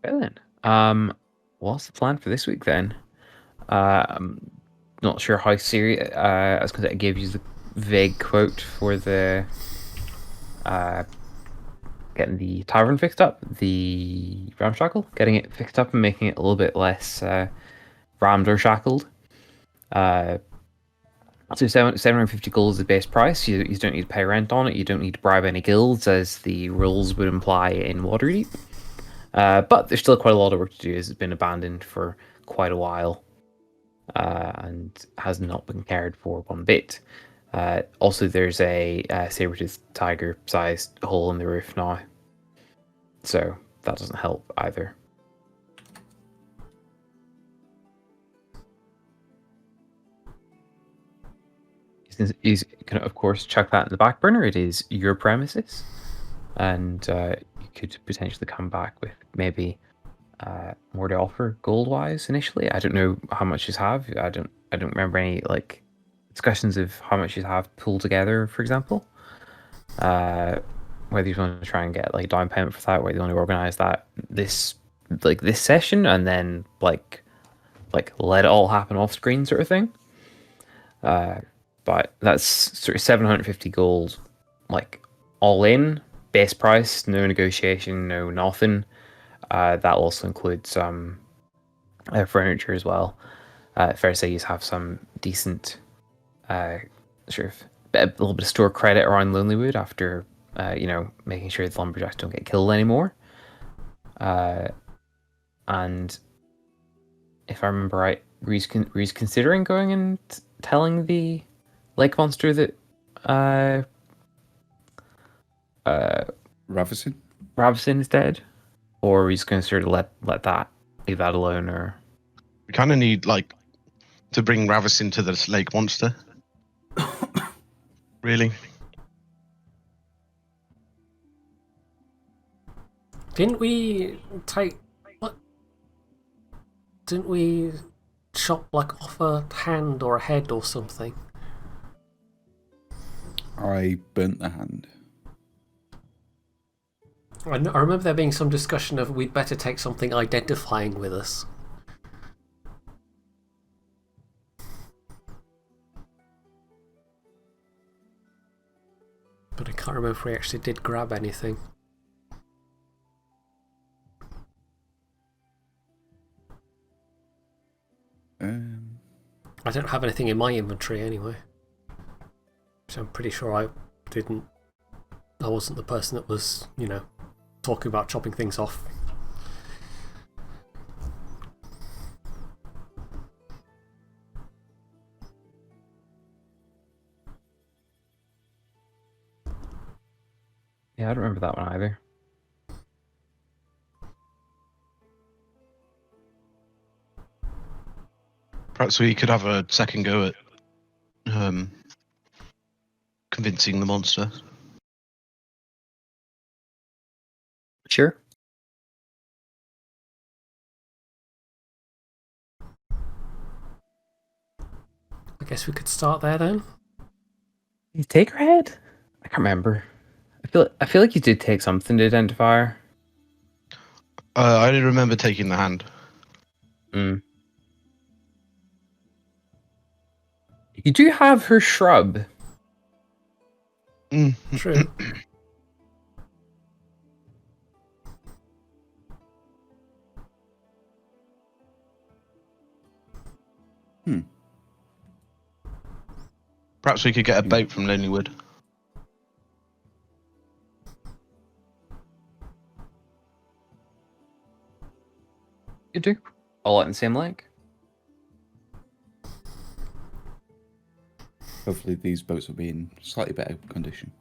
Okay then. What's the plan for this week then? I'm not sure how serious. I was going to say I gave you the vague quote for the getting the tavern fixed up, the ramshackle, getting it fixed up and making it a little bit less rammed or shackled. So 750 gold is the base price. You don't need to pay rent on it. You don't need to bribe any guilds, as the rules would imply in Waterdeep. But there's still quite a lot of work to do, as it's been abandoned for quite a while and has not been cared for one bit. Also, there's a saber-toothed tiger-sized hole in the roof now, so that doesn't help either. You can, of course, chuck that in the back burner. It is your premises, and you could potentially come back with maybe more to offer gold-wise initially. I don't know how much you have. I don't remember any like discussions of how much you have pulled together, for example. Whether you want to try and get like down payment for that, whether you want to organize that this session and then like let it all happen off screen sort of thing. But that's sort of 750 gold, like all in, base price, no negotiation, no nothing. That also includes some furniture as well. Fair to say you have some decent sort of a little bit of store credit around Lonelywood after making sure the lumberjacks don't get killed anymore. And if I remember right, Ree's considering going and telling the lake monster that Ravison is dead, or he's going to sort of leave that alone, or we kind of need like to bring Ravison to the lake monster. Really? Didn't we chop like off a hand or a head or something? I burnt the hand. I remember there being some discussion of we'd better take something identifying with us. But I can't remember if we actually did grab anything. I don't have anything in my inventory anyway. So I'm pretty sure I wasn't the person that was, talking about chopping things off. yeah, I don't remember that one either. Perhaps we could have a second go at convincing the monster. Sure. I guess we could start there then. You take her head? I can't remember. I feel like you did take something to identify her. I only remember taking the hand. You do have her shrub. True. Perhaps we could get a boat from Lonelywood. You do. All out in the same lake. Hopefully these boats will be in slightly better condition.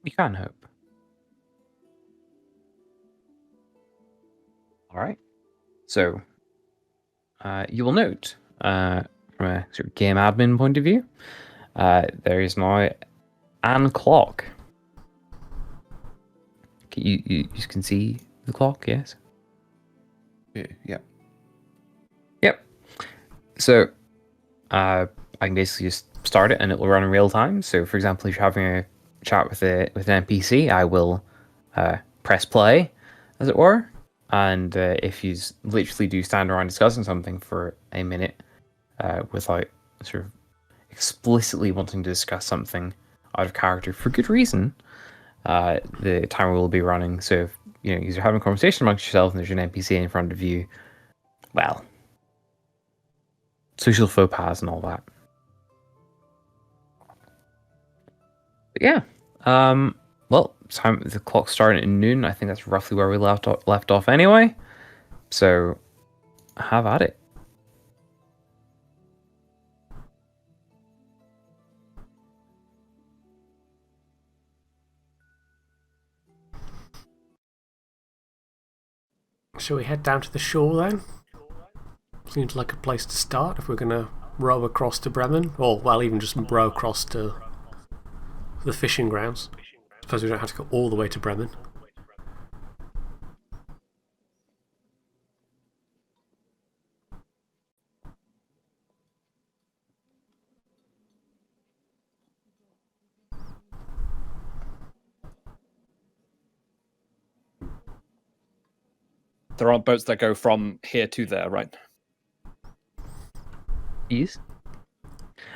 You can hope. All right. So, you will note, from a sort of game admin point of view, there is now an clock. You can see the clock, yes? Yeah. Yep. So, I can basically just start it and it will run in real time. So, for example, if you're having a chat with an NPC, I will press play, as it were. And if you literally do stand around discussing something for a minute without sort of explicitly wanting to discuss something out of character for good reason, the timer will be running. So if you're having a conversation amongst yourself and there's an NPC in front of you, well, social faux pas and all that. But yeah, well, time the clock started at noon. I think that's roughly where we left off anyway. So have at it. Shall we head down to the shore then? Seems like a place to start if we're going to row across to Bremen. Or, well, even just row across to the fishing grounds. Suppose we don't have to go all the way to Bremen. There aren't boats that go from here to there, right? Yes.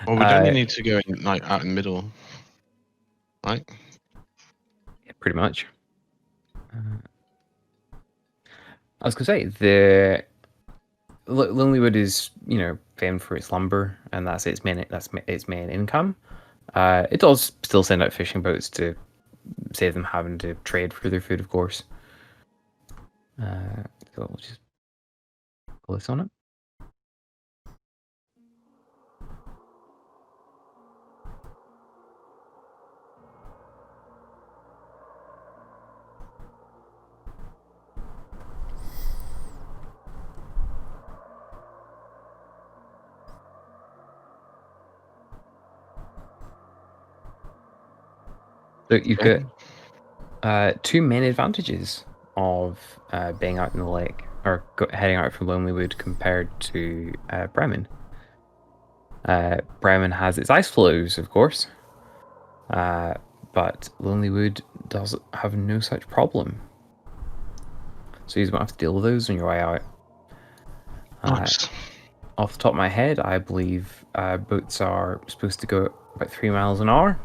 Well, we'd only need to go in, like out in the middle, right? Yeah, pretty much. I was gonna say the Lonelywood is famed for its lumber, and that's its main income. It does still send out fishing boats to save them having to trade for their food, of course. So we'll just pull this on it. So you've got two main advantages of being out in the lake or heading out from Lonelywood compared to Bremen. Bremen has its ice flows, of course, but Lonelywood does have no such problem. So you won't have to deal with those on your way out. Nice. Off the top of my head, I believe boats are supposed to go about 3 miles an hour.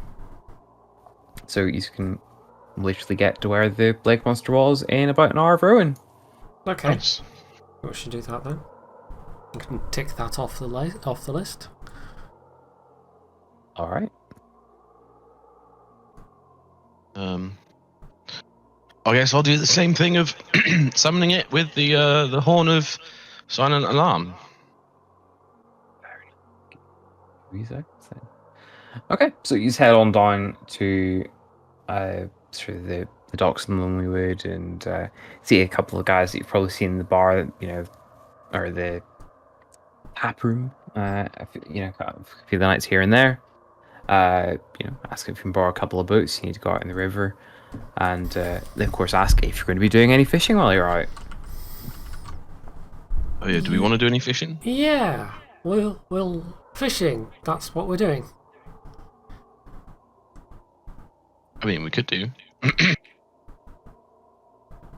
So you can literally get to where the lake monster was in about an hour of rowing. Okay. Nice. We should do that then. We can tick that off the list. All right. I guess I'll do the same thing of summoning it with the horn of silent alarm. Okay, so you just head on down to through the docks in Lonelywood and see a couple of guys that you've probably seen in the bar, or the tap room, a few of the nights here and there. Ask if you can borrow a couple of boats. You need to go out in the river, and they of course ask if you're going to be doing any fishing while you're out. Oh yeah, do we want to do any fishing? Yeah, we'll fishing. That's what we're doing. I mean, we could do. They're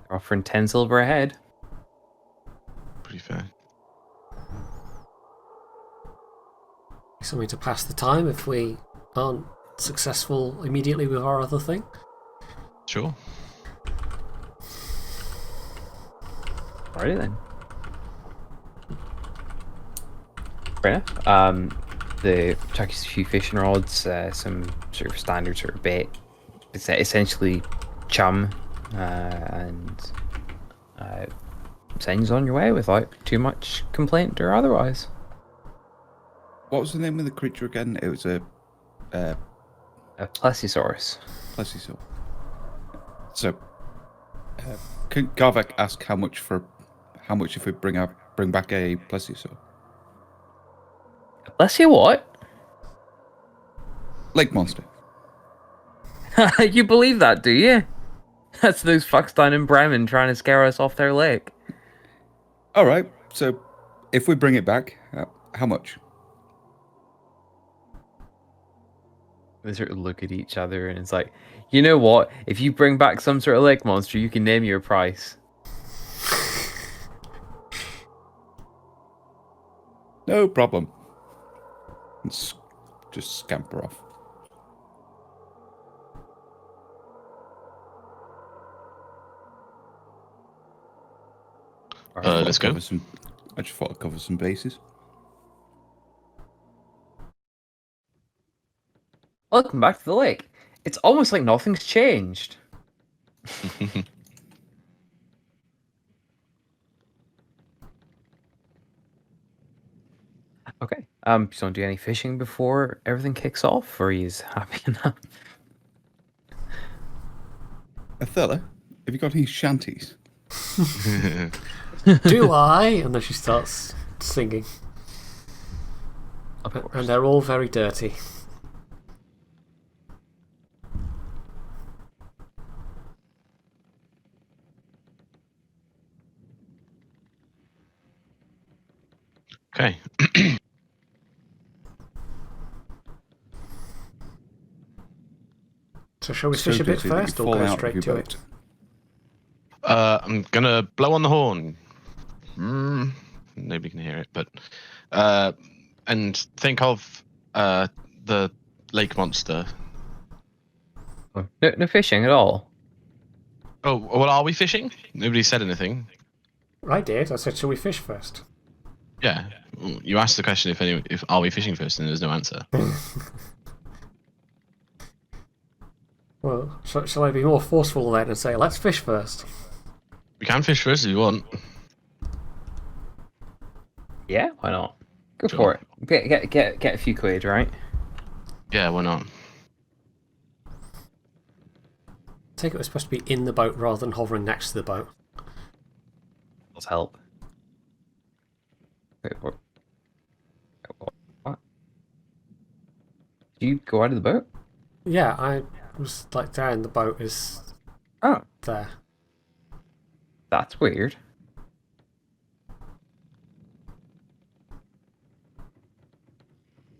offering 10 silver a head. Pretty fair. Something to pass the time if we aren't successful immediately with our other thing. Sure. Alrighty then. Fair enough. The chucks a few fishing rods, some sort of standard sort of bait. It's essentially chum, and sends on your way without too much complaint or otherwise. What was the name of the creature again? It was a Plesiosaurus. plesiosaur. So, can Garvek ask how much if we bring back a plesiosaur? Bless you, what? Lake monster. You believe that, do you? That's those fucks down in Bremen trying to scare us off their lake. All right. So, if we bring it back, How much? They sort of look at each other and it's like, you know what? If you bring back some sort of lake monster, you can name your price. No problem. Let's just scamper off. Let's go. I just thought I'd cover some bases. Welcome back to the lake. It's almost like nothing's changed. Okay. So don't do any fishing before everything kicks off, or he's happy enough? Othello, have you got any shanties? Do I? And then she starts singing. Of course. And they're all very dirty. Okay. So shall we So fish a bit dirty that you first or fall go out of straight your to boat. it? I'm gonna blow on the horn. Nobody can hear it, but and think of the lake monster. No fishing at all. Oh, well, are we fishing? Nobody said anything. I did. I said, shall we fish first? Yeah, you asked the question if are we fishing first, and there's no answer. Well, shall I be more forceful then and say, let's fish first? We can fish first if you want. Yeah, why not? Go Sure. for it. Get a few quid, right? Yeah, why not? I think it was supposed to be in the boat rather than hovering next to the boat. Let's help. Wait, what? What? Did you go out of the boat? Yeah, I was like there and the boat is Oh, there. that's weird.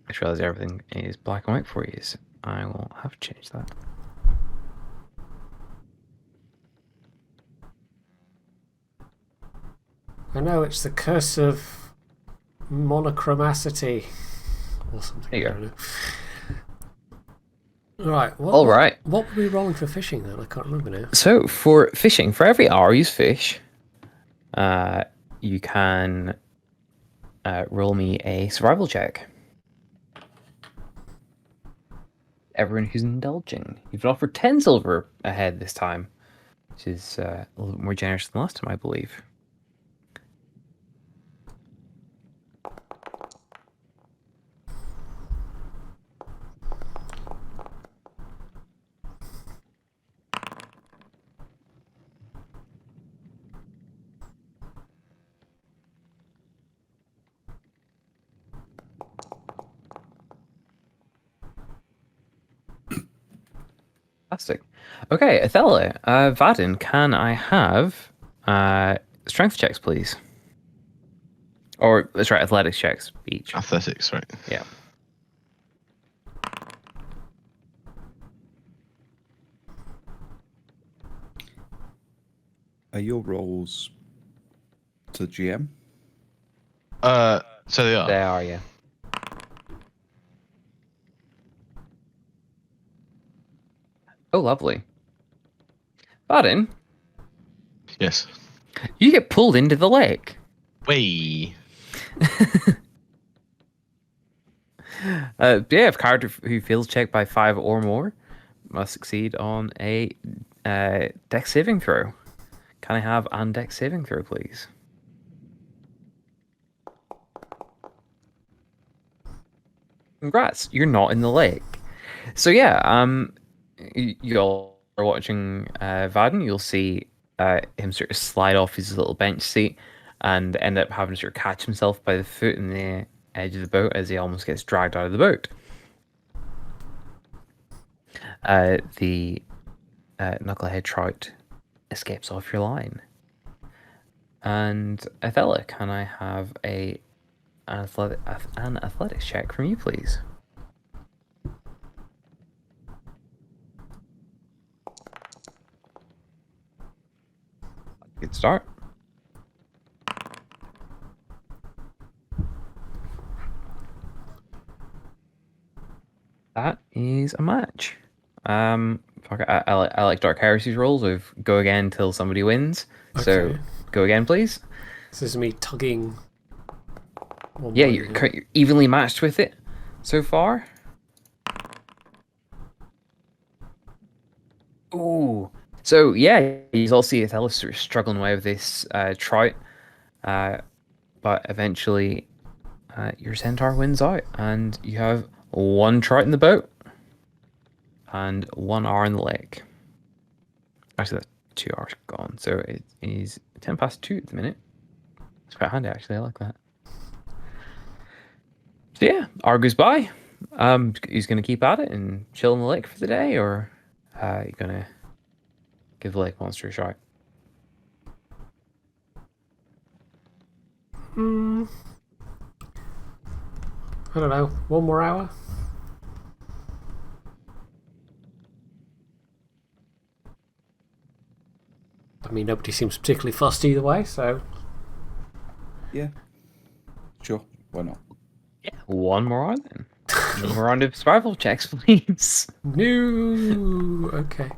I just realized everything is black and white for you. So I will have to change that. I know it's the curse of monochromacity or something. There you I go. don't know. Right. All right. What were we rolling for fishing then? I can't remember now. So for fishing, for every hour you fish, you can roll me a survival check. Everyone who's indulging. You've been offered 10 silver ahead this time, which is a little bit more generous than last time, I believe. Fantastic. Okay, Othello, Vadin, can I have strength checks, please? Or, that's right, athletics checks each. Athletics, right? Yeah. Are your rolls to the GM? So they are. There are you. Oh, lovely. Vadin, Yes. you get pulled into the lake. Way. Yeah, if a character who fails check by 5 or more must succeed on a dex saving throw. Can I have an dex saving throw, please? Congrats, you're not in the lake. So yeah, you all are watching Vadin. You'll see him sort of slide off his little bench seat and end up having to sort of catch himself by the foot in the edge of the boat as he almost gets dragged out of the boat. The knucklehead trout escapes off your line. And Othello, can I have a an athletics check from you, please. Good start. That is a match. I like Dark Heresy's rules of go again till somebody wins. So Okay. go again, please. This is me tugging. one Yeah, way you're, or the other. you're evenly matched with it so far. Ooh. So yeah, you all see Othello sort of struggling away with this trout, but eventually your centaur wins out, and you have one trout in the boat and 1 hour in the lake. Actually, that's 2 hours gone, so it is 2:10 at the minute. It's quite handy, actually. I like that. So yeah, hour goes by. He's gonna keep at it and chill in the lake for the day, or you gonna give the lake monster a shot? I don't know. 1 more hour? I mean, nobody seems particularly fussed either way, so... Yeah. Sure. Why not? Yeah, 1 more hour then. 1 more round of survival checks, please. No. Okay.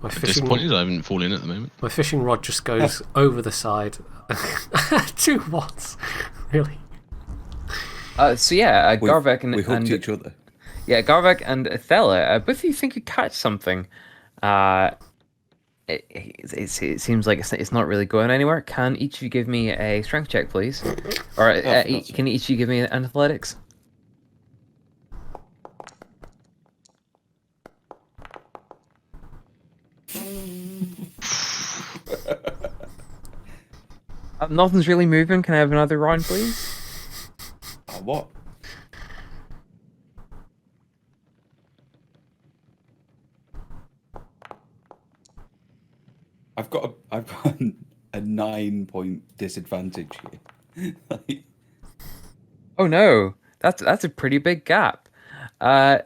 My I'm fishing, disappointed I haven't fallen in at the moment. my fishing rod just goes over the side. 2 watts. Really? So yeah, Garvek we hooked and each other. yeah, Garvek and Athela, both of you think you catch something. It seems like it's not really going anywhere. Can each of you give me a strength check, please? Or can each of you give me an athletics? Nothing's really moving. Can I have another round, please? Oh, what? I've got a 9-point disadvantage here. Like, Oh no, that's a pretty big gap. So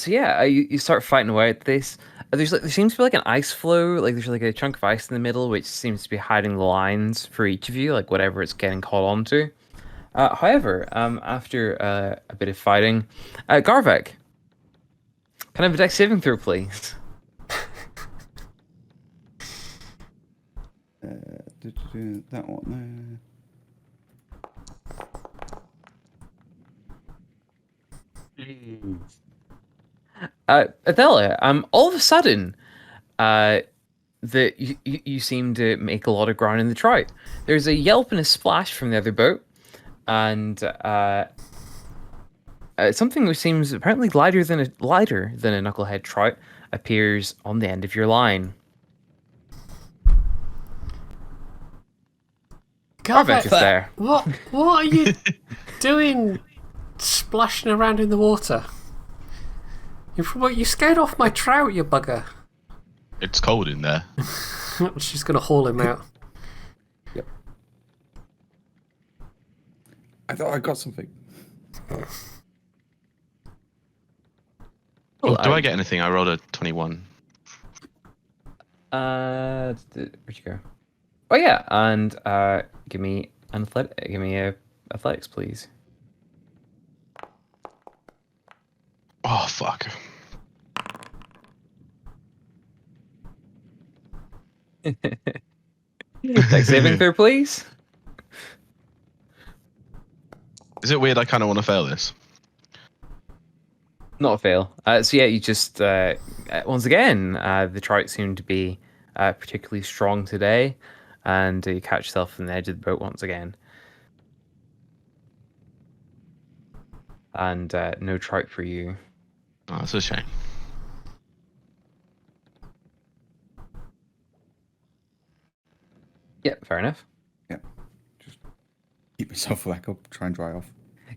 yeah, you start fighting away at this. There seems to be like an ice flow, like there's like a chunk of ice in the middle, which seems to be hiding the lines for each of you, like whatever it's getting caught onto. However, after a bit of fighting, Garvek, can I have a dex saving throw, please? that one Adela, all of a sudden, you seem to make a lot of ground in the trout. There's a yelp and a splash from the other boat, and something which seems apparently lighter than a knucklehead trout appears on the end of your line. Garvek is there. What are you doing splashing around in the water? You scared off my trout, you bugger. It's cold in there. She's going to haul him out. Yep. I thought I got something. Oh, do I get anything? I rolled a 21. Where'd you go? Oh yeah, and give me a athletics, please. Oh, fuck. Dex saving throw, please. Is it weird I kind of want to fail this? Not a fail. So yeah, you just once again the trout seem to be particularly strong today, and you catch yourself on the edge of the boat once again. And no trout for you. Oh, that's a shame. Yeah, fair enough. Yeah. Just keep myself back up, try and dry off.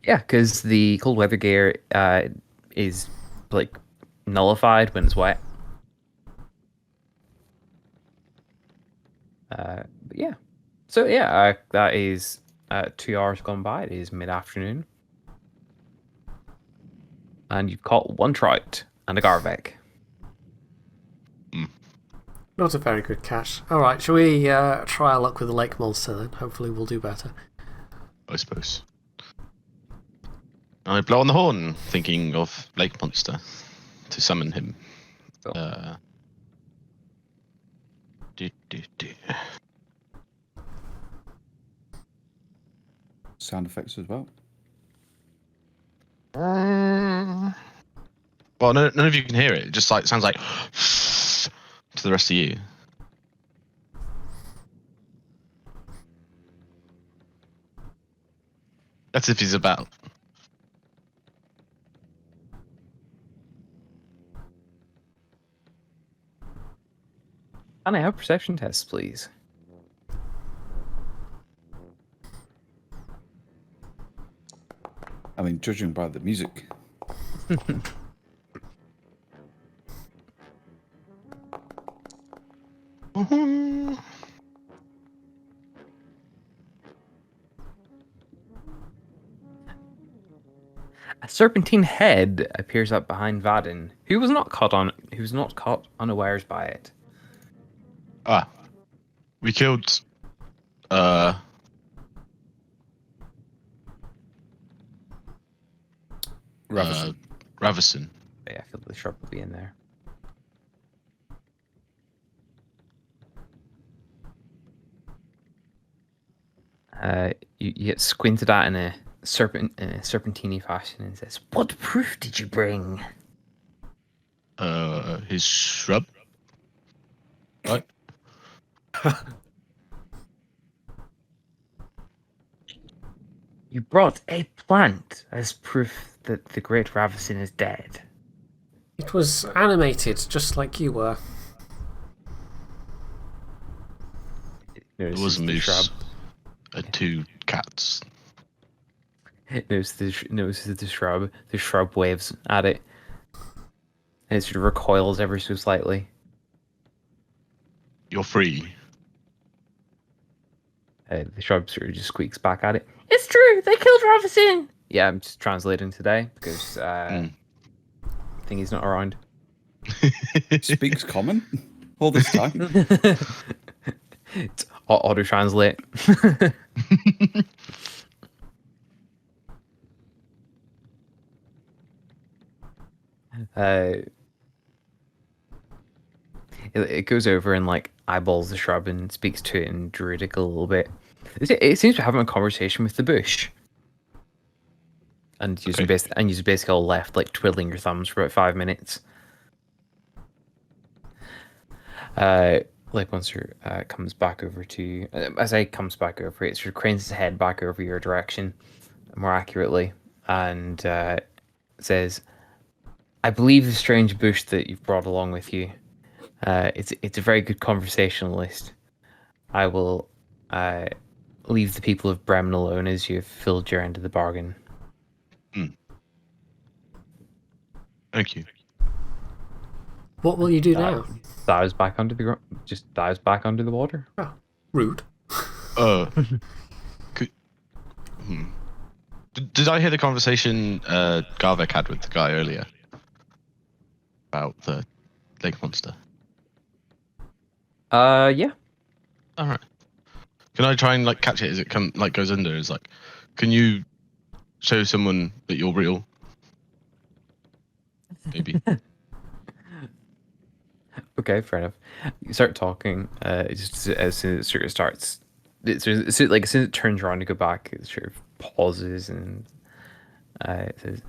Yeah, because the cold weather gear is like nullified when it's wet. But yeah. So yeah, that is 2 hours gone by. It is mid-afternoon. And you've caught 1 trout and a garvek. Not a very good catch. Alright, shall we try our luck with the lake monster then? Hopefully we'll do better. I suppose. I blow on the horn, thinking of Lake Monster to summon him. So, Do. Sound effects as well. Well, none of you can hear it. It just sounds like to the rest of you. That's if he's about. Can I have perception tests, please? I mean, judging by the music. A serpentine head appears up behind Vadin, who was not caught unawares by it. We killed Ravison. But yeah, I feel the shrub will be in there. You get squinted at in a serpentine fashion and says, "What proof did you bring?" His shrub. Right. You brought a plant as proof that the great Ravison is dead. It was animated, just like you were. There was a moose and 2 cats. Notices the shrub. The shrub waves at it. And it sort of recoils ever so slightly. You're free. The shrub sort of just squeaks back at it. It's true, they killed Ravison! Yeah, I'm just translating today because I think he's not around. Speaks common all this time. It's auto-translate. It goes over and like eyeballs the shrub and speaks to it in Druidic a little bit. It seems to be having a conversation with the bush. And you're basically all left like twiddling your thumbs for about 5 minutes. Like once it comes back over to you, as I comes back over, it sort of cranes its head back over your direction, more accurately, and says, "I believe the strange bush that you've brought along with you. It's a very good conversationalist. I will leave the people of Bremen alone as you have filled your end of the bargain." Thank you. What will you do now? Dives back under the ground. Just dives back under the water. Oh, rude. Did I hear the conversation Garvek had with the guy earlier about the lake monster? Yeah. All right. Can I try and like catch it as it goes under? Is like, can you show someone that you're real? Maybe. Okay, fair enough. You start talking. Just as soon as it sort of starts, as soon as it turns around to go back, it sort of pauses and it says,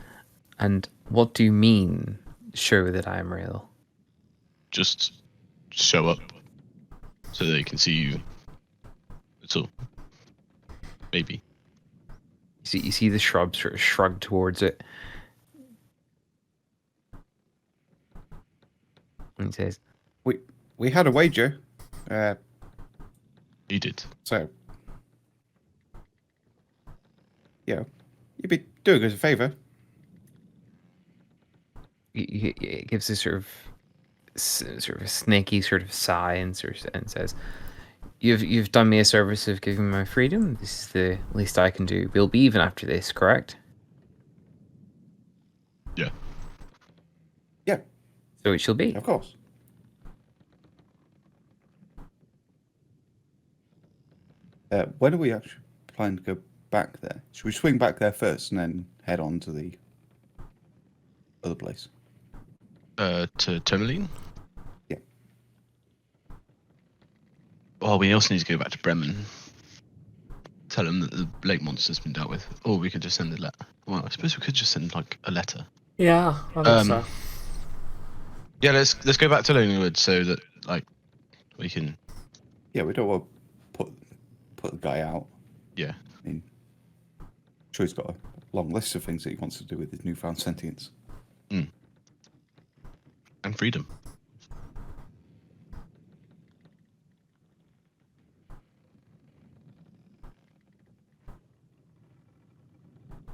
"And what do you mean, show that I am real?" Just show up so they can see you. That's all. Maybe. You see the shrub sort of shrug towards it. And he says, We had a wager. You did. So, yeah, you'd be doing us a favour. He gives a sort of a snaky sort of sigh and says, you've done me a service of giving me my freedom. This is the least I can do. We'll be even after this, correct? Yeah. Yeah, So it shall be. of course. When are we actually planning to go back there? Should we swing back there first and then head on to the other place? To Tourmaline? Yeah. Oh, we also need to go back to Bremen. Tell them that the lake monster's been dealt with. Or we could just send a letter. Well, I suppose we could just send like a letter. Yeah, I think so. Yeah, let's go back to Lonelywood so that like we can. Yeah, we don't want to put the guy out. Yeah. I mean, I'm sure he's got a long list of things that he wants to do with his newfound sentience. And freedom.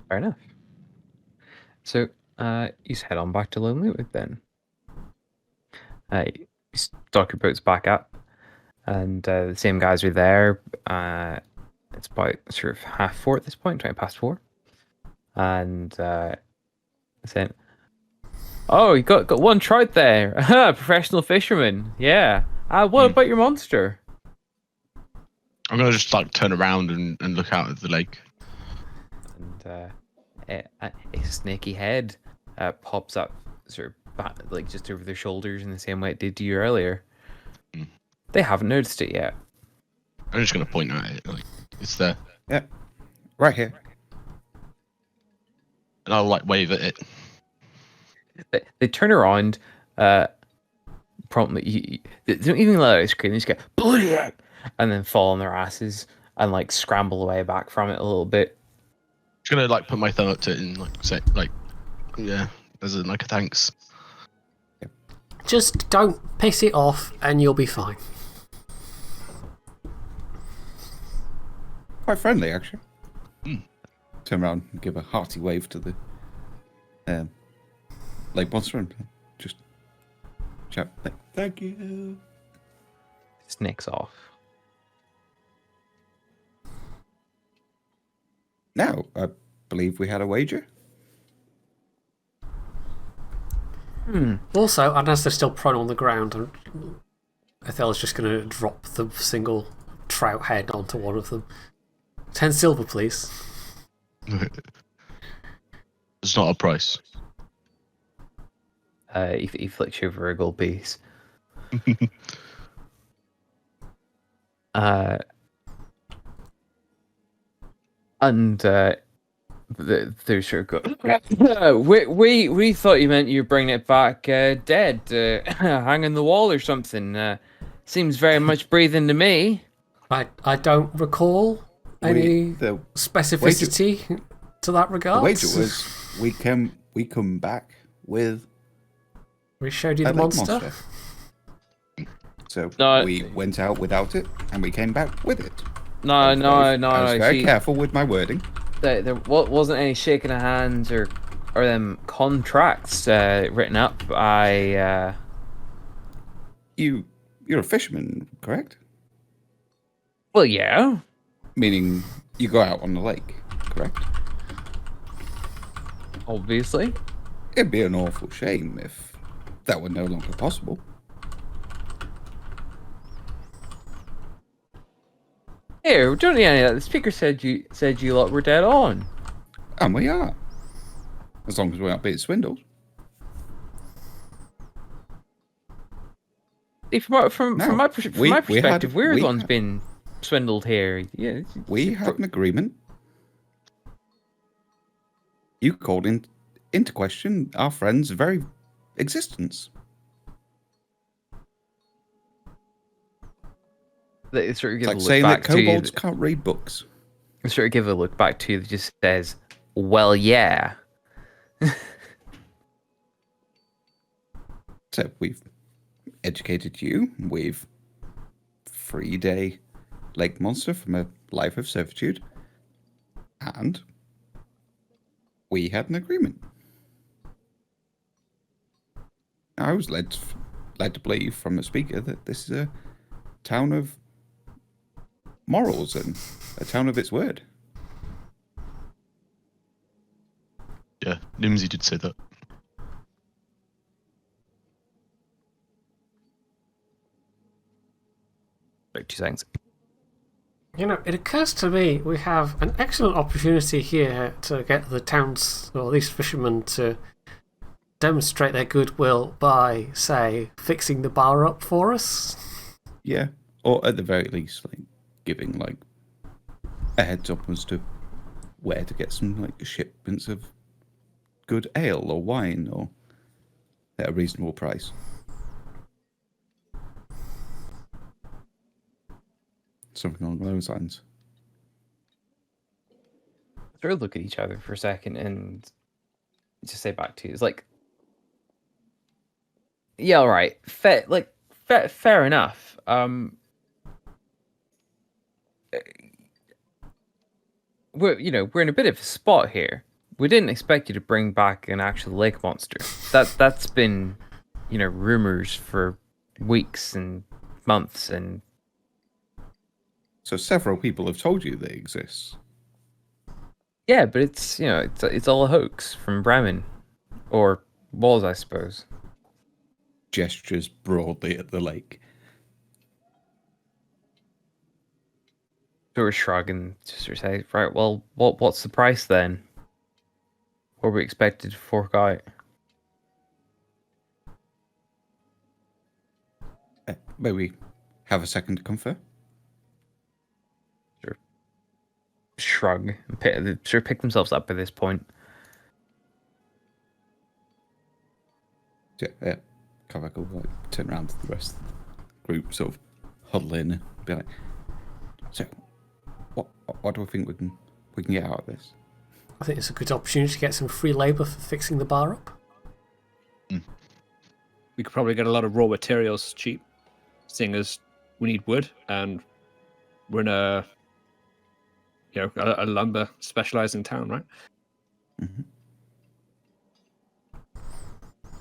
Fair enough. So, you just head on back to Lonelywood then. You stock your boats back up, and the same guys are there. It's about sort of 4:30 at this point, 4:20, and saying, "Oh, you got one trout there, professional fisherman. Yeah. What about your monster?" I'm gonna just like turn around and look out at the lake. And a snaky head pops up, sort of like just over their shoulders in the same way it did to you earlier. They haven't noticed it yet. I'm just gonna point at it, like it's there, Yeah, right here. and I'll like wave at it. They turn around, promptly. They don't even let out a scream. They just go bloody heck, and then fall on their asses and like scramble away back from it a little bit. Just gonna like put my thumb up to it and like say like, yeah, as a thanks. Just don't piss it off and you'll be fine. Quite friendly, actually. Turn around and give a hearty wave to the lake monster and just shout, "Thank you." Snicks off. Now, I believe we had a wager. Also, and as they're still prone on the ground, Ethel's just going to drop the single trout head onto one of them. 10 silver, please. It's not a price. He flicks you over a gold piece. And they sort of go, we thought you meant you were bringing it back dead, hanging the wall or something. Seems very much breathing to me. I don't recall any The specificity to that regard. wager was we come back with We showed you a the lake monster. So No. we went out without it, and we came back with it. No. I was very See, careful with my wording. there wasn't any shaking of hands or them contracts written up. You're a fisherman, correct? Well, yeah. Meaning you go out on the lake, correct? Obviously. It'd be an awful shame if that were no longer possible. Here, we don't need any of that. The speaker said you lot were dead on. And we are. As long as we're not being swindled. See, from No, my perspective, we're the we ones had- being swindled here. Yeah. We had an agreement. You called into question our friend's very existence. They sort of It's give like a look saying that back to you. kobolds can't read books. They sort of give a look back to you that just says, "Well, yeah." So we've educated you. We've freed a lake monster from a life of servitude. And we had an agreement. I was led to believe from the speaker that this is a town of morals and a town of its word. Yeah, Nimsy did say that. Like 2 seconds. You know, it occurs to me we have an excellent opportunity here to get the towns, or at least fishermen, to demonstrate their goodwill by, say, fixing the bar up for us. Yeah, or at the very least, like giving like a heads up as to where to get some like shipments of good ale or wine or at a reasonable price. Something along those lines. Sort of look at each other for a second and just say back to you. It's like, yeah, all right, fair enough. We're in a bit of a spot here. We didn't expect you to bring back an actual lake monster. That's been, rumors for weeks and months, and So several people have told you they exist. yeah, but it's all a hoax from Bremen, or was, I suppose. Gestures broadly at the lake. Sort of shrug and just sort of say, right, well, what's the price then? What were we expected to fork out? Maybe have a second to confer. Shrug and sort of pick themselves up at this point. Yeah. Kavak will like turn around to the rest of the group, sort of huddle in and be like, so what do we think we can get out of this? I think it's a good opportunity to get some free labour for fixing the bar up. We could probably get a lot of raw materials cheap, seeing as we need wood and we're in a lumber specializing town, right? Mm-hmm.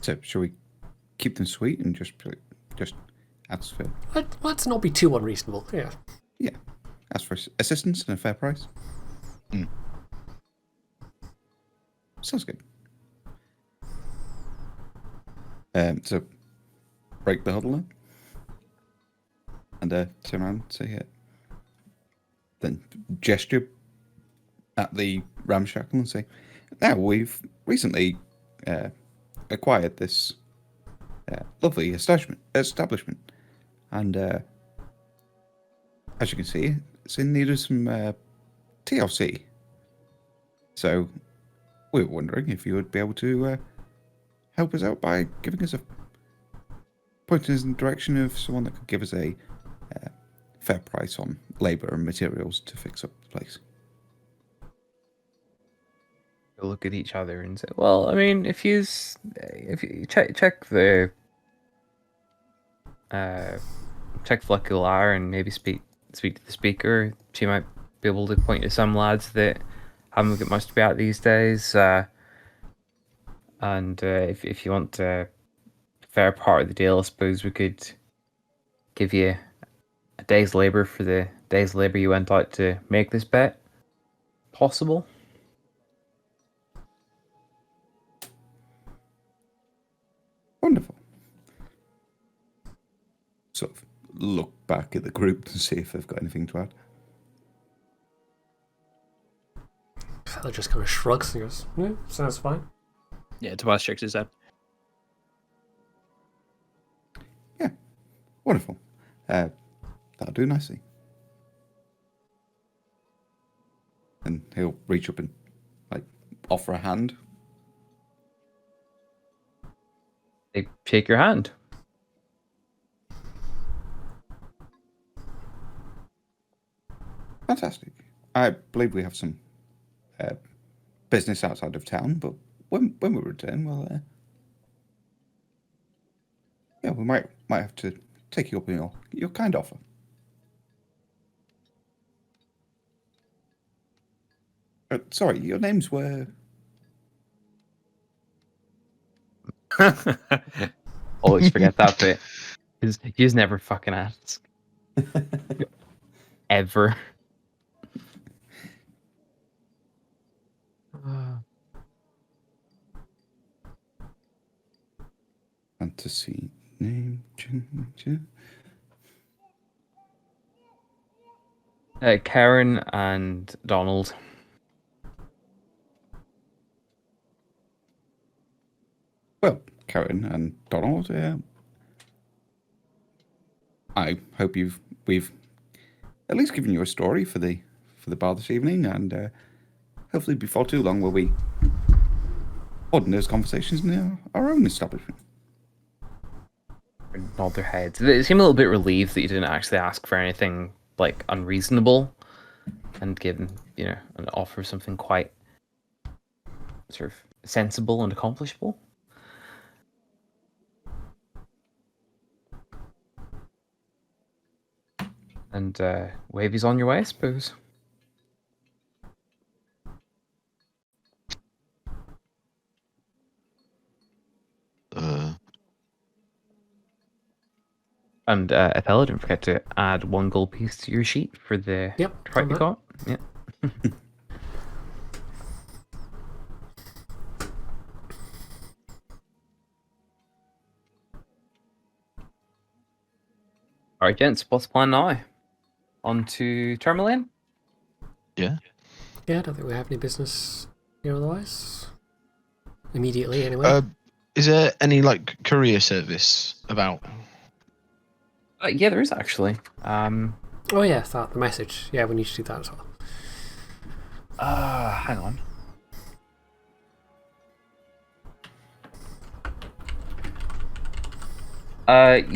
So shall we keep them sweet and just ask for Let's not be too unreasonable. Yeah. ask for assistance and a fair price? Sounds good. So break the huddle then, and turn around and say it. Then gesture at the ramshackle and say, now we've recently acquired this lovely establishment, and as you can see, it's in need of some TLC. So we were wondering if you would be able to help us out by giving us pointing us in the direction of someone that could give us a fair price on labour and materials to fix up the place. They'll look at each other and say, well, I mean, if you check the Lucky Liar and maybe speak to the speaker, she might be able to point to some lads that haven't got much to be out these days. And if you want a fair part of the deal, I suppose we could give you a day's labour for the day's labour you went out to make this bet. Possible? Wonderful. Sort of look back at the group to see if they've got anything to add. Fella just kind of shrugs and goes, yeah, sounds fine. Yeah, Tobias shakes his head. Yeah, wonderful. That'll do nicely. And he'll reach up and like offer a hand. They shake your hand. Fantastic. I believe we have some business outside of town, but when we return, well, yeah, we might have to take you up on your kind offer. Sorry, your names were... Always forget that bit. You just never fucking ask. ever. Fantasy name changer. Karen and Donald. Well, Karen and Donald, I hope we've at least given you a story for the bar this evening, and hopefully before too long we'll be holding those conversations in our own establishment. Nod their heads. They seem a little bit relieved that you didn't actually ask for anything like unreasonable, and give an offer something quite sort of sensible and accomplishable. And Wavy's on your way, I suppose. And Athela, don't forget to add 1 gold piece to your sheet for the trike you got. Yeah. Alright, gents, what's the plan now? On to Tourmaline? Yeah. Yeah, I don't think we have any business here otherwise. Immediately, anyway. Is there any like courier service about? Yeah, there is actually. Oh yeah, the message. Yeah, we need to do that as well. Hang on.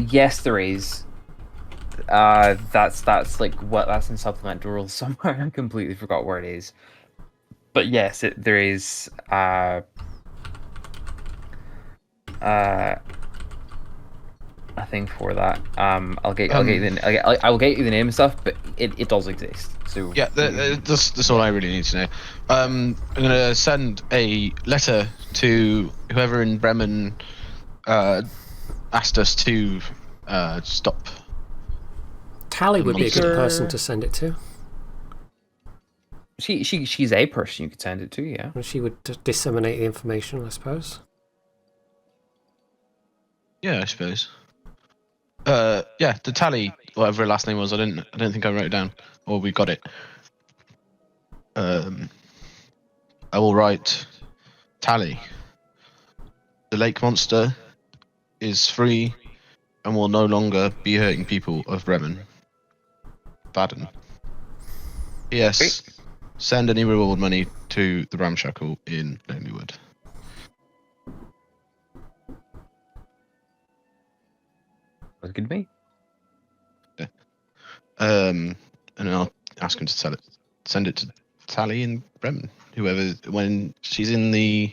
Yes, there is. That's like that's in supplemental rules somewhere. I completely forgot where it is. But yes, there is. A thing for that. I will get you the name and stuff, but it does exist. So Yeah, that's all I really need to know. I'm gonna send a letter to whoever in Bremen asked us to stop. Tally would be a good Monster. person to send it to. She's a person you could send it to, yeah. And she would disseminate the information, I suppose. Yeah, I suppose. Yeah, the Tally, whatever her last name was, I don't think I wrote it down, or we got it. I will write Tally. The lake monster is free and will no longer be hurting people of Bremen. Baden. Yes. Great. Send any reward money to the Ramshackle in Lonelywood. That's good to me. Yeah. And I'll ask him to send it to Tally in Bremen. Whoever, when she's in the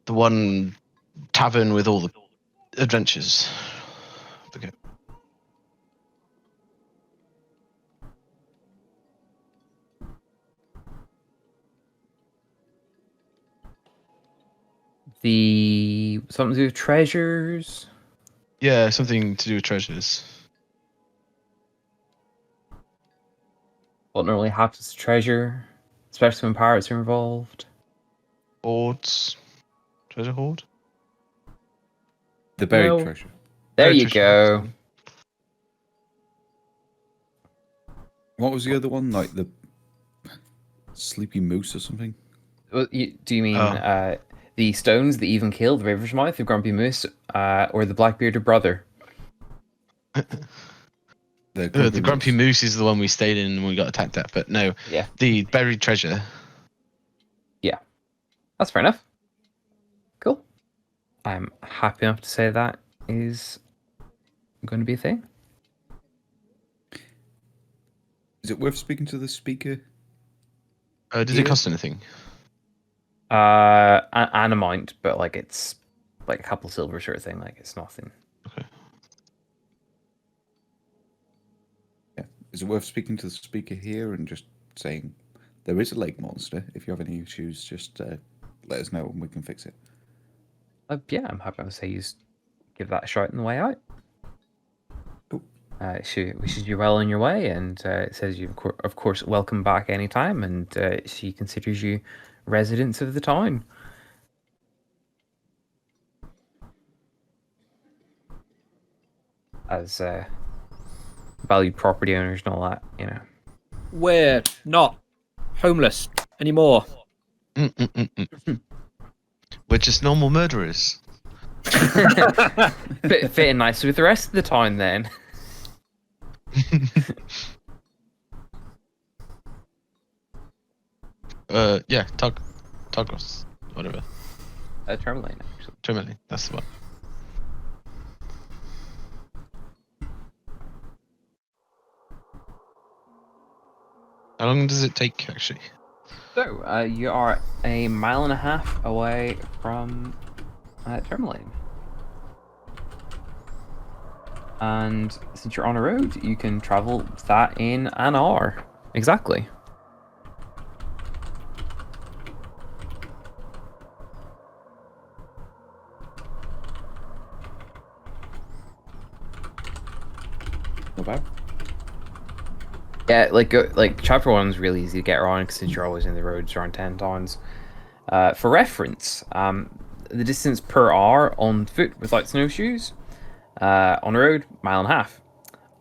one tavern with all the adventures. Okay. The something to do with treasures. Yeah, something to do with treasures. What normally happens to treasure, especially when pirates are involved. Hoards. Treasure hoard? The buried No. treasure. There Buried you treasure. go. What was the other one? Like the sleepy moose or something? Do you mean Oh. the stones that even killed the River's Mouth, the Grumpy Moose, or the Black-bearded brother? The Grumpy Moose is the one we stayed in when we got attacked at, but no. Yeah. The buried treasure. Yeah. That's fair enough. Cool. I'm happy enough to say that is going to be a thing. Is it worth speaking to the speaker? Did Yeah. it cost anything? An amount, but like it's like a couple silver sort of thing. Like it's nothing. Okay. Yeah. Is it worth speaking to the speaker here and just saying there is a lake monster? If you have any issues, just let us know and we can fix it. Yeah, I'm happy to say you give that a shot on the way out. Cool. She wishes you well on your way, and says you, of course, welcome back anytime, and she considers you residents of the town. As valued property owners and all that, you know. We're not homeless anymore. We're just normal murderers. Fitting nicely with the rest of the town, then. Yeah, Togros, whatever. Tourmaline, actually. Tourmaline, that's the one. How long does it take, actually? So, you are a mile and a half away from Tourmaline. And since you're on a road, you can travel that in an hour. Exactly. Not bad. Yeah, like chapter 1's really easy to get around since you're always in the roads around 10 towns. For reference, the distance per hour on foot without snowshoes, on road, mile and a half.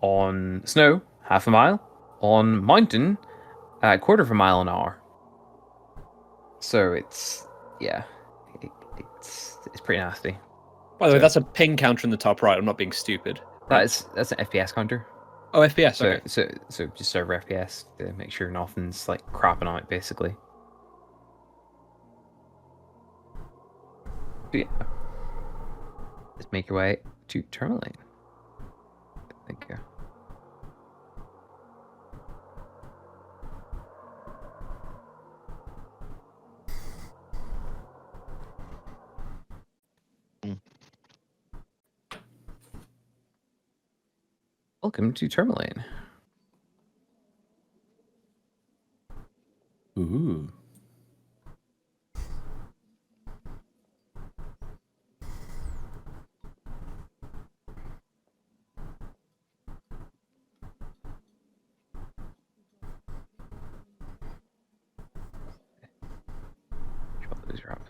On snow, half a mile. On mountain, a quarter of a mile an hour. So it's it's pretty nasty. By the way, So- that's a ping counter in the top right. I'm not being stupid. That's an FPS counter. Oh, FPS. So Okay. so just over FPS to make sure nothing's like crapping out, basically. So yeah, just make your way to Tourmaline. Thank you. Welcome to Tourmaline. Ooh. Those are up.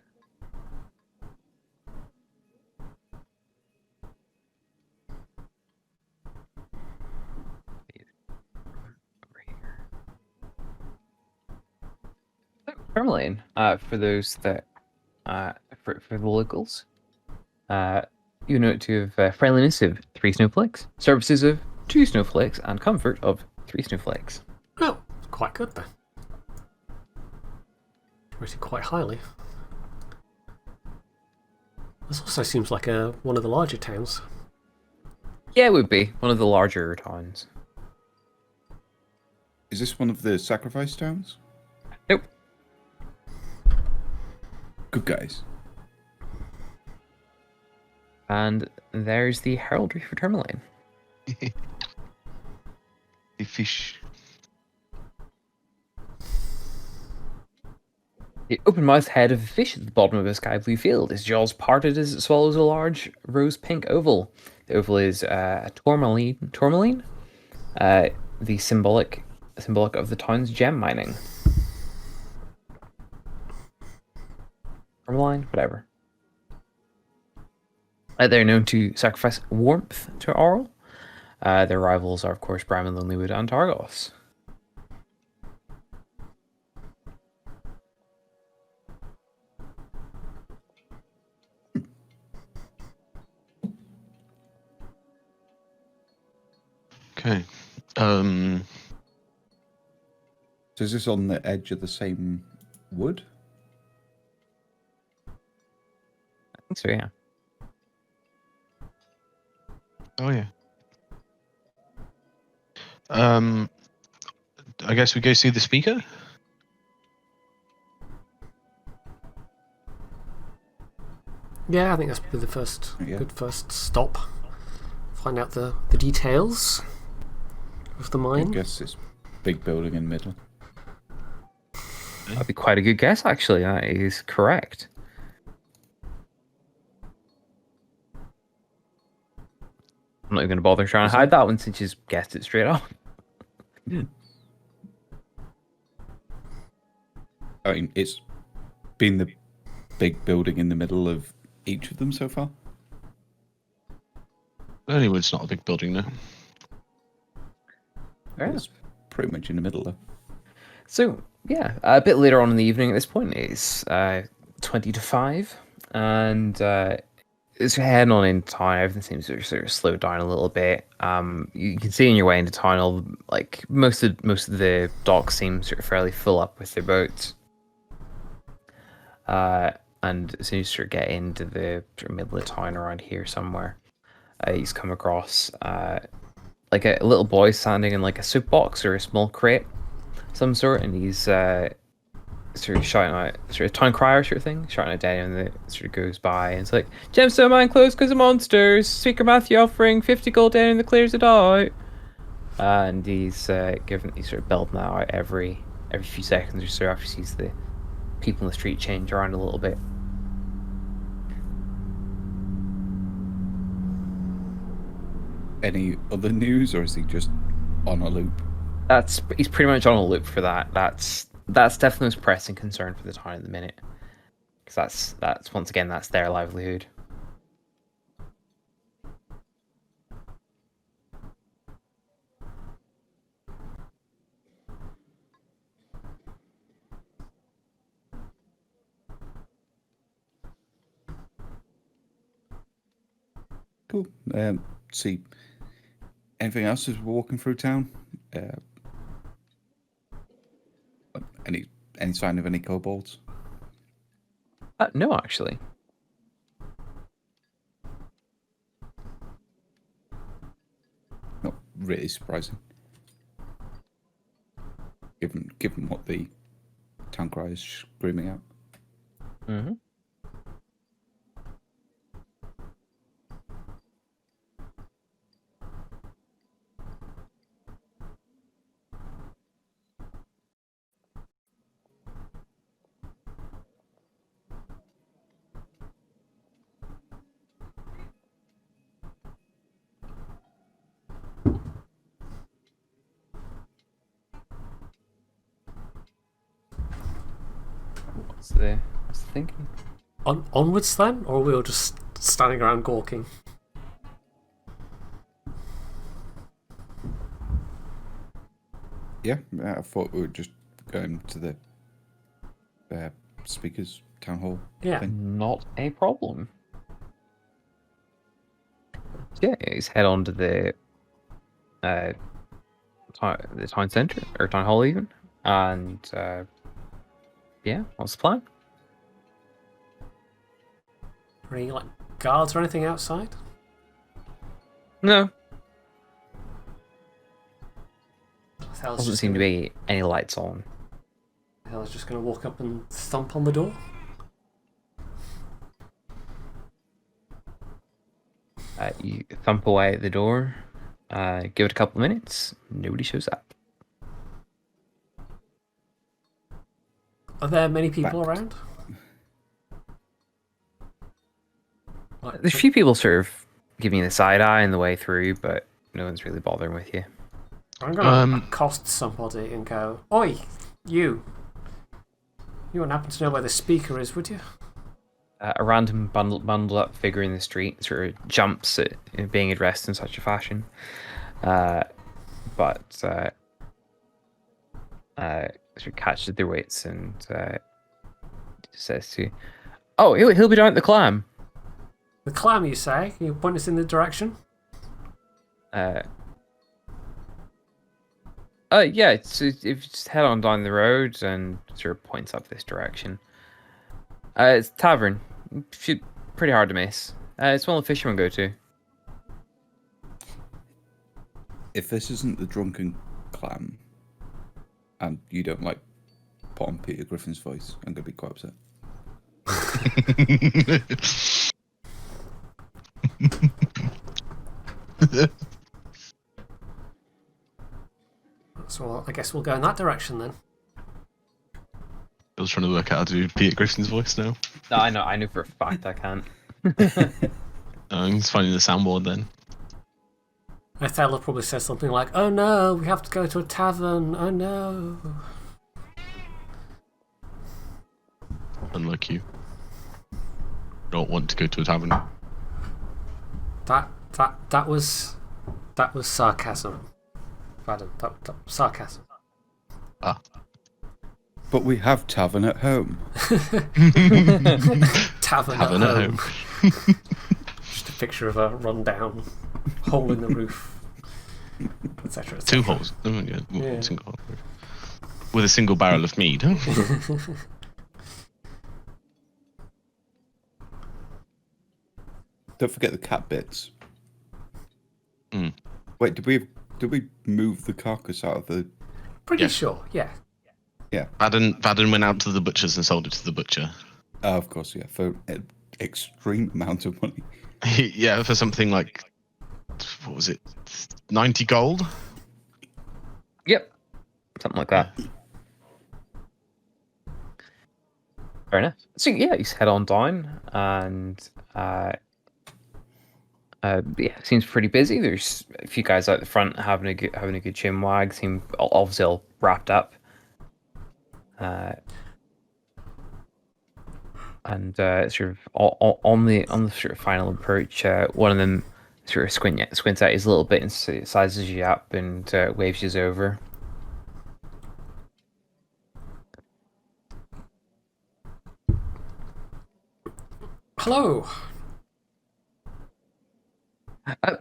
Over here. So, Tourmaline, for those that, for the locals, you know to have friendliness of 3 snowflakes, services of 2 snowflakes, and comfort of 3 snowflakes. Oh, quite good then. Rated quite highly. This also seems like one of the larger towns. Yeah, it would be one of the larger towns. Is this one of the sacrifice towns? Nope. Good guys. And there's the heraldry for Tourmaline. The fish. The open-mouthed head of a fish at the bottom of a sky blue field. Its jaws parted as it swallows a large rose-pink oval. The oval is a tourmaline, the symbolic of the town's gem mining. Tourmaline, whatever. They're known to sacrifice warmth to Auril. Their rivals are, of course, Bremen, Lonelywood, and Targos. Okay. So is this on the edge of the same wood? I think so, yeah. Oh yeah. I guess we go see the speaker. Yeah, I think that's probably the first Yeah. good first stop. Find out the details of the I mine. guess this big building in the middle. That'd be quite a good guess, actually. That is correct. I'm not even going to bother trying to hide that one since you just guessed it straight off. I mean, it's been the big building in the middle of each of them so far. Anyway, not a big building now. It's pretty much in the middle though. So, yeah, a bit later on in the evening at this point, it's 20 to 5, and it's heading on into town. Everything seems to sort of slow down a little bit. You can see on your way into town, like most of the docks seem sort of fairly full up with their boats. And as soon as you sort of get into the sort of middle of town around here somewhere, he's come across like a little boy standing in like a soup box or a small crate, some sort, and he's sort of shouting out, sort of town crier sort of thing, shouting out Danny, and it sort of goes by, and it's like, "Gemstone mine closed because of monsters. Speaker Matthew offering 50 gold down and the clears it out." And he's sort of belting that out every few seconds or so after he sees the people in the street change around a little bit. Any other news, or is he just on a loop? He's pretty much on a loop for that. That's definitely his pressing concern for the town at the minute, because that's once again that's their livelihood. Cool. See, anything else as we're walking through town? Any sign of any kobolds? No, actually. Not really surprising. Given what the town cry is screaming out. Mm-hmm. What's the thinking? Onwards then, or are we all just standing around gawking? Yeah, I thought we were just going to the speakers town hall. Yeah. Thing. Not a problem. Yeah, he's head on to the town centre or town hall even, and yeah, what's the plan? Any like guards or anything outside? No, Thel's doesn't just seem to gonna- be any lights on. Thel's just going to walk up and thump on the door. You thump away at the door. Give it a couple of minutes. Nobody shows up. Are there many people Back. around? Like, There's a few people sort of giving you the side eye on the way through, but no one's really bothering with you. I'm going to accost somebody and go, "Oi, you! You wouldn't happen to know where the speaker is, would you?" A random bundled up figure in the street sort of jumps at being addressed in such a fashion, but sort of catches their wits and says to you, "Oh, he'll be down at the clam." The clam, you say? Can you point us in the direction? Yeah, so if you just head on down the road and sort of points up this direction. It's a tavern. Pretty hard to miss. It's one the fishermen go to. If this isn't the drunken clam, and you don't like put on Peter Griffin's voice, I'm going to be quite upset. So I guess we'll go in that direction then. I was trying to work out how to do Peter Griffin's voice now. No, I know for a fact I can't. I'm just finding the soundboard then. Othello probably says something like, "Oh no, we have to go to a tavern. Oh no." Unlike you. Don't want to go to a tavern. That was sarcasm. Pardon, that sarcasm. Ah. But we have tavern at home. Tavern at home. Just a picture of a rundown hole in the roof, etc. Two holes. Oh, yeah. Yeah. Single hole. With a single barrel of mead. Huh? Don't forget the cat bits. Mm. Wait, did we move the carcass out of the? Pretty Yeah. sure, yeah. Vaden went out to the butcher's and sold it to the butcher. Oh, of course, yeah, for an extreme amount of money. Yeah, for something like, what was it, 90 gold? Yep. Something like that. Fair enough. So yeah, you head on down, and yeah, seems pretty busy. There's a few guys out the front having a good chin wag. Seem obviously all wrapped up. And sort of on the sort of final approach, one of them sort of squints out his little bit and sizes you up and waves you over. Hello.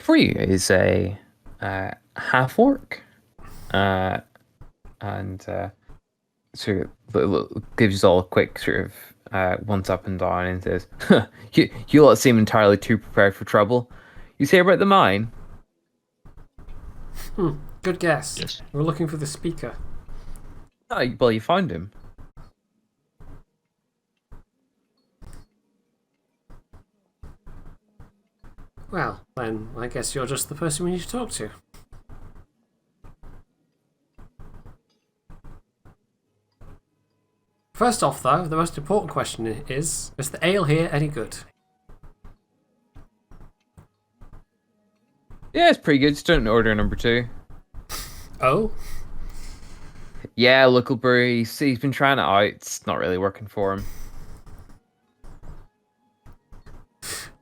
Brew is a half orc, and sort of gives you all a quick sort of once up and down and says, "You lot seem entirely too prepared for trouble. You say about the mine?" Good guess. Yes. We're looking for the speaker. Oh, well, you found him. Well, then I guess you're just the person we need to talk to. First off, though, the most important question is the ale here any good? Yeah, it's pretty good. Just don't order number 2. Oh? Yeah, local brew. He's been trying it out. It's not really working for him.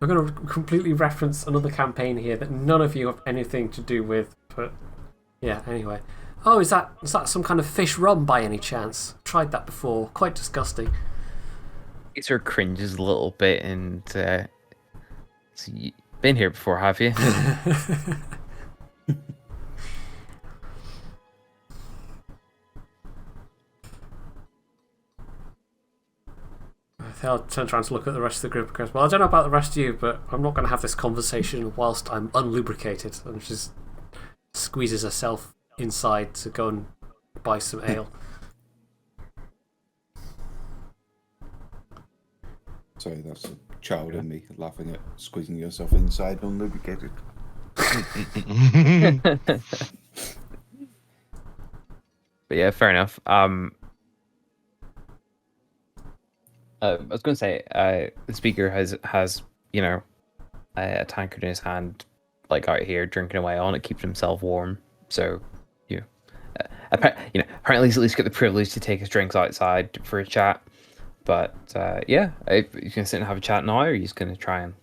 I'm going to completely reference another campaign here that none of you have anything to do with, but yeah, anyway. Oh, is that some kind of fish rum by any chance? Tried that before. Quite disgusting. He sort of cringes a little bit and so you been here before, have you? They'll turn around to look at the rest of the group and goes, "Well, I don't know about the rest of you, but I'm not going to have this conversation whilst I'm unlubricated." And she just squeezes herself inside to go and buy some ale. Sorry, that's a child in me laughing at squeezing yourself inside unlubricated. But yeah, fair enough. I was going to say, the speaker has you know a tankard in his hand, like out here drinking away on it, keeping himself warm. So apparently he's at least got the privilege to take his drinks outside for a chat. But yeah, you can sit and have a chat now, or are you just going to try and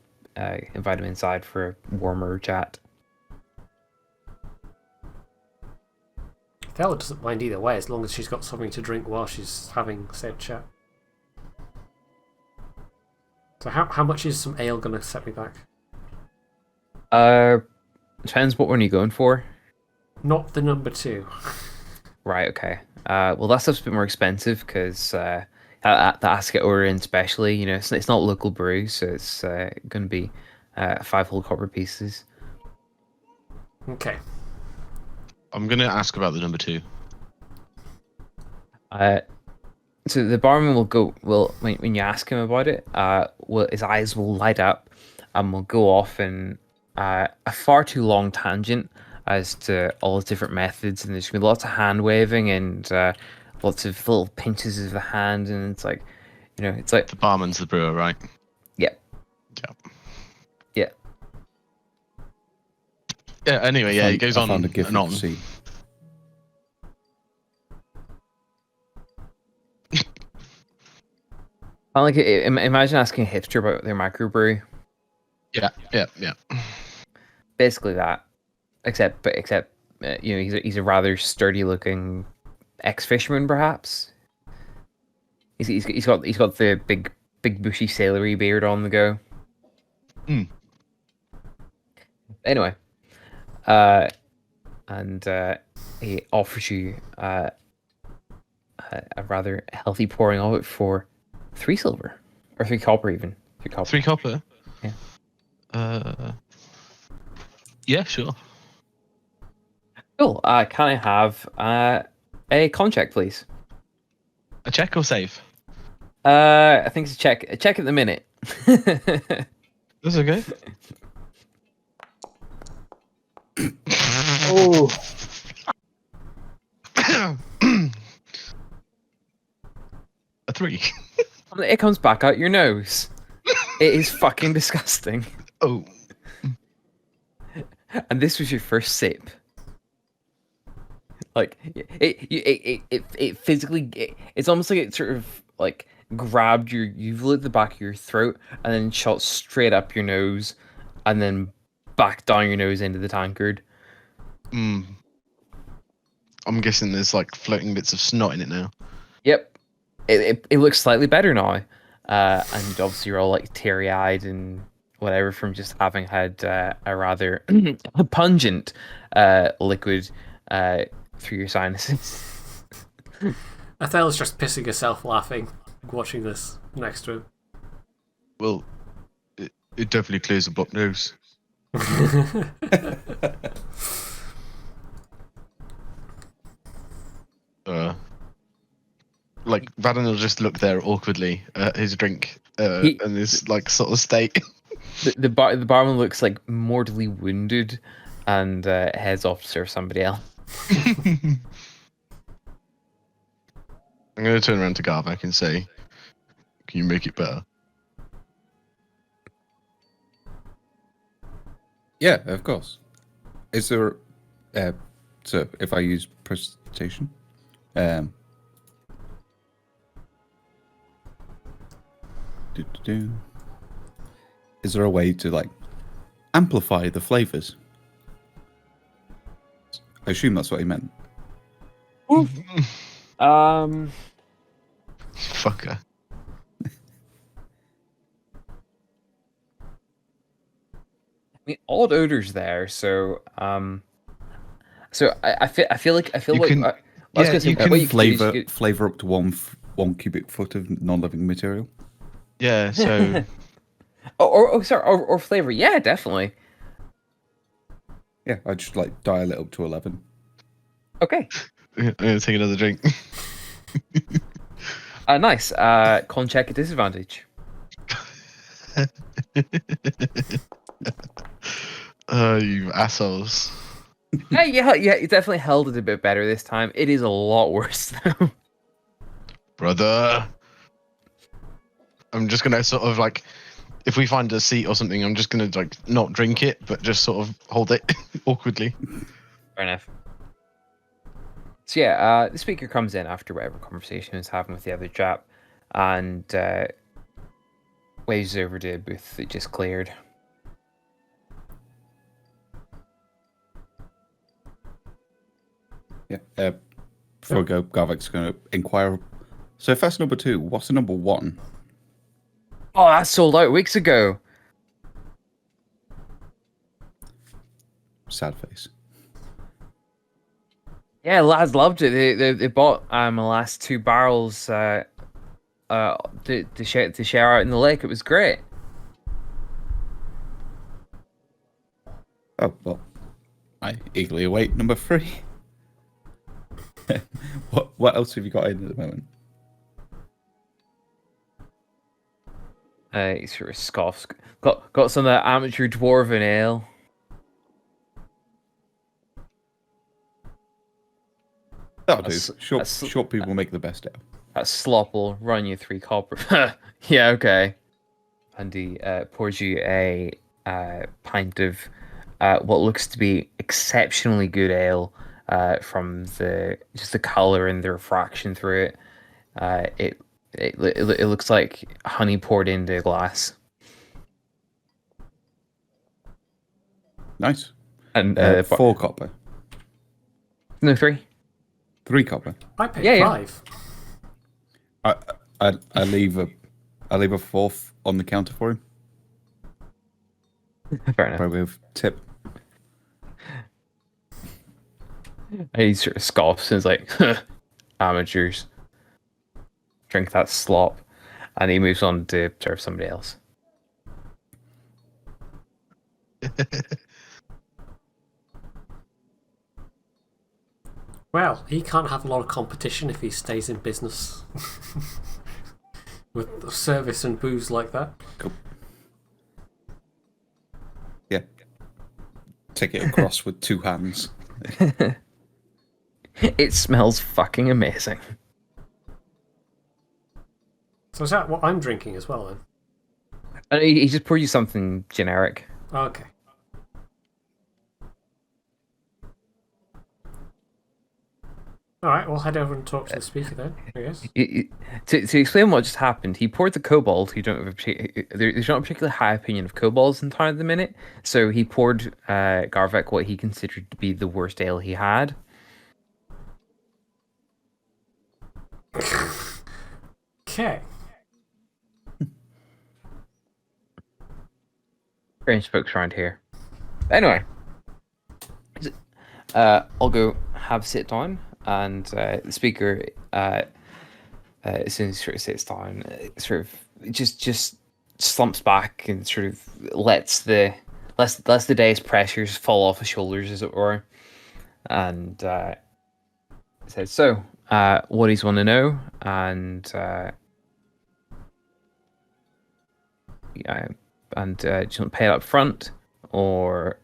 invite him inside for a warmer chat? Thela doesn't mind either way, as long as she's got something to drink while she's having said chat. So how much is some ale going to set me back? Depends what one you're going for. Not the number 2. Right, okay. Well, that stuff's a bit more expensive because that has to get ordered in specially. You know, it's not local brew, so it's going to be 5 whole copper pieces. Okay. I'm going to ask about the number 2. So the barman will when you ask him about it, his eyes will light up and will go off in a far too long tangent as to all the different methods, and there's gonna be lots of hand waving and lots of little pinches of the hand, and it's like, it's like The barman's the brewer, right? yeah, Yeah. yeah. Yeah. Anyway, yeah, it goes I on found a gift and on. see. I like it. Imagine asking a hipster about their microbrew. Yeah. Basically that, except he's a rather sturdy looking ex-fisherman, perhaps. He's got the big bushy sailory beard on the go. Mm. Anyway, and he offers you a rather healthy pouring of it for 3 silver or 3 copper even. 3 copper. 3 copper. Yeah. Yeah, sure. Cool. Can I have a con check, please? A check or save? I think it's a check. A check at the minute. That's okay. Oh. A 3. It comes back out your nose. It is fucking disgusting. Oh. And this was your first sip. Like it physically. It's almost like it sort of like grabbed you've lit the back of your throat and then shot straight up your nose, and then back down your nose into the tankard. I'm guessing there's like floating bits of snot in it now. Yep. It looks slightly better now. And obviously you're all like teary-eyed and whatever from just having had a rather pungent liquid through your sinuses. Athel's just pissing herself laughing, watching this next to him. Well, it definitely clears a blocked nose. Like Vaden will just look there awkwardly at his drink and his like sort of state. The barman looks like mortally wounded and heads off to serve somebody else. I'm going to turn around to Garvak and say, "Can you make it better?" Yeah, of course. Is there? So if I use presentation, is there a way to like amplify the flavors? I assume that's what he meant. Fucker. I mean, odd odors there, so I feel like You like can- I was yeah, gonna say you what can you could do is you Flavor could- flavor up to one cubic foot of non-living material. Yeah. So or flavor, yeah, definitely. Yeah, I just like dial it up to 11. Okay, I'm going to take another drink. nice. Con check at disadvantage. You assholes. Yeah, you definitely held it a bit better this time. It is a lot worse though. Brother. I'm just gonna sort of like, if we find a seat or something, I'm just gonna like not drink it, but just sort of hold it awkwardly. Fair enough. So yeah, the speaker comes in after whatever conversation he was having with the other chap, and waves over to a booth that just cleared. Yeah. Before I go, Garvik's going to inquire. So if that's number 2, what's the number 1? Oh, that sold out weeks ago. Sad face. Yeah, lads loved it. They bought my last 2 barrels to share out in the lake. It was great. Oh, well, I eagerly await number 3. What else have you got in at the moment? He sort of scoffs. Got some of that amateur dwarven ale. That'll do. That's- Short, that's- short people make the best ale. That slop will run you 3 copper. Yeah, okay. And he pours you a pint of what looks to be exceptionally good ale from the color and the refraction through it. It looks like honey poured into a glass. Nice. And 4 copper. no, 3. 3 copper. I paid Yeah. 5. I leave a 4th on the counter for him. Fair enough. By way of tip. And he sort of scoffs and is like, amateurs. Drink that slop. And he moves on to serve somebody else. Well, he can't have a lot of competition if he stays in business. With service and booze like that. Cool. Yeah. Take it across with 2 hands. It smells fucking amazing. So is that what I'm drinking as well then? And he just poured you something generic. Okay. Alright, we'll head over and talk to the speaker then, I guess. To explain what just happened, he poured the kobold, who don't have there's not a particularly high opinion of kobolds in town at the minute, so he poured Garvek what he considered to be the worst ale he had. Okay. Strange folks around here. Anyway, I'll go have a sit down, and the speaker, as soon as he sort of sits down, sort of just slumps back and sort of lets the day's pressures fall off his shoulders, as it were, and says, "So, what does he want to know?" And yeah. And do you want to pay it up front, or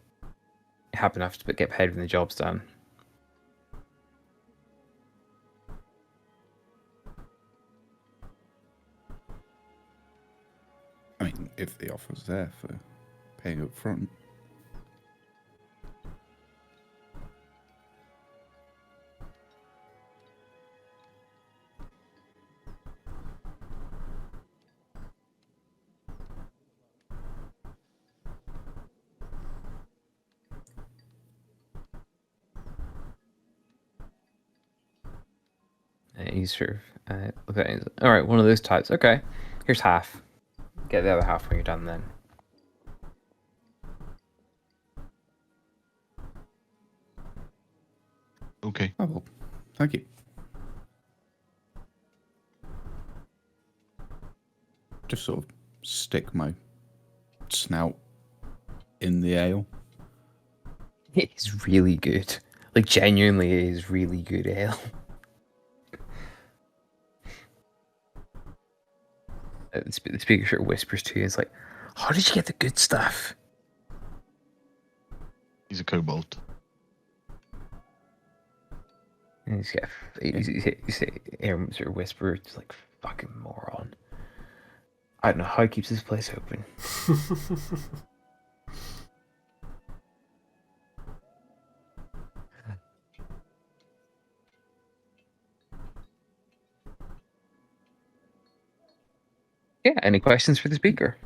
happy enough to get paid when the job's done? I mean, if the offer's there for paying up front. And he's sort of look at it. All right, one of those types. Okay, here's half. Get the other half when you're done. Then. Okay. Oh, well, thank you. Just sort of stick my snout in the ale. It's really good. Like, genuinely, it is really good ale. The speaker sort of whispers to you, it's like, how did you get the good stuff? He's a kobold. And you hear him sort of whisper, it's like, fucking moron. I don't know how he keeps this place open. Yeah, any questions for the speaker?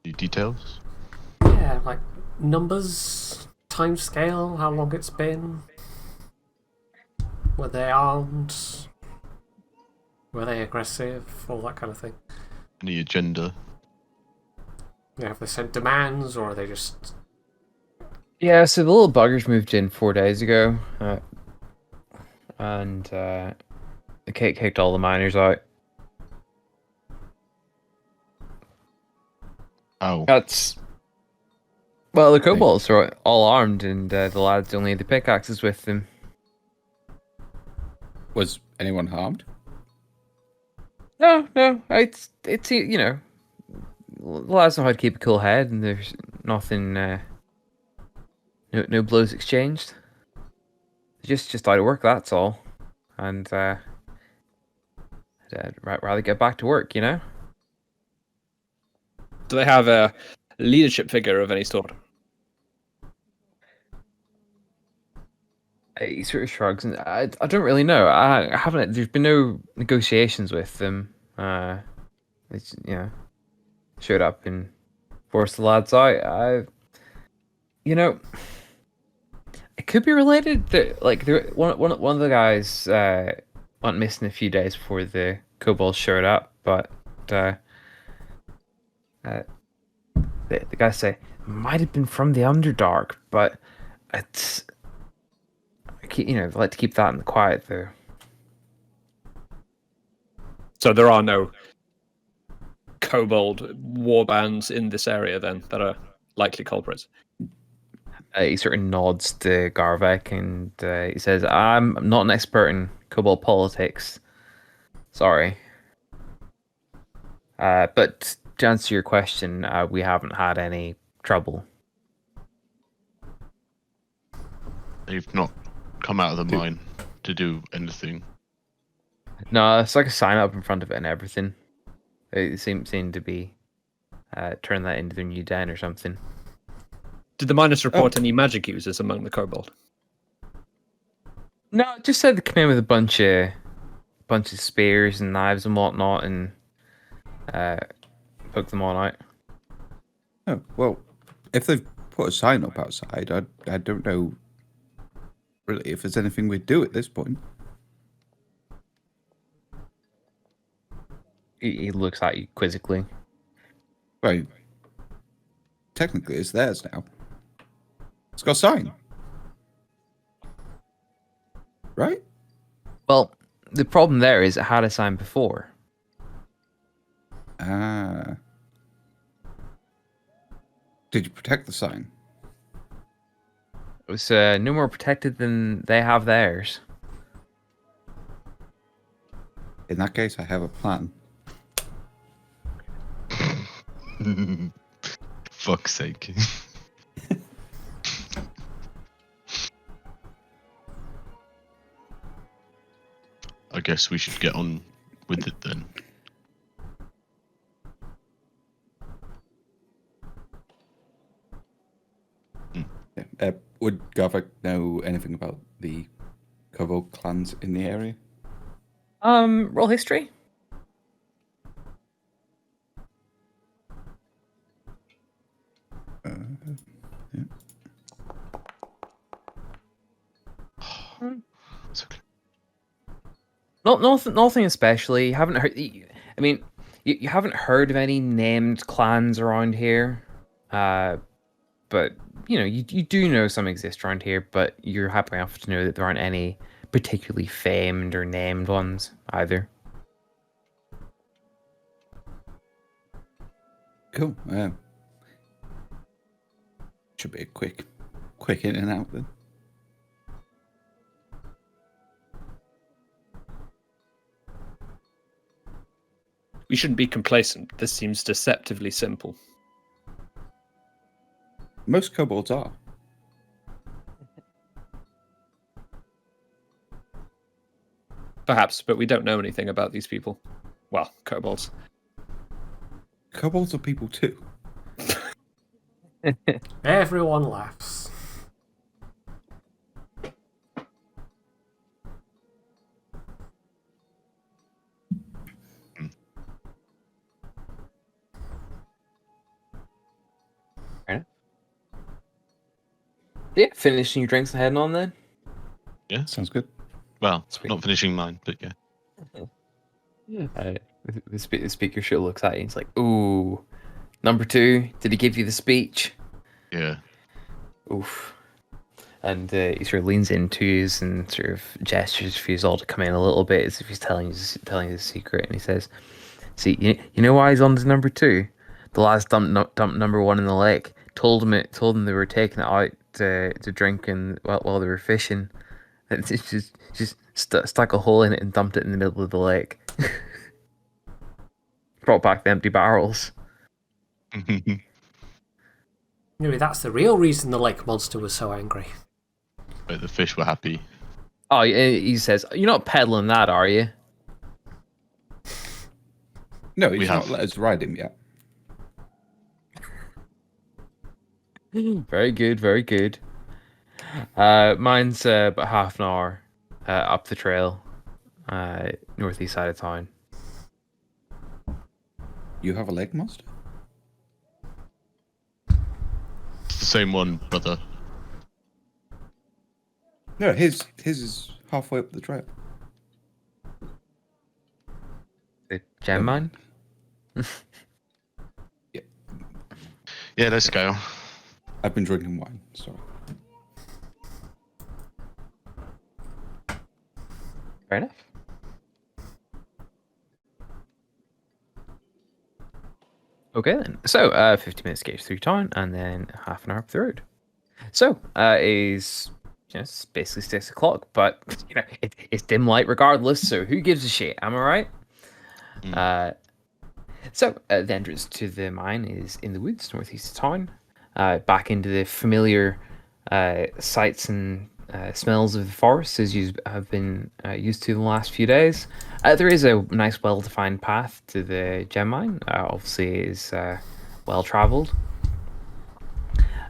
Any details? Yeah, like numbers, time scale, how long it's been. Were they armed? Were they aggressive? All that kind of thing. Any agenda? Yeah, have they sent demands or are they just... Yeah, so the little buggers moved in 4 days ago, and they kicked all the miners out. Oh, That's well, the kobolds are all armed, and the lads only had the pickaxes with them. Was anyone harmed? No, it's you know, the lads know how to keep a cool head, and there's nothing, no blows exchanged. Just out of work, that's all, and I'd rather get back to work, you know. Do they have a leadership figure of any sort? He sort of shrugs, and I don't really know. I haven't. There's been no negotiations with them. It's showed up and forced the lads out. You know, it could be related. Like one of the guys went missing a few days before the kobolds showed up, but the guys say it might have been from the Underdark, but it's I like to keep that in the quiet though. So there are no kobold warbands in this area then that are likely culprits. He sort of nods to Garvek and he says, I'm not an expert in kobold politics. Sorry. But to answer your question, we haven't had any trouble. They've not come out of the mine to do anything. No, it's like a sign up in front of it and everything. They seem to be turning that into their new den or something. Did the miners report any magic users among the kobold? No, it just said they come in with a bunch of spears and knives and whatnot and poke them all out. Oh, well, if they've put a sign up outside, I don't know really if there's anything we'd do at this point. He looks at you quizzically. Right. Technically, it's theirs now. It's got a sign. Right? Well, the problem there is it had a sign before. Ah. Did you protect the sign? It was no more protected than they have theirs. In that case, I have a plan. Fuck's sake. I guess we should get on with it then. Yeah. Would Garvik know anything about the Covert Clans in the area? Roll history. Yeah. So close. Nothing especially. You haven't heard. I mean, you haven't heard of any named clans around here, but you do know some exist around here. But you're happy enough to know that there aren't any particularly famed or named ones either. Cool. Should be a quick in and out then. We shouldn't be complacent. This seems deceptively simple. Most kobolds are. Perhaps, but we don't know anything about these people. Well, kobolds. Kobolds are people too. Everyone laughs. Yeah, finishing your drinks and heading on then. Yeah. Sounds good. Well, Sweet. not finishing mine, but yeah. The speaker sure looks at you. He's like, "Ooh, No.2. Did he give you the speech?" Yeah. Oof. And he sort of leans into you and sort of gestures for you all to come in a little bit as if he's telling you the secret. And he says, "See, you know why he's on to No.2? The last dumped No.1 in the lake. Told them they were taking it out to drink and while they were fishing. And it's just stuck a hole in it and dumped it in the middle of the lake. Brought back the empty barrels." Maybe that's the real reason the lake monster was so angry. But the fish were happy. Oh, he says, "You're not peddling that, are you?" No, We he's not have. let us ride him yet. Very good, very good. Mine's about half an hour up the trail, northeast side of town. You have a lake monster? It's the same one, brother. No, his is halfway up the trail. The gem mine? Yeah, let's go. I've been drinking wine, sorry. Fair enough. Okay then. So, 50 minutes gauge through town, and then half an hour up the road. So, it's it's basically 6 o'clock, but it's dim light regardless. So, who gives a shit? Am I right? So, the entrance to the mine is in the woods northeast of town. Back into the familiar sights and smells of the forest as you have been used to the last few days. There is a nice, well-defined path to the gem mine. Obviously, it is well-traveled.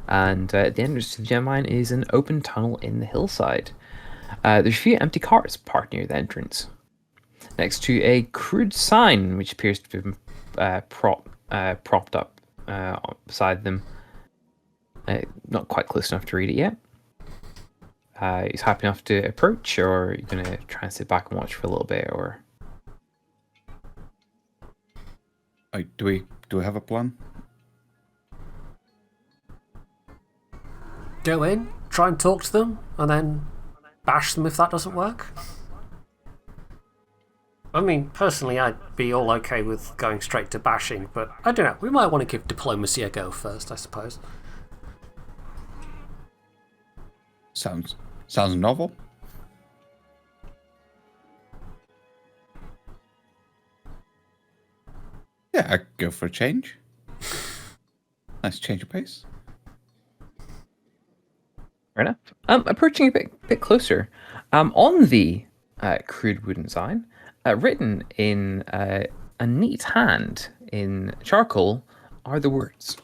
And the entrance to the gem mine is an open tunnel in the hillside. There's a few empty carts parked near the entrance, next to a crude sign which appears to be propped up beside them. Not quite close enough to read it yet. He's happy enough to approach, or are you going to try and sit back and watch for a little bit, or? Do we have a plan? Go in, try and talk to them, and then bash them if that doesn't work. I mean, personally, I'd be all okay with going straight to bashing, but I don't know. We might want to give diplomacy a go first, I suppose. Sounds novel. Yeah, I'd go for a change. Nice change of pace. Fair enough. Approaching a bit closer, on the crude wooden sign, written in a neat hand in charcoal, are the words.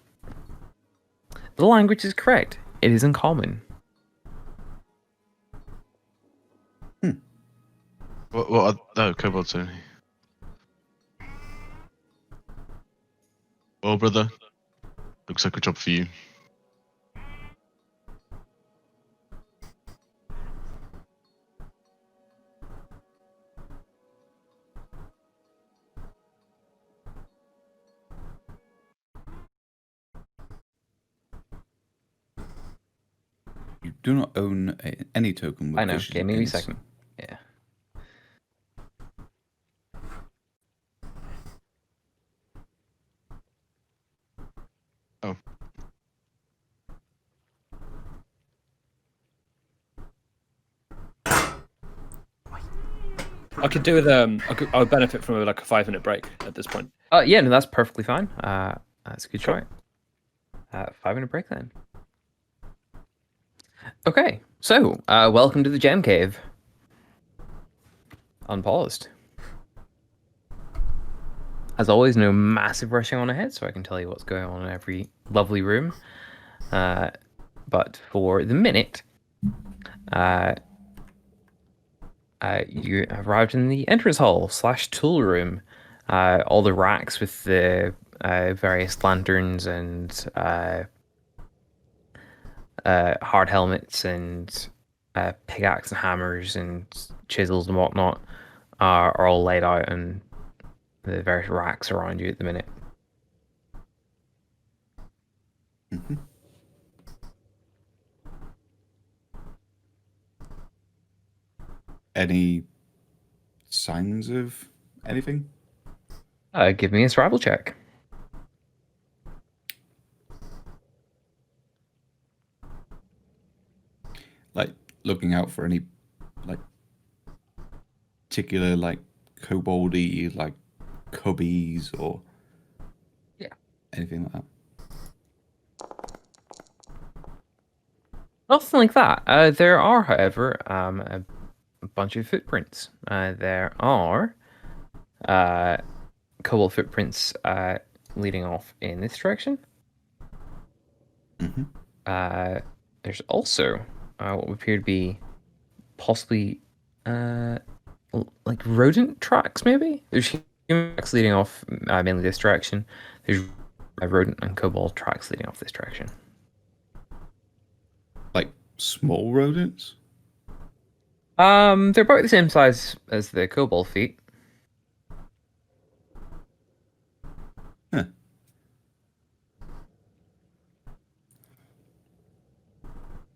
The language is correct. It is uncommon. What are kobolds only? Well, brother, looks like a job for you. You do not own any token with I know. vicious Okay, maybe a ints. second. Yeah. Oh. I could do with I would benefit from like a 5-minute break at this point. Yeah, no, that's perfectly fine. That's a good try. 5-minute break then. Okay, so welcome to the Gem Cave. Unpaused. As always, no massive rushing on ahead, so I can tell you what's going on in every lovely room. But for the minute, you arrived in the entrance hall / tool room. All the racks with the various lanterns and hard helmets and pickaxe and hammers and chisels and whatnot are all laid out in the various racks around you at the minute. Mm-hmm. Any signs of anything? Give me a survival check. Like looking out for any like particular like koboldy like cubbies or anything like that. Nothing like that. There are, however, a bunch of footprints. There are kobold footprints leading off in this direction. Mm-hmm. There's also what would appear to be possibly like rodent tracks, maybe. There's human tracks leading off mainly this direction. There's rodent and kobold tracks leading off this direction. Like small rodents? They're about the same size as the kobold feet. Huh.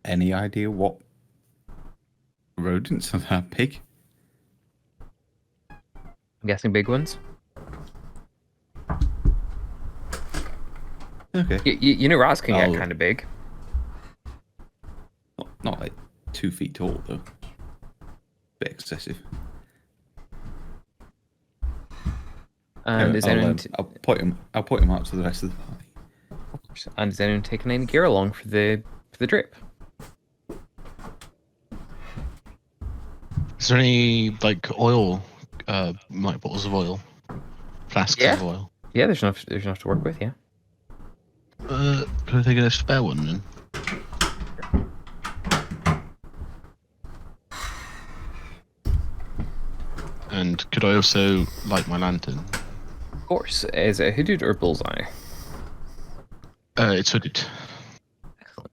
Any idea what rodents are that big? I'm guessing big ones. Okay. You know rats can Oh. get kind of big. Not like 2 feet tall, though. Bit excessive. And is anyone I'll point him out to the rest of the party. and is anyone taking any gear along for the drip? Is there any like oil, like bottles of oil, flasks Yeah. of oil? Yeah, there's enough to work with. Yeah. Can I take a spare one then? And could I also light my lantern? Of course. Is it hooded or bullseye? It's hooded. Excellent.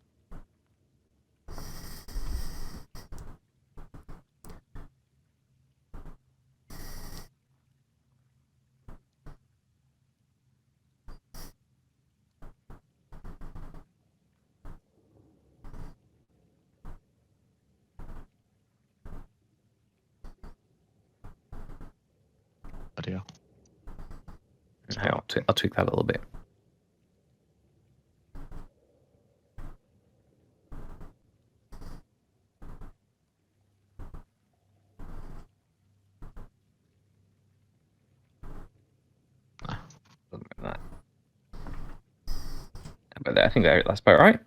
Bloody hell. I'll tweak that a little bit. Something like that. But I think that's about right.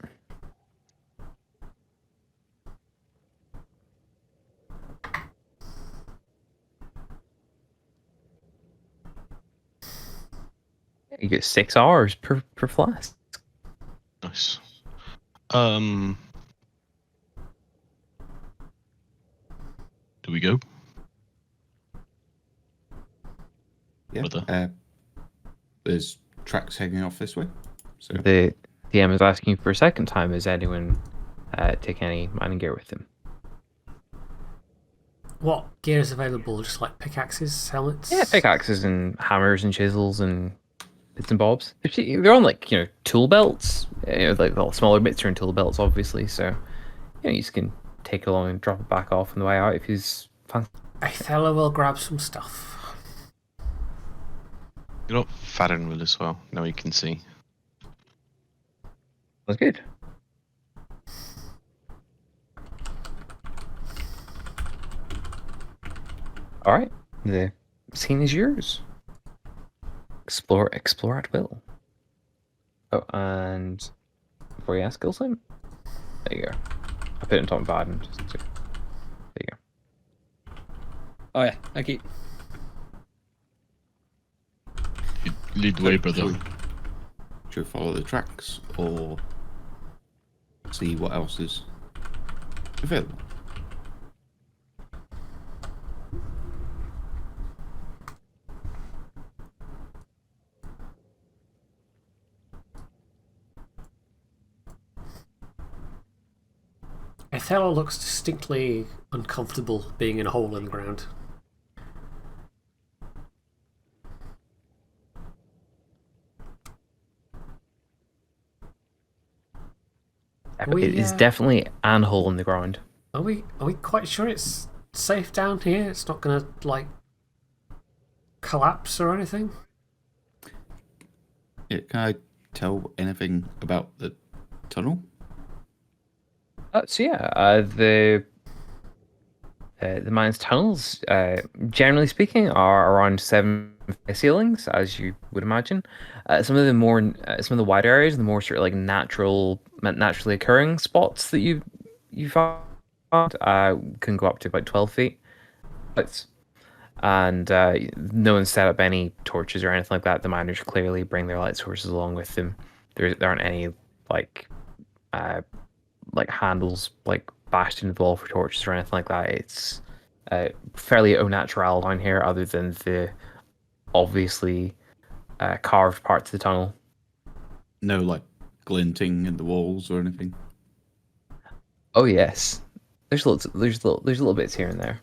You get 6 hours per flask. Nice. Do we go? Yeah. Brother. There's tracks heading off this way. So The DM is asking for a second time. Is anyone taking any mining gear with them? What gear is available? Just like pickaxes, helmets? Yeah, pickaxes and hammers and chisels and bits and bobs. They're on like tool belts. Like the smaller bits are in tool belts, obviously. So you just can take it along and drop it back off on the way out if he's fancy. Athela will grab some stuff. You know, Farron will as well. Now you can see. That's good. All right, the scene is yours. Explore at will. Oh, and before you ask skill sim, there you go. I put it on top of Baden. There you go. Oh yeah, thank you. Lead the way, brother. should we follow the tracks or see what else is available? Othello looks distinctly uncomfortable being in a hole in the ground. It is definitely an hole in the ground. Are we quite sure it's safe down here? It's not gonna like collapse or anything? Yeah, can I tell anything about the tunnel? The Mayans Tunnels, generally speaking, are around 7 ceilings, as you would imagine. Some of the wider areas, the more sort of like naturally occurring spots that you found, can go up to about 12 feet. And no one's set up any torches or anything like that. The miners clearly bring their light sources along with them. There aren't any like handles like bashed into the wall for torches or anything like that. It's fairly au naturel down here, other than the obviously carved parts of the tunnel. No, like glinting in the walls or anything. Oh yes, there's little bits here and there.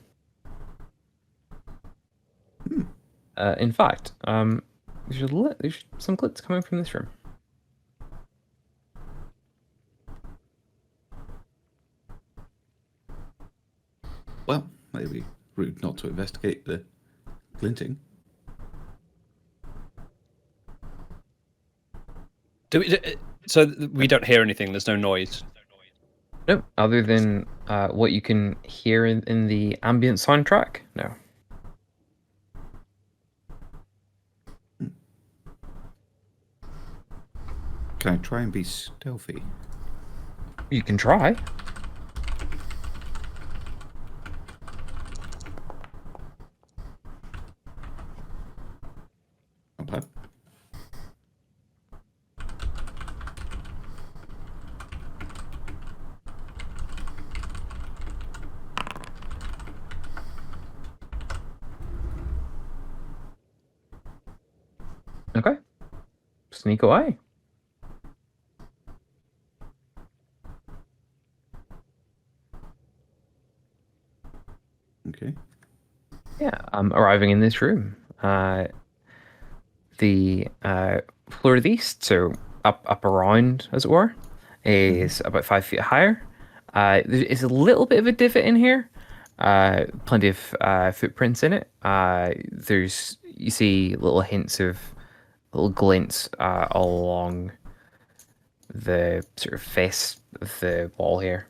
In fact, there's some glitz coming from this room. Well, maybe rude not to investigate the glinting. So we don't hear anything. There's no noise. No, other than what you can hear in the ambient soundtrack. No. Can I try and be stealthy? You can try. Not bad. Okay. Sneak away. Okay. Yeah, arriving in this room. The floor to the east, so up around, as it were, is about 5 feet higher. There is a little bit of a divot in here. Plenty of footprints in it. You see little hints of little glints all along the sort of face of the wall here.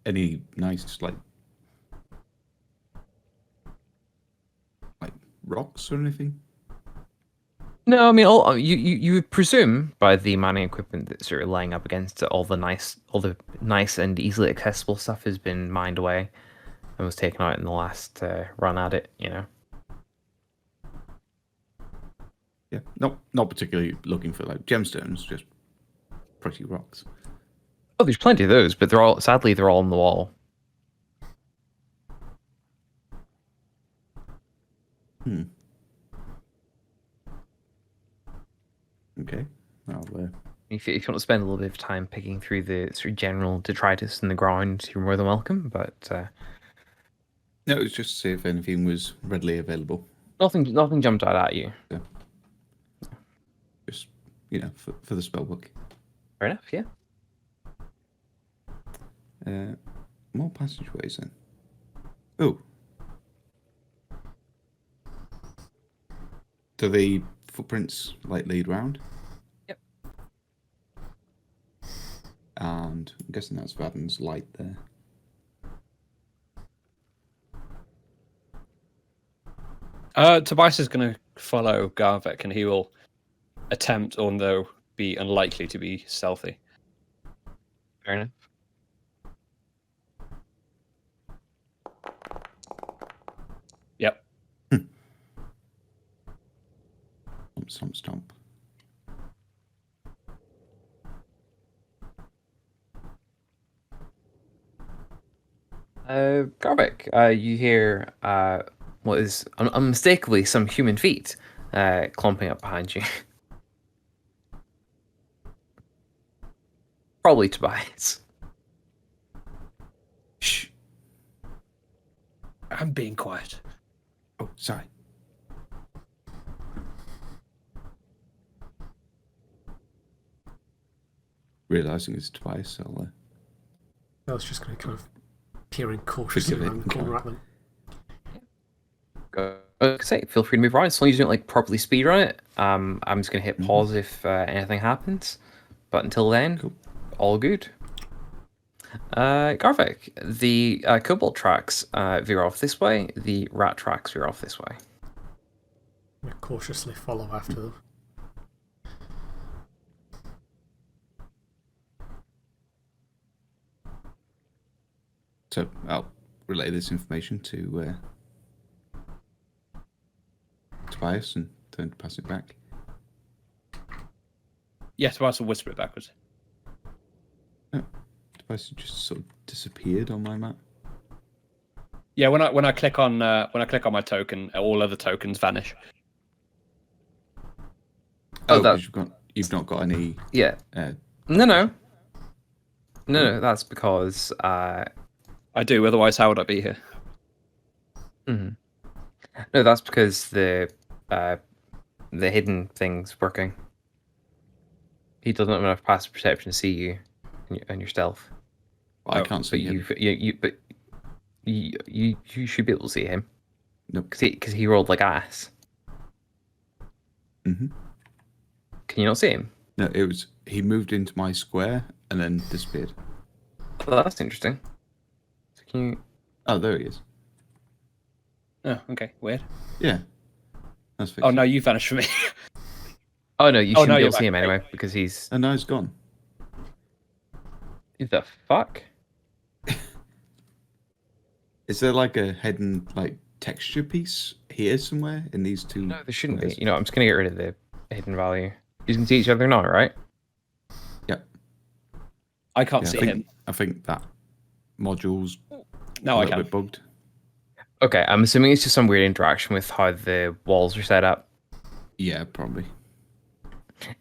Any nice like rocks or anything? No, I mean, you would presume by the mining equipment that's sort of laying up against it, all the nice and easily accessible stuff has been mined away and was taken out in the last run at it. You know. Yeah, not particularly looking for like gemstones, just pretty rocks. Oh, there's plenty of those, but sadly they're all on the wall. Okay. I'll, If you want to spend a little bit of time picking through the sort of general detritus in the ground, you're more than welcome. But no, it was just to see if anything was readily available. nothing jumped out at you. Yeah. Just for the spell book. Fair enough. Yeah. More passageways then. Oh. Do the footprints like lead round? Yep. And I'm guessing that's Vaden's light there. Tobias is going to follow Garvek, and he will attempt, although be unlikely to be stealthy. Fair enough. Yep. Stomp, stomp. Garvik, you hear what is unmistakably some human feet clomping up behind you. Probably Tobias. Shh. I'm being quiet. Oh, sorry. Realizing it's Tobias, I was just going to kind of peering cautiously Forgive it, around the corner at them. Say, feel free to move around as long as you don't like properly speedrun it. I'm just gonna hit pause if anything happens, but until then, Cool. all good. Garvik, the cobalt tracks veer off this way. The rat tracks veer off this way. I cautiously follow after them. So I'll relay this information to Tobias and turn to pass it back. Yeah, Tobias will whisper it backwards. Tobias just sort of disappeared on my map. Yeah, when I click on my token, all other tokens vanish. Oh, that- because you've not got any. Yeah. Uh, No, that's because I do, otherwise how would I be here? mhm. No, that's because the hidden thing's working. He doesn't have enough passive perception to see you and your stealth. I can't see him. You should be able to see him Nope. because he rolled like ass. Mm-hmm. Can you not see him? No, he moved into my square and then disappeared. Oh, that's interesting. So can you? Oh, there he is. Oh, okay, weird. Yeah. That's fixed. Oh no, you vanished from me. Oh no, you Oh, shouldn't no, be you're able to see him back. anyway because he's. And now he's gone. The fuck? Is there like a hidden like texture piece here somewhere in these two? No, there shouldn't be. squares? You know, I'm just gonna get rid of the hidden value. You can see each other now, right? Yep. I can't Yeah, see I think, him. I think that module's No, a I little can. bit bugged. Okay, I'm assuming it's just some weird interaction with how the walls are set up. Yeah, probably.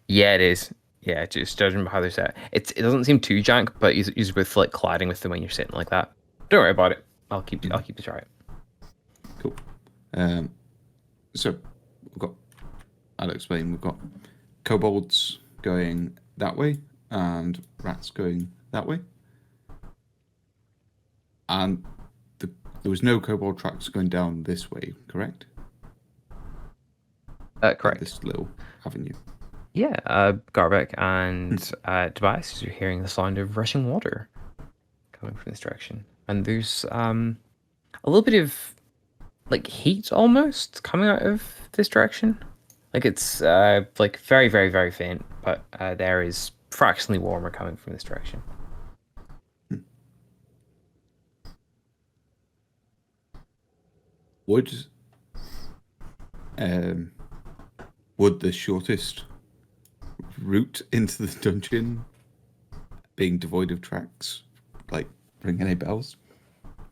Yeah, it is. Yeah, just judging by how they're set. It doesn't seem too jank, but you're both like colliding with them when you're sitting like that. Don't worry about it. I'll keep the try. Cool. So we've got. I'll explain. We've got kobolds going that way and rats going that way. And there was no kobold tracks going down this way, correct? Correct. This little avenue. Yeah, Garbeck and Tobias, you're hearing the sound of rushing water coming from this direction. And there's a little bit of like heat almost coming out of this direction. Like it's like very, very, very faint, but the air is fractionally warmer coming from this direction. Would the shortest route into the dungeon, being devoid of tracks, like ring any bells?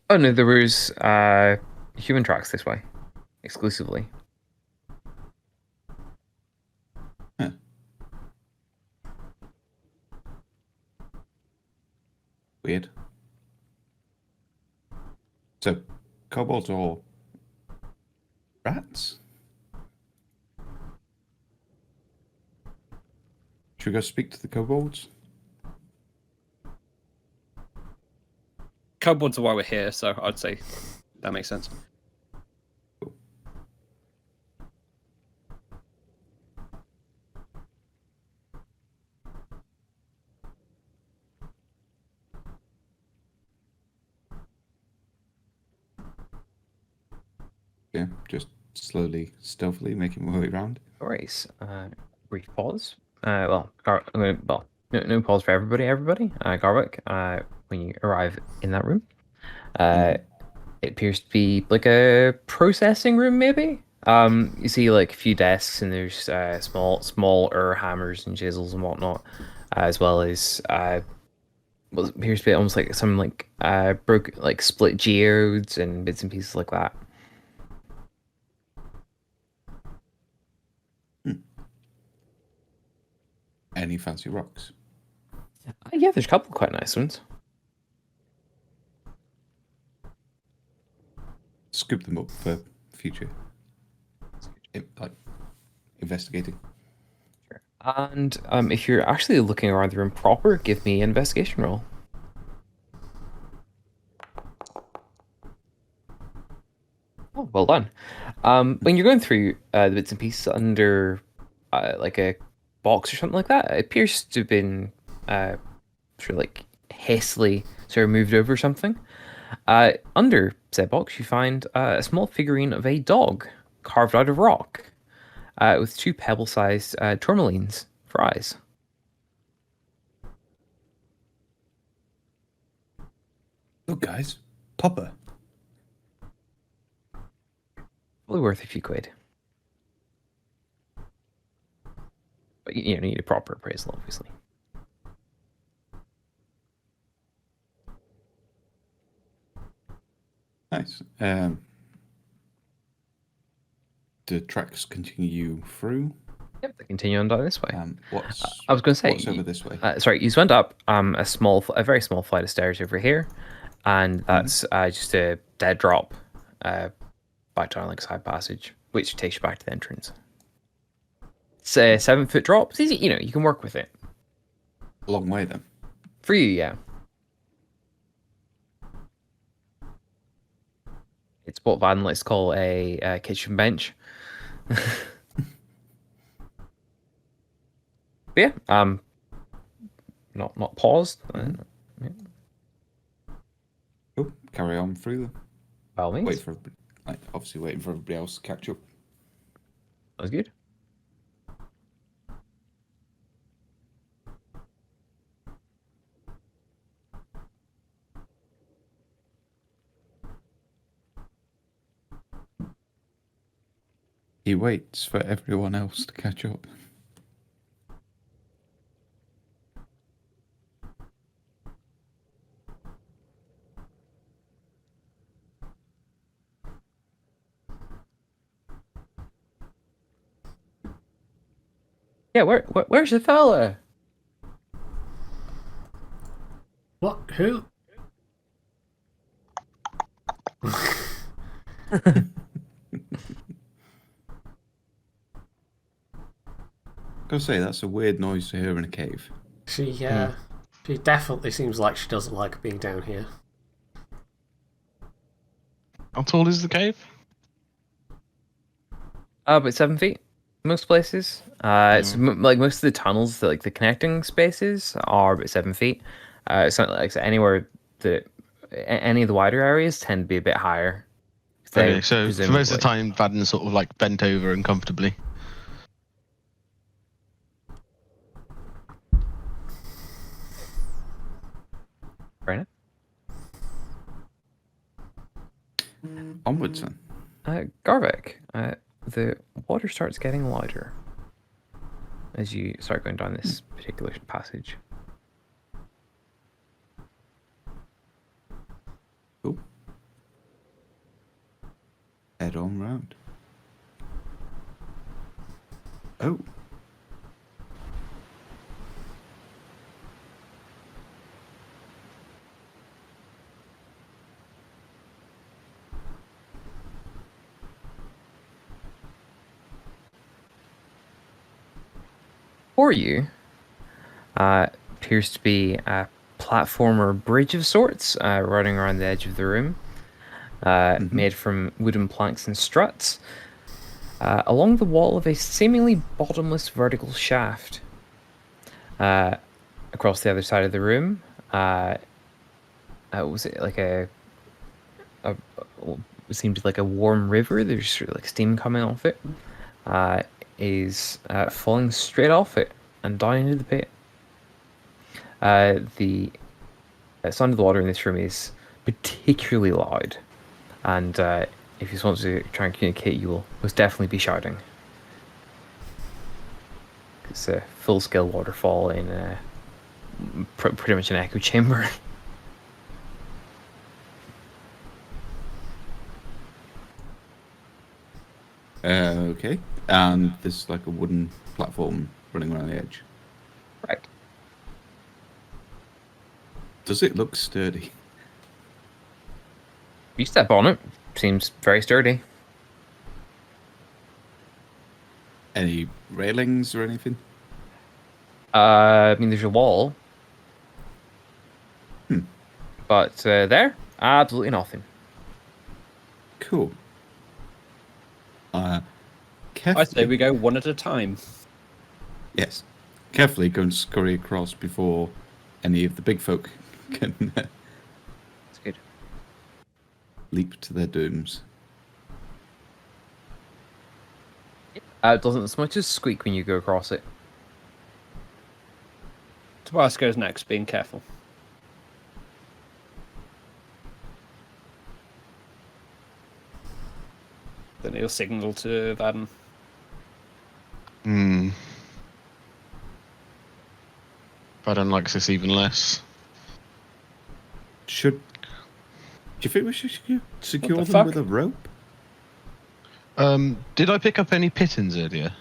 Oh no, there was human tracks this way, exclusively. Huh. Weird. So, kobolds or rats? Should we go speak to the kobolds? Kobolds are why we're here, so I'd say that makes sense. Yeah, just slowly, stealthily making my way around. No worries. Brief pause. No pause for everybody. Garwick, when you arrive in that room, it appears to be like a processing room, maybe. You see like a few desks, and there's smaller hammers and chisels and whatnot, as well as what appears to be almost like some like split geodes and bits and pieces like that. Any fancy rocks? Yeah, there's a couple quite nice ones. Scoop them up for future, like investigating. And if you're actually looking around the room proper, give me an investigation roll. Oh, well done. When you're going through the bits and pieces under like a box or something like that, it appears to have been sort of like hastily sort of moved over something. Under said box, you find a small figurine of a dog carved out of rock with two pebble-sized tourmalines for eyes. Look, guys, Popper. Probably worth a few quid. But you need a proper appraisal, obviously. Nice. The tracks continue through. Yep, they continue on down this way. What's I was going to say, what's over this way? sorry, you went up a very small flight of stairs over here, and that's just a dead drop back down like side passage, which takes you back to the entrance. It's a 7-foot drop. It's easy, you can work with it. A long way then. For you, yeah. It's what Van likes to call a kitchen bench. But yeah, not paused. Yeah. Cool. Carry on through them. By all means. Obviously waiting for everybody else to catch up. That's good. He waits for everyone else to catch up. Yeah, where's the fella? What? Who? Gotta say, that's a weird noise to hear in a cave. She definitely seems like she doesn't like being down here. How tall is the cave? About 7 feet, most places. It's like most of the tunnels, like the connecting spaces, are about 7 feet. It's not like anywhere that any of the wider areas tend to be a bit higher. Okay, so for most of the time, Vadden's sort of like bent over and comfortably. Fair enough. Onwards then. Garvik, the water starts getting louder as you start going down this particular passage. Cool. Head on round. Oh. For you, appears to be a platform or bridge of sorts running around the edge of the room, made from wooden planks and struts, along the wall of a seemingly bottomless vertical shaft. Across the other side of the room, was it like it seemed like a warm river? There's sort of like steam coming off it. Is falling straight off it and down into the pit. The sound of the water in this room is particularly loud, and if you want to try and communicate, you will most definitely be shouting. It's a full-scale waterfall in pretty much an echo chamber. Okay. And there's like a wooden platform running around the edge. Right. Does it look sturdy? You step on it, seems very sturdy. Any railings or anything? I mean, there's a wall. But there, absolutely nothing. Cool. I say we go one at a time. Yes. Carefully go and scurry across before any of the big folk can That's good. leap to their dooms. It doesn't so much as squeak when you go across it. Tobias goes next, being careful. Then he'll signal to Vadden. Baden likes this even less. Do you think we should secure the them fuck? with a rope? Did I pick up any pittons earlier?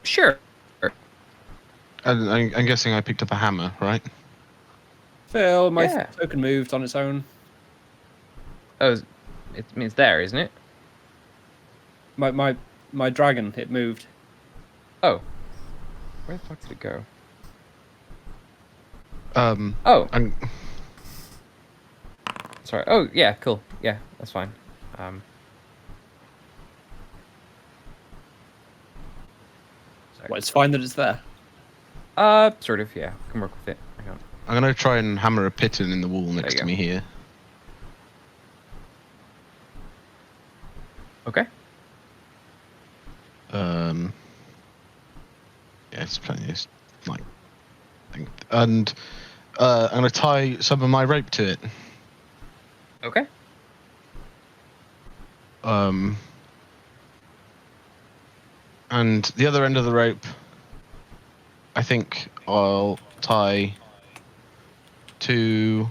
Sure. I'm guessing I picked up a hammer, right? Phil, my Yeah. token moved on its own. Oh, it's there, isn't it? My dragon, it moved. Oh, where the fuck did it go? Um, Oh, and sorry. Oh, yeah, cool. Yeah, that's fine. Sorry. Well, it's fine that it's there. Sort of. Yeah, can work with it. Hang on. I'm gonna try and hammer a piton in the wall next you to go. me here. Okay. Yeah, it's plenty. It's like, and I'm gonna tie some of my rope to it. Okay. And the other end of the rope, I think I'll tie to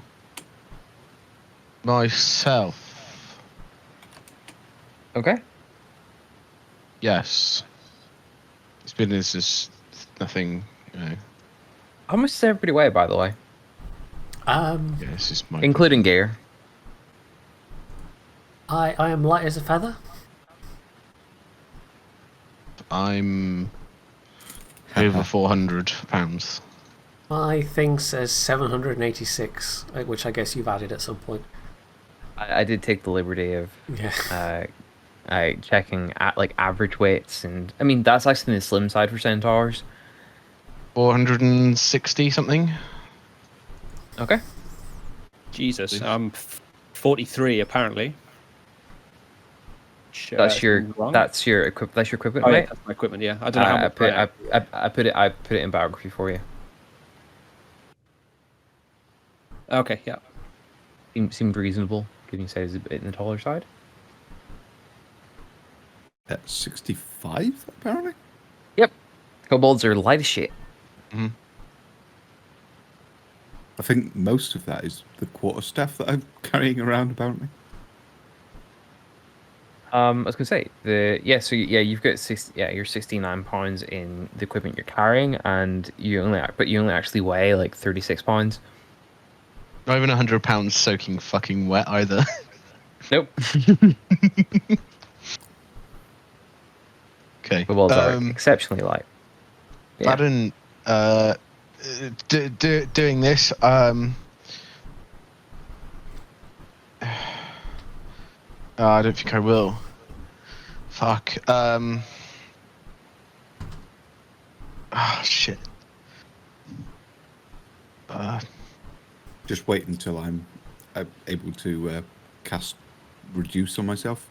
myself. Okay. Yes. This is nothing, you know. How much does everybody weigh, by the way? Yeah, this is my. Including gear. I am light as a feather. I'm over 400 pounds. My thing says 786, which I guess you've added at some point. I did take the liberty of Yeah. checking at like average weights, and I mean that's actually the slim side for centaurs. 460 something. Okay. Jesus, I'm 43 apparently. That's your wrong. that's your equipment, Oh, yeah, mate. that's my equipment. Yeah, I don't know how much. I put it in biography for you. Okay, yeah. Seemed reasonable, given you say it's a bit in the taller side. At 65, apparently? Yep. Kobolds are light as shit. Mm-hmm. I think most of that is the quarterstaff that I'm carrying around, apparently. I was gonna say you've got you're 69 pounds in the equipment you're carrying, and you only actually weigh like 36 pounds. Not even 100 pounds soaking fucking wet either. Nope. Okay. Kobolds are exceptionally light. Yeah. Baden, doing this, I don't think I will. Fuck. Shit. Just wait until I'm able to cast Reduce on myself.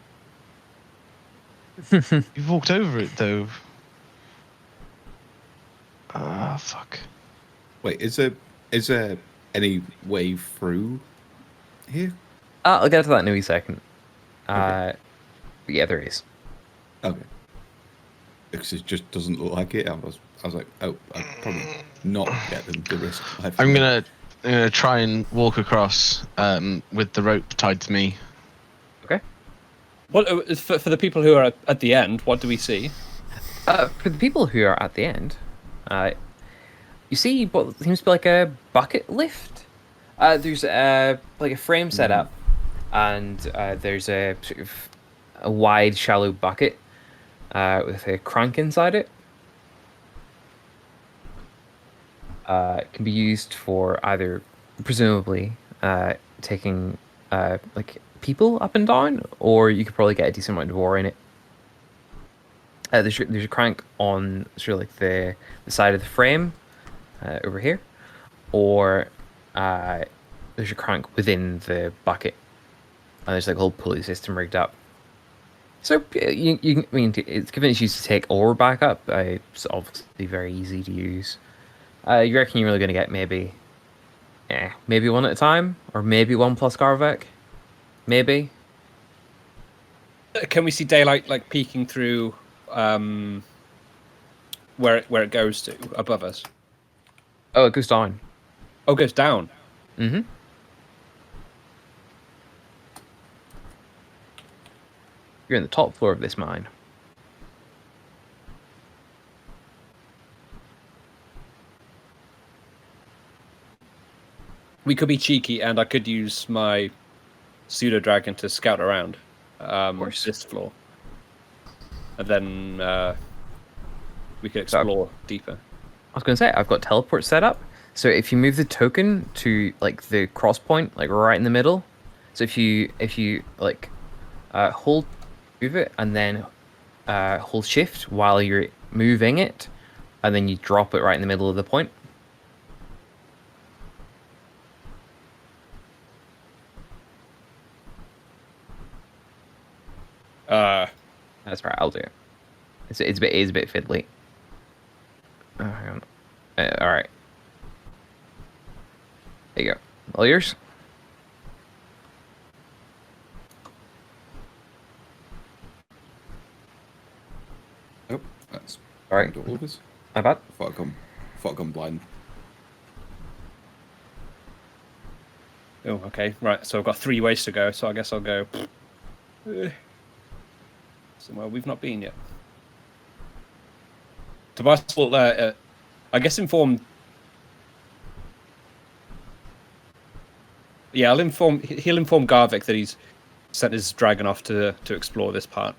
You've walked over it though. Fuck. Wait, is there any way through here? I'll get to that in a wee second. Okay. But yeah, there is. Okay. Because it just doesn't look like it. I was like, oh, I'd probably not get them to risk life. I'm gonna try and walk across with the rope tied to me. Okay. What for the people who are at the end? What do we see? For the people who are at the end, you see what seems to be like a bucket lift. There's like a frame set up, and there's a sort of a wide, shallow bucket with a crank inside it. It can be used for either, presumably, taking like people up and down, or you could probably get a decent amount of ore in it. There's a crank on sort of like the side of the frame over here, or there's a crank within the bucket, and there's like a whole pulley system rigged up. So I mean, it's given it's used to take ore back up. It's obviously very easy to use. You reckon you're really going to get maybe one at a time, or maybe one plus Garvek? Maybe. Can we see daylight like peeking through where it goes to above us? Oh, it goes down. Oh, it goes down. Mm-hmm. You're in the top floor of this mine. We could be cheeky, and I could use my pseudo dragon to scout around course. this floor, and then we could So explore deeper. I was going to say, I've got teleport set up. So if you move the token to like the cross point, like right in the middle. So if you like move it, and then hold shift while you're moving it, and then you drop it right in the middle of the point. That's right, I'll do it. It's a bit fiddly. Oh, hang on. All right. There you go. All yours. Oh, that's All right. all of us. My bad. Fuck 'em. Fuck 'em blind. Oh, okay, right. So I've got 3 ways to go. So I guess I'll go somewhere we've not been yet. Tobias will, I guess, inform. Yeah, He'll inform Garvik that he's sent his dragon off to explore this part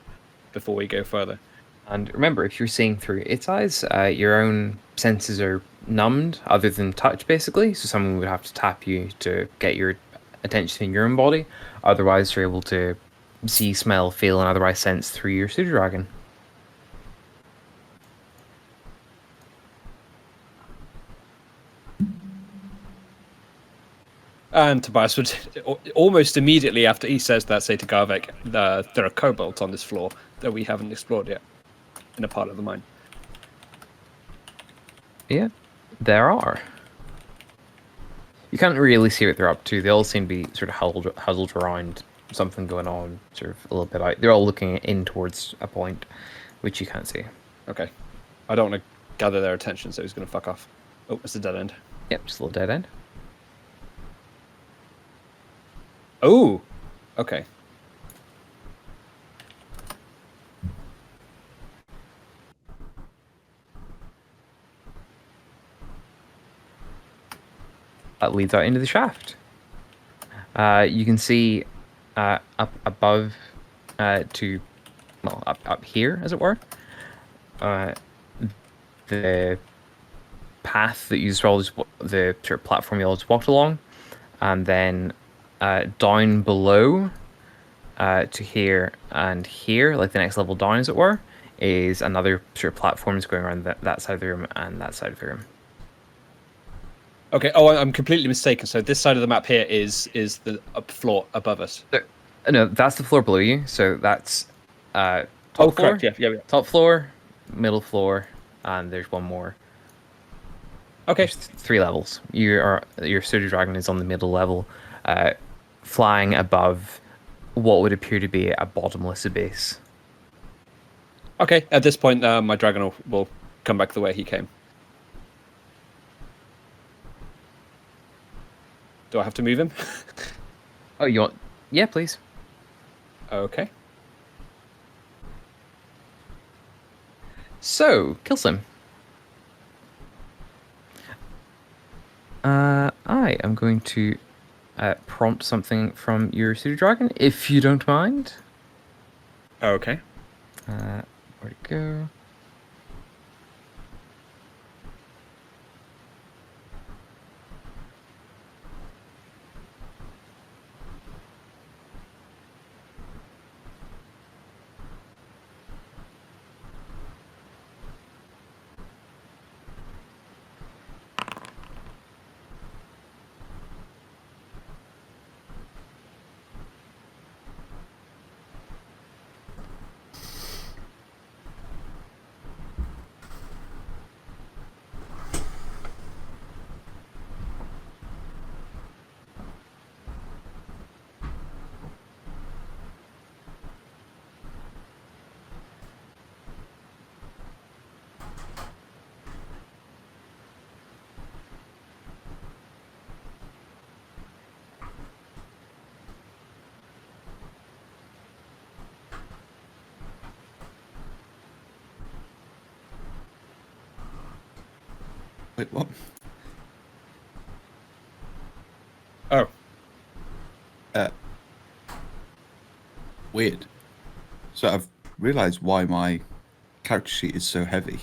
before we go further. And remember, if you're seeing through its eyes, your own senses are numbed, other than touch, basically. So someone would have to tap you to get your attention in your own body. Otherwise, you're able to see, smell, feel, and otherwise sense through your pseudo dragon. And Tobias would almost immediately after he says that say to Garvik, there are kobolds on this floor that we haven't explored yet in a part of the mine. Yeah, there are. You can't really see what they're up to. They all seem to be sort of huddled around something going on, sort of a little bit out. They're all looking in towards a point, which you can't see. Okay. I don't want to gather their attention, so he's going to fuck off. Oh, it's a dead end. Yep, just a little dead end. Oh! Okay. That leads out into the shaft. You can see up above up here, as it were, the path that you the sort of platform you all just walked along, and then down below to here and here, like the next level down, as it were, is another sort of platforms going around that side of the room and that side of the room. Okay. Oh, I'm completely mistaken. So this side of the map here is the floor above us. No, that's the floor below you. So that's top Oh, floor, correct. Yeah. top floor, middle floor, and there's one more. Okay. There's 3 levels. Your pseudo dragon is on the middle level, flying above what would appear to be a bottomless abyss. Okay. At this point, my dragon will come back the way he came. Do I have to move him? Oh, you want? Yeah, please. Okay. So, kill some. I am going to prompt something from your pseudo dragon, if you don't mind. Okay. Where'd it go? Wait, what? Oh, Weird. So I've realised why my character sheet is so heavy.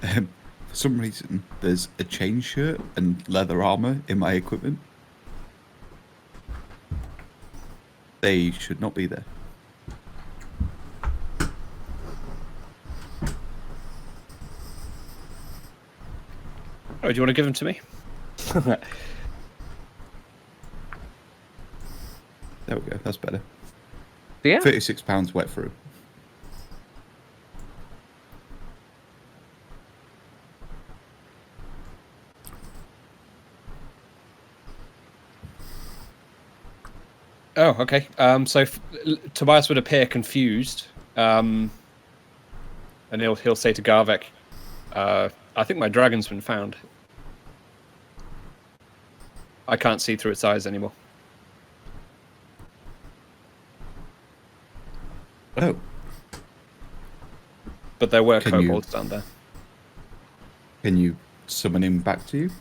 For some reason, there's a chain shirt and leather armor in my equipment. They should not be there. do you want to give them to me? There we go. That's better. Yeah. £36 wet through. Oh, okay. Tobias would appear confused, and he'll say to Garvek, "I think my dragon's been found. I can't see through its eyes anymore." Oh, But there were Can you- kobolds down there. can you summon him back to you?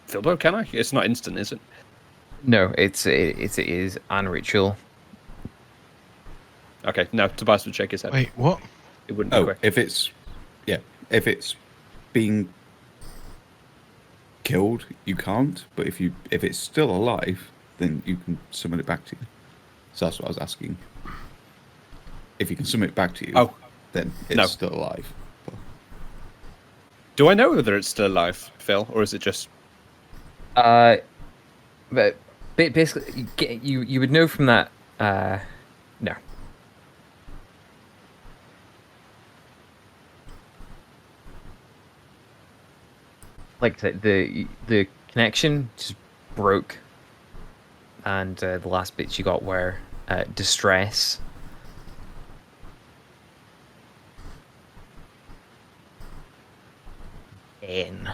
Filbo, can I? It's not instant, is it? No, it is unritual. Okay, no. Tobias would shake his head. Wait, what? It wouldn't be Oh, quick. if it's being killed, you can't. But if it's still alive, then you can summon it back to you. So that's what I was asking. If you can summon it back to you, Oh, then it's no. still alive. But Do I know whether it's still alive, Phil, or is it just? But basically, you would know from that. No. Like the connection just broke, and the last bits you got were distress. In.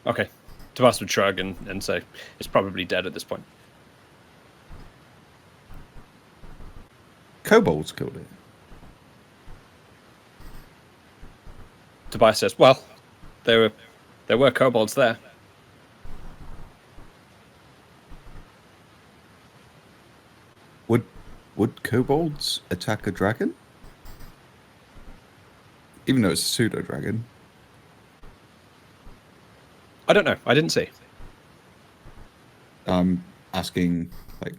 Okay. Tobias would shrug and say it's probably dead at this point. kobolds killed it. Tobias says, "Well, there were kobolds there." Would kobolds attack a dragon? Even though it's a pseudo dragon. I don't know. I didn't see. I'm asking, like,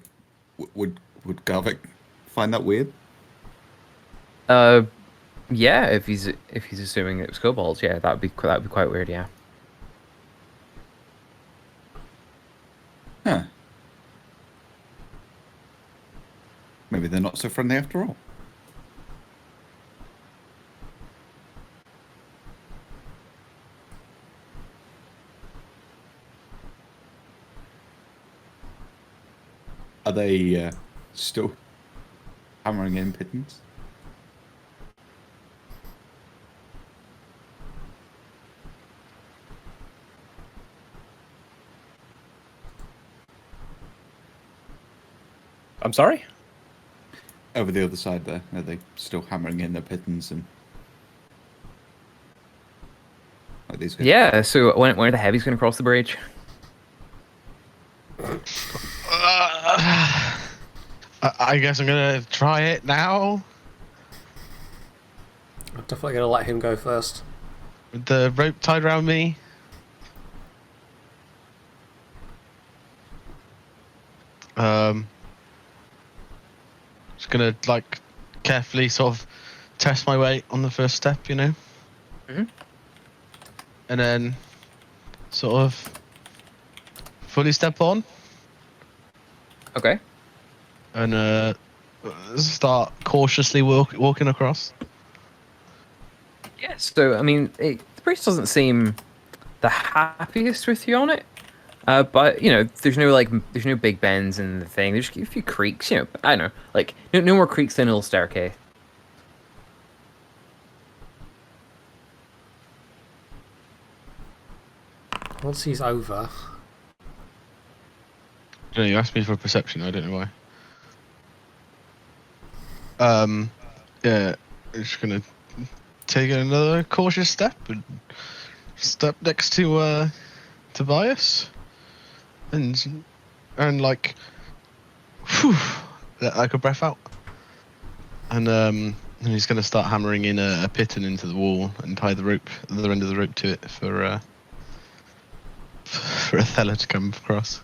would Garvik find that weird? Yeah, if he's assuming it was kobolds, yeah, that'd be quite weird, yeah. Huh. Maybe they're not so friendly after all. Are they still hammering in pittance? I'm sorry? Over the other side there, are they still hammering in their pittance and like these guys? Yeah, so when are the heavies going to cross the bridge? I guess I'm gonna try it now. I'm definitely going to let him go first. With the rope tied around me. Just gonna like carefully sort of test my weight on the first step, you know. Mhm. And then sort of fully step on Okay. and start cautiously walking across. Yeah, so I mean, the priest doesn't seem the happiest with you on it, but you know, there's no big bends in the thing. There's a few creaks, you know. I don't know, like no more creaks than a little staircase. Once he's over, No, you asked me for a perception. I don't know why. Yeah, I'm just gonna take another cautious step and step next to Tobias, and like, whew, let like a breath out, and he's gonna start hammering in a piton into the wall and tie the other end of the rope to it for Othello to come across.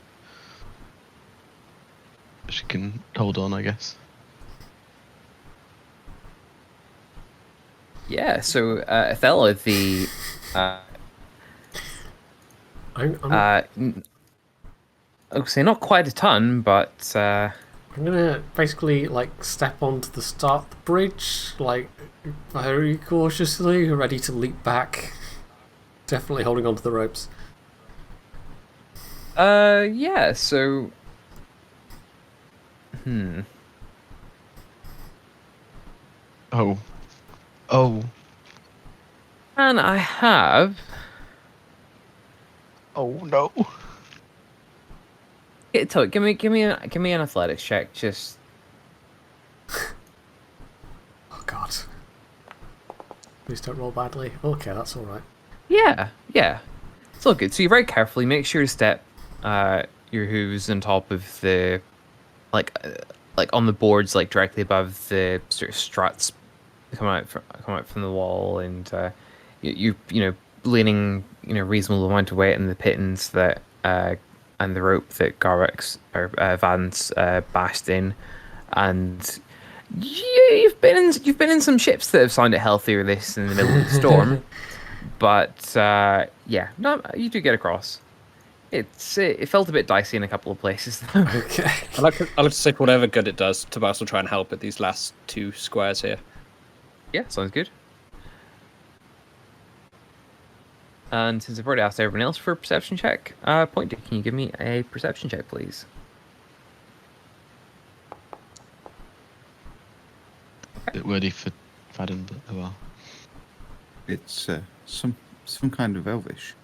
She can hold on, I guess. Yeah, so Othello, the I'm I would say not quite a ton, but I'm gonna basically like step onto the start of the bridge, like very cautiously, ready to leap back. Definitely holding onto the ropes. yeah. So, Oh, and I have. oh no! Give me an athletics check. Just Oh god. Please don't roll badly. Okay, that's alright. yeah. It's all good. So you very carefully make sure to step your hooves on top of the like on the boards, like directly above the sort of struts come out from the wall, and you know leaning reasonable amount of weight in the pitons that and the rope that Garrick's or Vans bashed in, and you've been in some ships that have sounded healthier this in the middle of the storm, but yeah, no, you do get across. It felt a bit dicey in a couple of places though. Okay. I like to say for whatever good it does, Tobias will try and help at these last 2 squares here. Yeah, sounds good. And since I've already asked everyone else for a perception check, Pointy, can you give me a perception check, please? Bit wordy for Fadden, but oh well. It's some kind of elvish.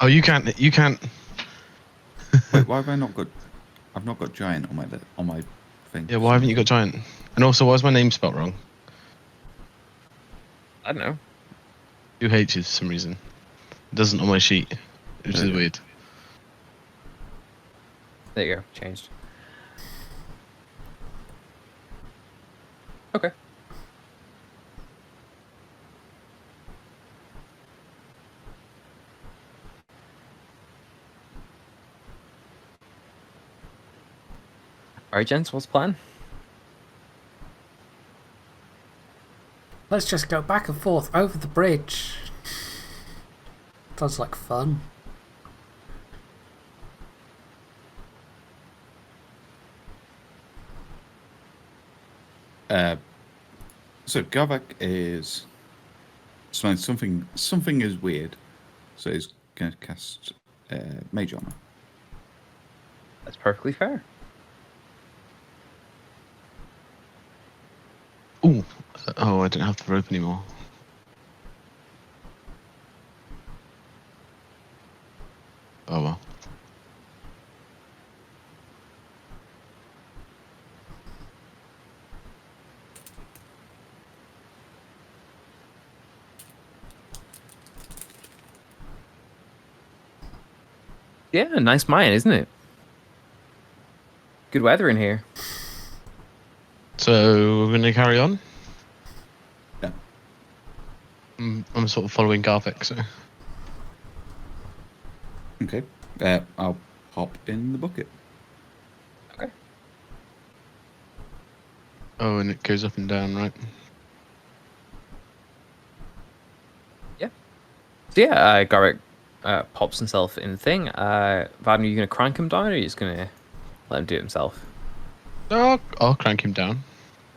Oh, you can't. Wait, why have I not got? I've not got giant on my thing. Yeah, why haven't you got giant? And also, why is my name spelled wrong? I don't know. 2 H's for some reason. It doesn't on my sheet, which is Okay. weird. There you go, changed. Okay. Alright, gents, what's the plan? Let's just go back and forth over the bridge. Sounds like fun. So Garvak is smelling something is weird, so he's going to cast Mage Armor. That's perfectly fair. Ooh. Oh, I don't have the rope anymore. Oh well. Yeah, nice Mayan, isn't it? Good weather in here. So we're gonna carry on. Yeah. I'm sort of following Garvik, so. Okay. I'll hop in the bucket. Okay. Oh, and it goes up and down, right? So yeah, Garrick pops himself in the thing. Vaden, are you going to crank him down, or are you just going to let him do it himself? Oh, I'll crank him down.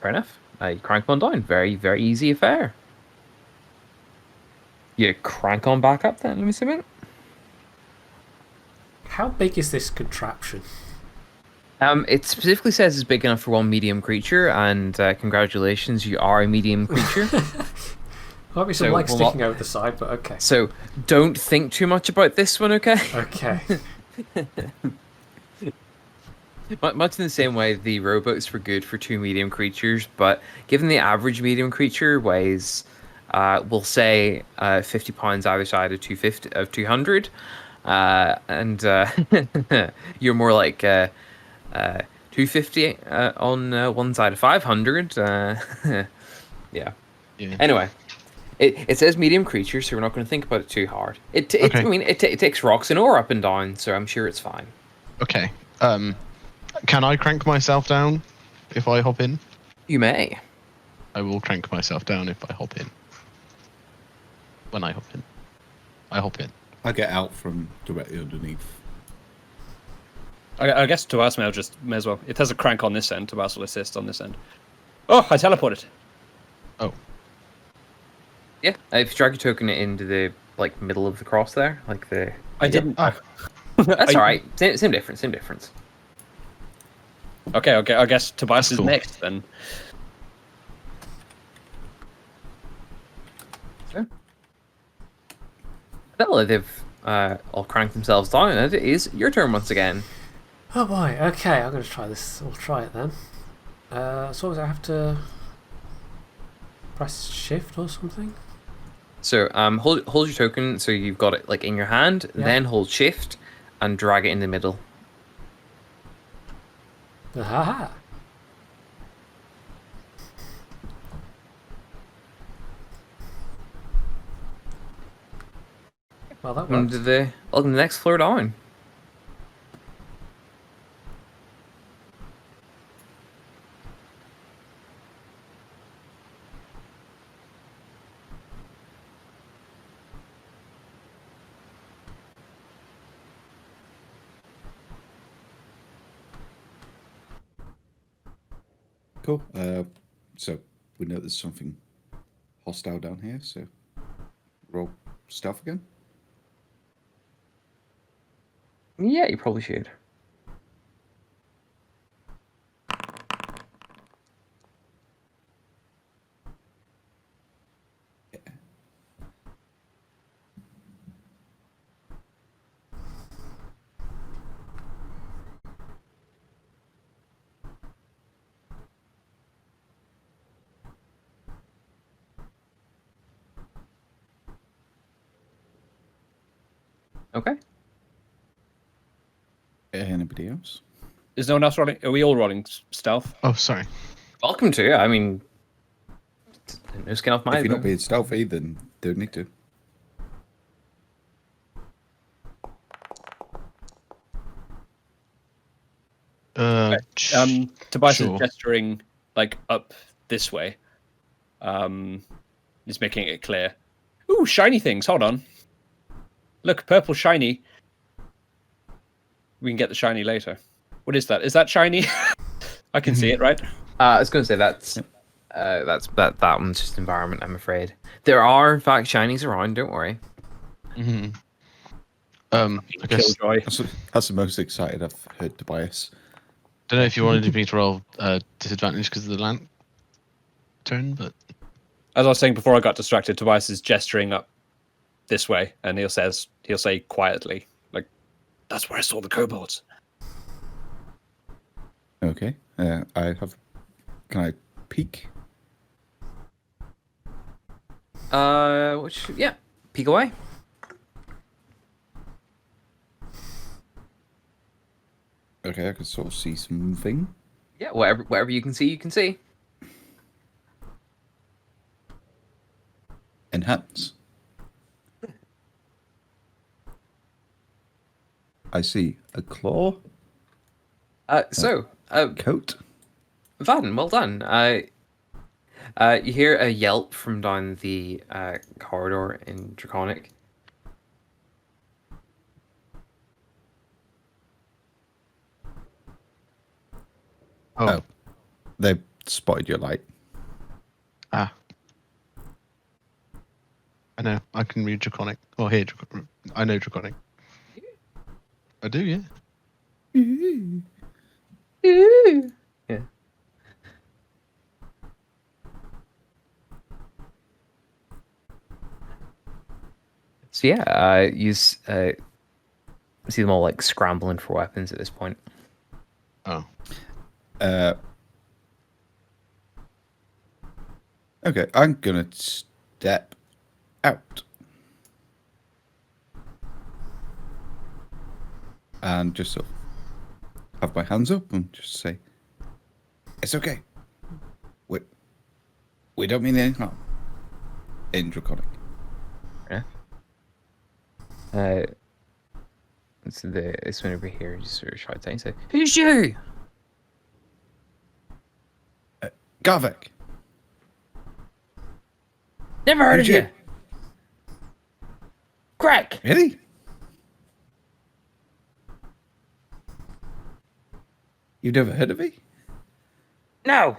Fair enough. You crank him on down. Very, very easy affair. You crank on back up then, let me see a minute. How big is this contraption? It specifically says it's big enough for one medium creature, and congratulations, you are a medium creature. Might be some So, legs well, sticking over the side, but okay. So don't think too much about this one, okay? Okay. Much in the same way the rowboats were good for 2 medium creatures, but given the average medium creature weighs we'll say £50 either side of 200, and you're more like 250 on one side of 500. Yeah. Yeah. Anyway, it says medium creature, so we're not going to think about it too hard. Okay. I mean, it takes rocks and ore up and down, so I'm sure it's fine. Okay. Can I crank myself down if I hop in? You may. I will crank myself down if I hop in. When I hop in. I hop in. I get out from directly underneath. I guess Tobias may as well. It has a crank on this end. Tobias will assist on this end. Oh, I teleported. Oh. Yeah, if you drag your token into the middle of the cross there, I didn't. Oh. That's all right. Same difference. Okay. I guess Tobias That's is cool. next then. Sure. Well, they've all cranked themselves down, and it is your turn once again. Oh boy, okay, I'm going to try this. We'll try it then. So I have to press shift or something? So hold your token so you've got it in your hand, Yeah. then hold shift and drag it in the middle. Aha! Well, that Welcome worked. to the next floor down. Cool. So we know there's something hostile down here, so roll stealth again. Yeah, you probably should. Okay. Anybody else? Is no one else rolling? Are we all rolling stealth? Oh, sorry. Welcome to. I mean, no skin off my If you're not bone. being stealthy, then don't need to. Tobias Sure. is gesturing up this way. He's making it clear. Ooh, shiny things. Hold on. Look, purple shiny. We can get the shiny later. What is that? Is that shiny? I can see it, right? I was going to say that one's just environment. I'm afraid there are in fact shinies around. Don't worry. hmm I guess. Killjoy. That's the most excited I've heard Tobias. Don't know if you wanted me to roll disadvantage because of the lantern, but As I was saying before I got distracted, Tobias is gesturing up this way, and he'll say quietly, "That's where I saw the kobolds." Okay. Can I peek? Yeah, peek away. Okay, I can sort of see something. Yeah, whatever you can see, you can see. Enhance. I see a claw coat. Vaden, well done. You hear a yelp from down the corridor in Draconic. Oh, they spotted your light. I know. I can read Draconic. Or hear Draconic. I know Draconic. I do, yeah. Yeah. So yeah, you see them all scrambling for weapons at this point. Oh. Okay, I'm gonna step out. And just sort of have my hands up and just say, it's okay. We don't mean any harm. In Draconic. Yeah. So this one over here just sort of shouts out and says, "Who's you?" Garvek. Never heard Who's of you? you. Crack. Really? You've never heard of me? No.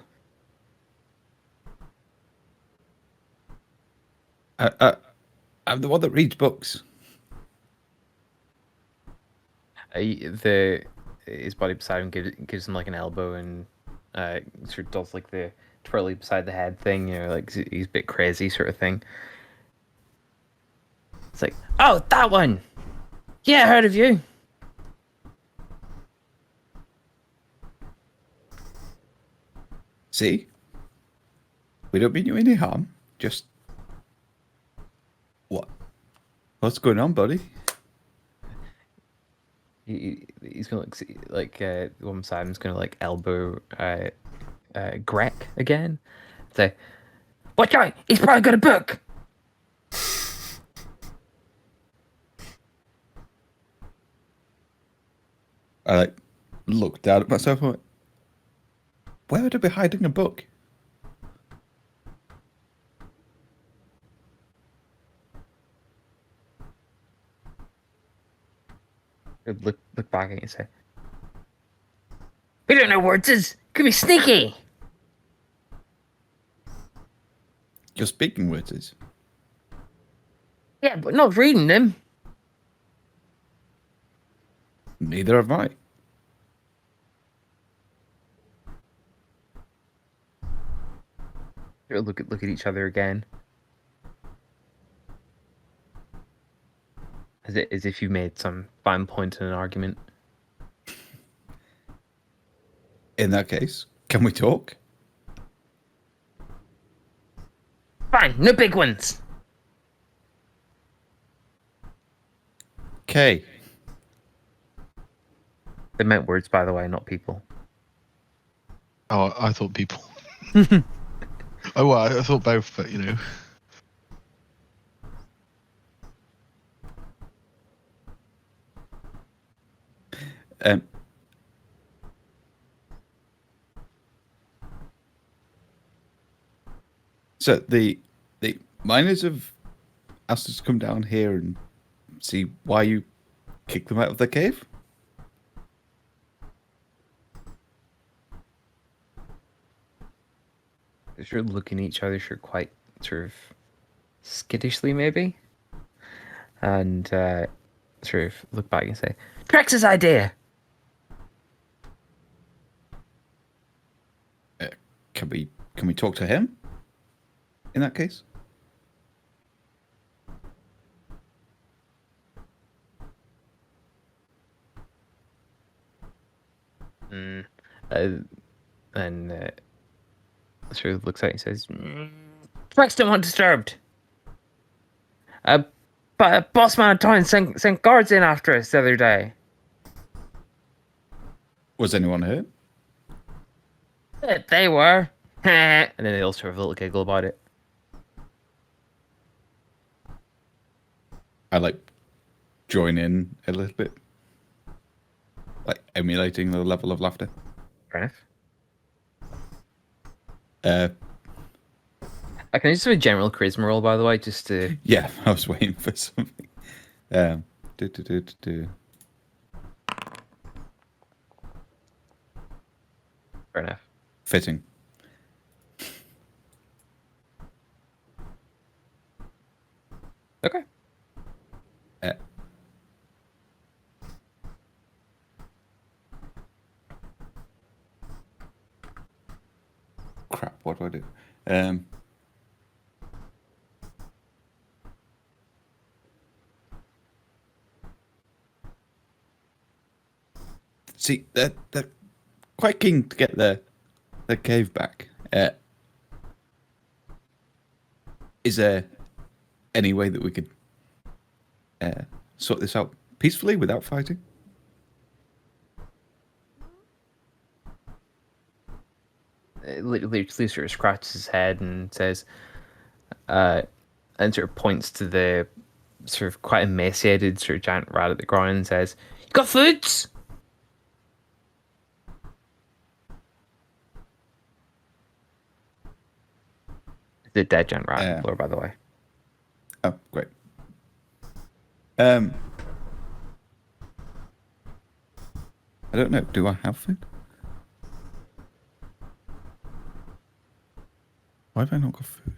I'm the one that reads books. His buddy beside him gives him like an elbow and sort of does like the twirly beside the head thing, you know, like he's a bit crazy sort of thing. It's like, oh, that one. Yeah, I heard of you. See? We don't mean you any harm. Just... What? What's going on, buddy? He's gonna the one beside him's gonna like elbow Greg again. Say, watch out, he's probably got a book. I like looked down at myself and went, where would I be hiding a book? Look back at you and say, we don't know where it is. Could be sneaky. You're speaking words is. Yeah, but not reading them. Neither have I. Look at each other again. As if you made some fine point in an argument. In that case, can we talk? Fine, no big ones. Okay. They meant words, by the way, not people. Oh, I thought people. Oh, well, I thought both, but you know. Um, so the miners have asked us to come down here and see why you kicked them out of the cave. They're sort of looking at each other quite sort of skittishly, maybe. And sort of look back and say, Trex's idea. Can we talk to him? In that case, And sort of looks at you and says, Trex don't want disturbed. But boss man of town sent guards in after us the other day. was anyone hurt? They were. And then they all sort of a little giggle about it. I like join in a little bit, like emulating the level of laughter. Fair enough. I can just do a general charisma roll, by the way, just to... Yeah, I was waiting for something. Do. Fair enough. Fitting. Okay. Crap, what do I do? See, they're quite keen to get the cave back. Is there any way that we could sort this out peacefully without fighting? Luke sort of scratches his head and says, and sort of points to the sort of quite emaciated sort of giant rat at the ground and says, "You got foods?" The dead giant rat on the floor, by the way. Oh, great. I don't know. Do I have food? Why have I not got food?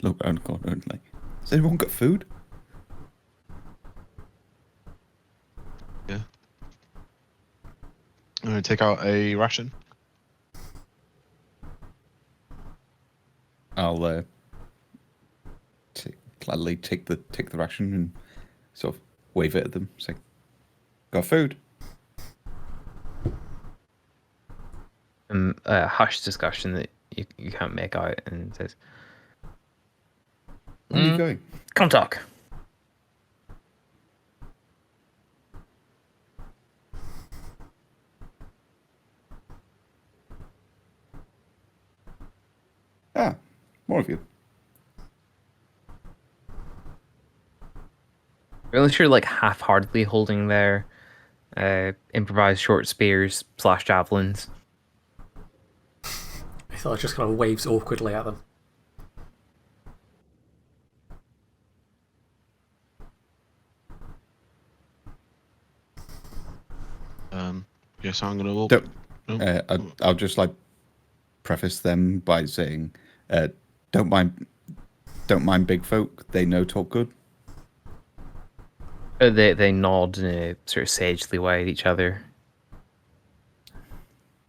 Look around the corner and like, has anyone got food? Yeah. I'm gonna take out a ration. I'll gladly take the ration and sort of wave it at them. Say, got food? A hushed discussion that you can't make out, and says, Where are you going? "Come talk." Ah, more of you. Unless you're like half-heartedly holding their improvised short spears / javelins. I thought it just kind of waves awkwardly at them. Yes, I'm gonna walk. I'll just like preface them by saying, don't mind big folk. They know talk good. They nod in a sort of sagely way at each other.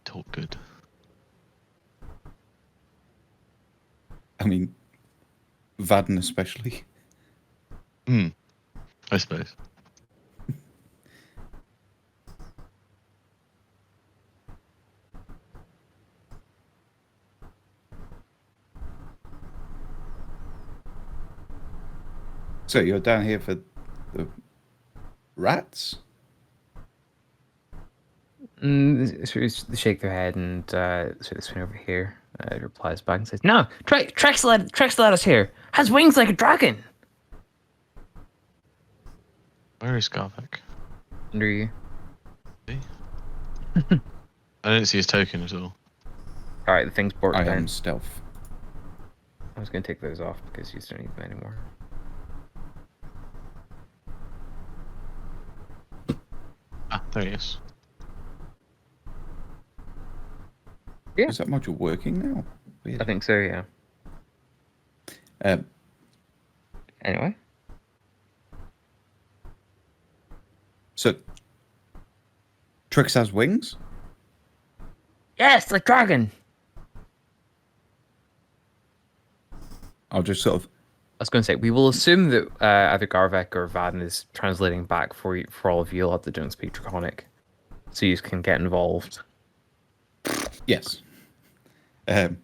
Talk good. I mean, Vaden especially. I suppose. So you're down here for the rats? Sort of they shake their head and sort of swing over here. Replies back and says, "No, Trex led us here. Has wings like a dragon." Where is Garvek? Under you. I didn't see his token at all. All right, the thing's borked I down. am stealth. I was gonna take those off because you don't need them anymore. Ah, there he is. Yeah. Is that module working now? Weird. I think so. Yeah. Anyway. So Trix has wings? Yes, like dragon. I'll just sort of I was going to say, we will assume that either Garvek or Vaden is translating back for all of you lot that don't speak Draconic, so you can get involved. yes. So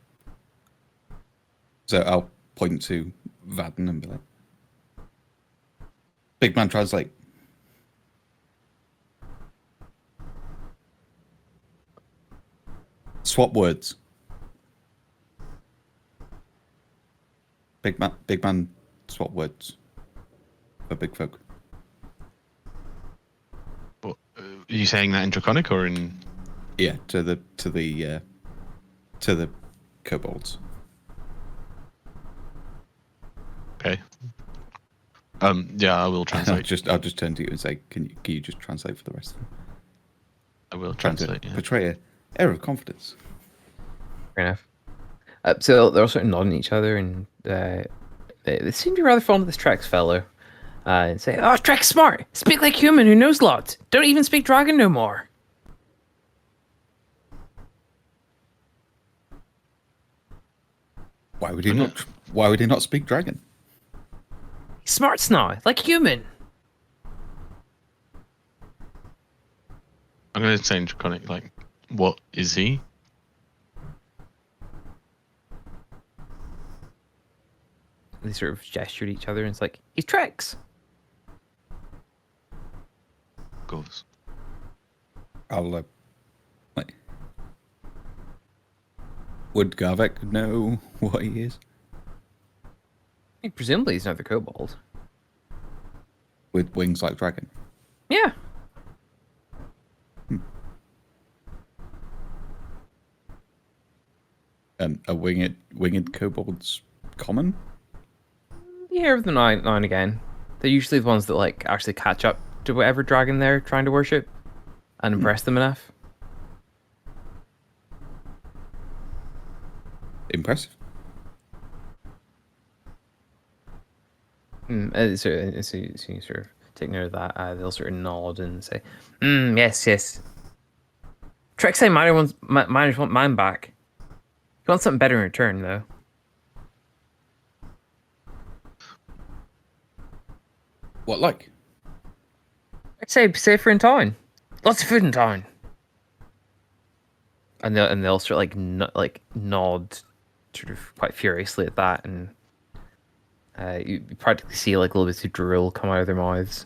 I'll point to Vaden and be like, "Big man, translate." Swap words. Big man, swap words for big folk. What, are you saying that in Draconic or in? Yeah, to the kobolds. Okay. Yeah, I will I'll translate. just turn to you and say, can you just translate for the rest of them? I will Trying to translate. Yeah. portray an air of confidence. Fair enough. So they're all sort of nodding at each other, and they seem to be rather fond of this Trex fellow. And say, "Oh, Trex smart. Speak like human who knows lots. Don't even speak dragon no more." Why would he not speak dragon? He's smart now, like human. I'm going to say in Draconic, like, What is he? They sort of gesture at each other, and it's like, he's Trex. Of course. I'll like. Would Garvek know what he is? I think presumably he's another kobold. With wings like dragon. Yeah. Are winged kobolds common? You hear of them now and again. They're usually the ones that like actually catch up to whatever dragon they're trying to worship and impress them enough. Impressive. So you sort of take note of that. They'll sort of nod and say, yes, yes. Trex say miners want mine back. He wants something better in return, though. What like? I'd say safer in town. Lots of food in town. And they'll sort of like nod, sort of quite furiously at that, and you practically see like little bits of drool come out of their mouths.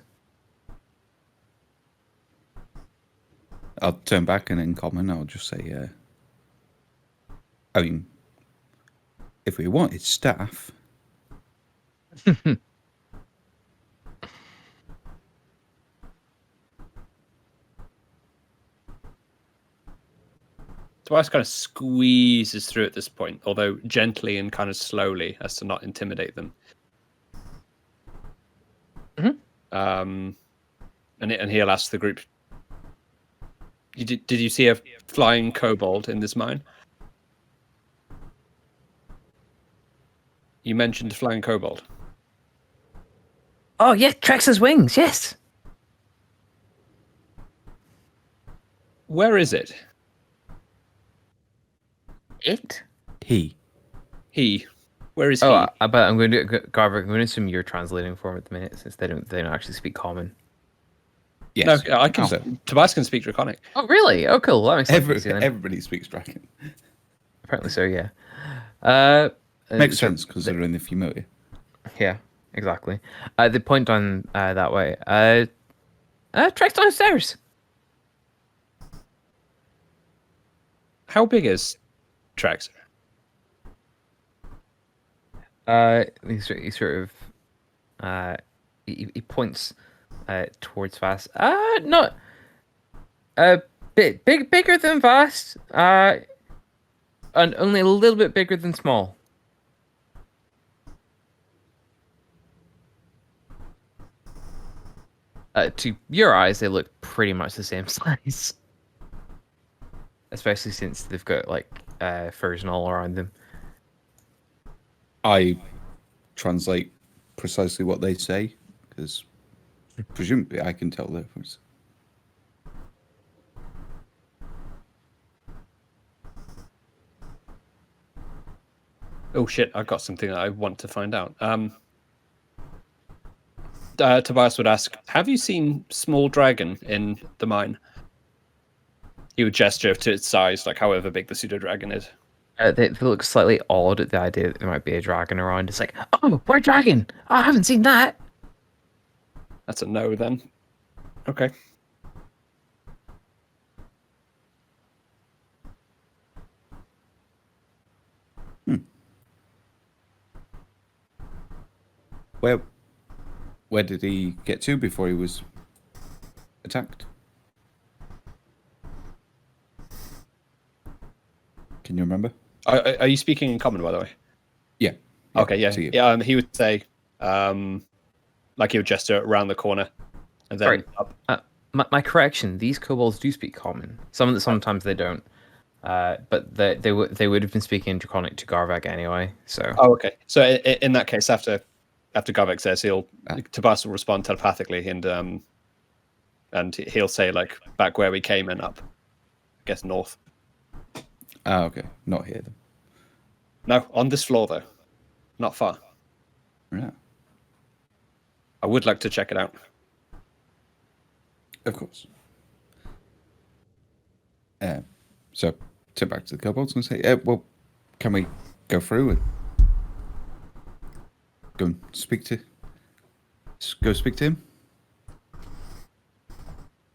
I'll turn back and in common I'll just say, I mean, if we wanted staff, Tobias kind of squeezes through at this point, although gently and kind of slowly, as to not intimidate them. And he'll ask the group, did you see a flying kobold in this mine? You mentioned flying kobold. Oh yeah, Trex's wings. Yes. Where is it? It. he. Where is he? Oh, but I'm going to Garver. I'm going to assume you're translating for him at the minute, since they don't actually speak common. Yes. No, I can. So, Tobias can speak Draconic. Oh really? Oh cool. That makes sense. easy then. everybody speaks dragon. Apparently so. Yeah. Makes so- sense because they're in the familiar. Yeah, exactly. They point on that way. Trex downstairs. How big is Trax? He sort of he points towards Vast. Not bigger than Vast. And only a little bit bigger than small. To your eyes, they look pretty much the same size. Especially since they've got like furs and all around them. I translate precisely what they say because presumably I can tell the difference. Oh shit! I've got something that I want to find out. Tobias would ask, "Have you seen small dragon in the mine?" He would gesture to its size, like however big the pseudo dragon is. They look slightly awed at the idea that there might be a dragon around. It's like, oh, where dragon? Oh, I haven't seen that. That's a no then. Okay. Where did he get to before he was attacked? Can you remember? Are you speaking in common, by the way? Yeah. Okay, yeah. to you. Yeah, he would say, like he would gesture around the corner, and then Sorry. up. My correction: these kobolds do speak common. Sometimes they don't. But they would have been speaking in Draconic to Garvak anyway. So. Oh, okay. So in that case, after Garvek says, Tobias will respond telepathically, and he'll say like back where we came and up, I guess north. Ah, okay. Not here then. No, on this floor though, not far. Yeah. I would like to check it out. Of course. So turn back to the kobolds and say, well, can we go through and go speak to him?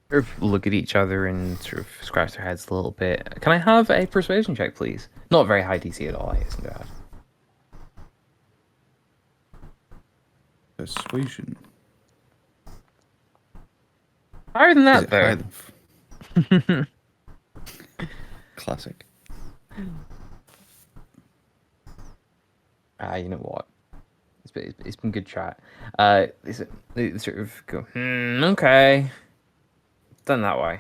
Sort of look at each other and sort of scratch their heads a little bit. Can I have a persuasion check, please? Not very high DC at all, I hasten to add. Persuasion. Higher than Is that, it though. higher than Classic. You know what? It's been good chat. They sort of go, okay. Done that way.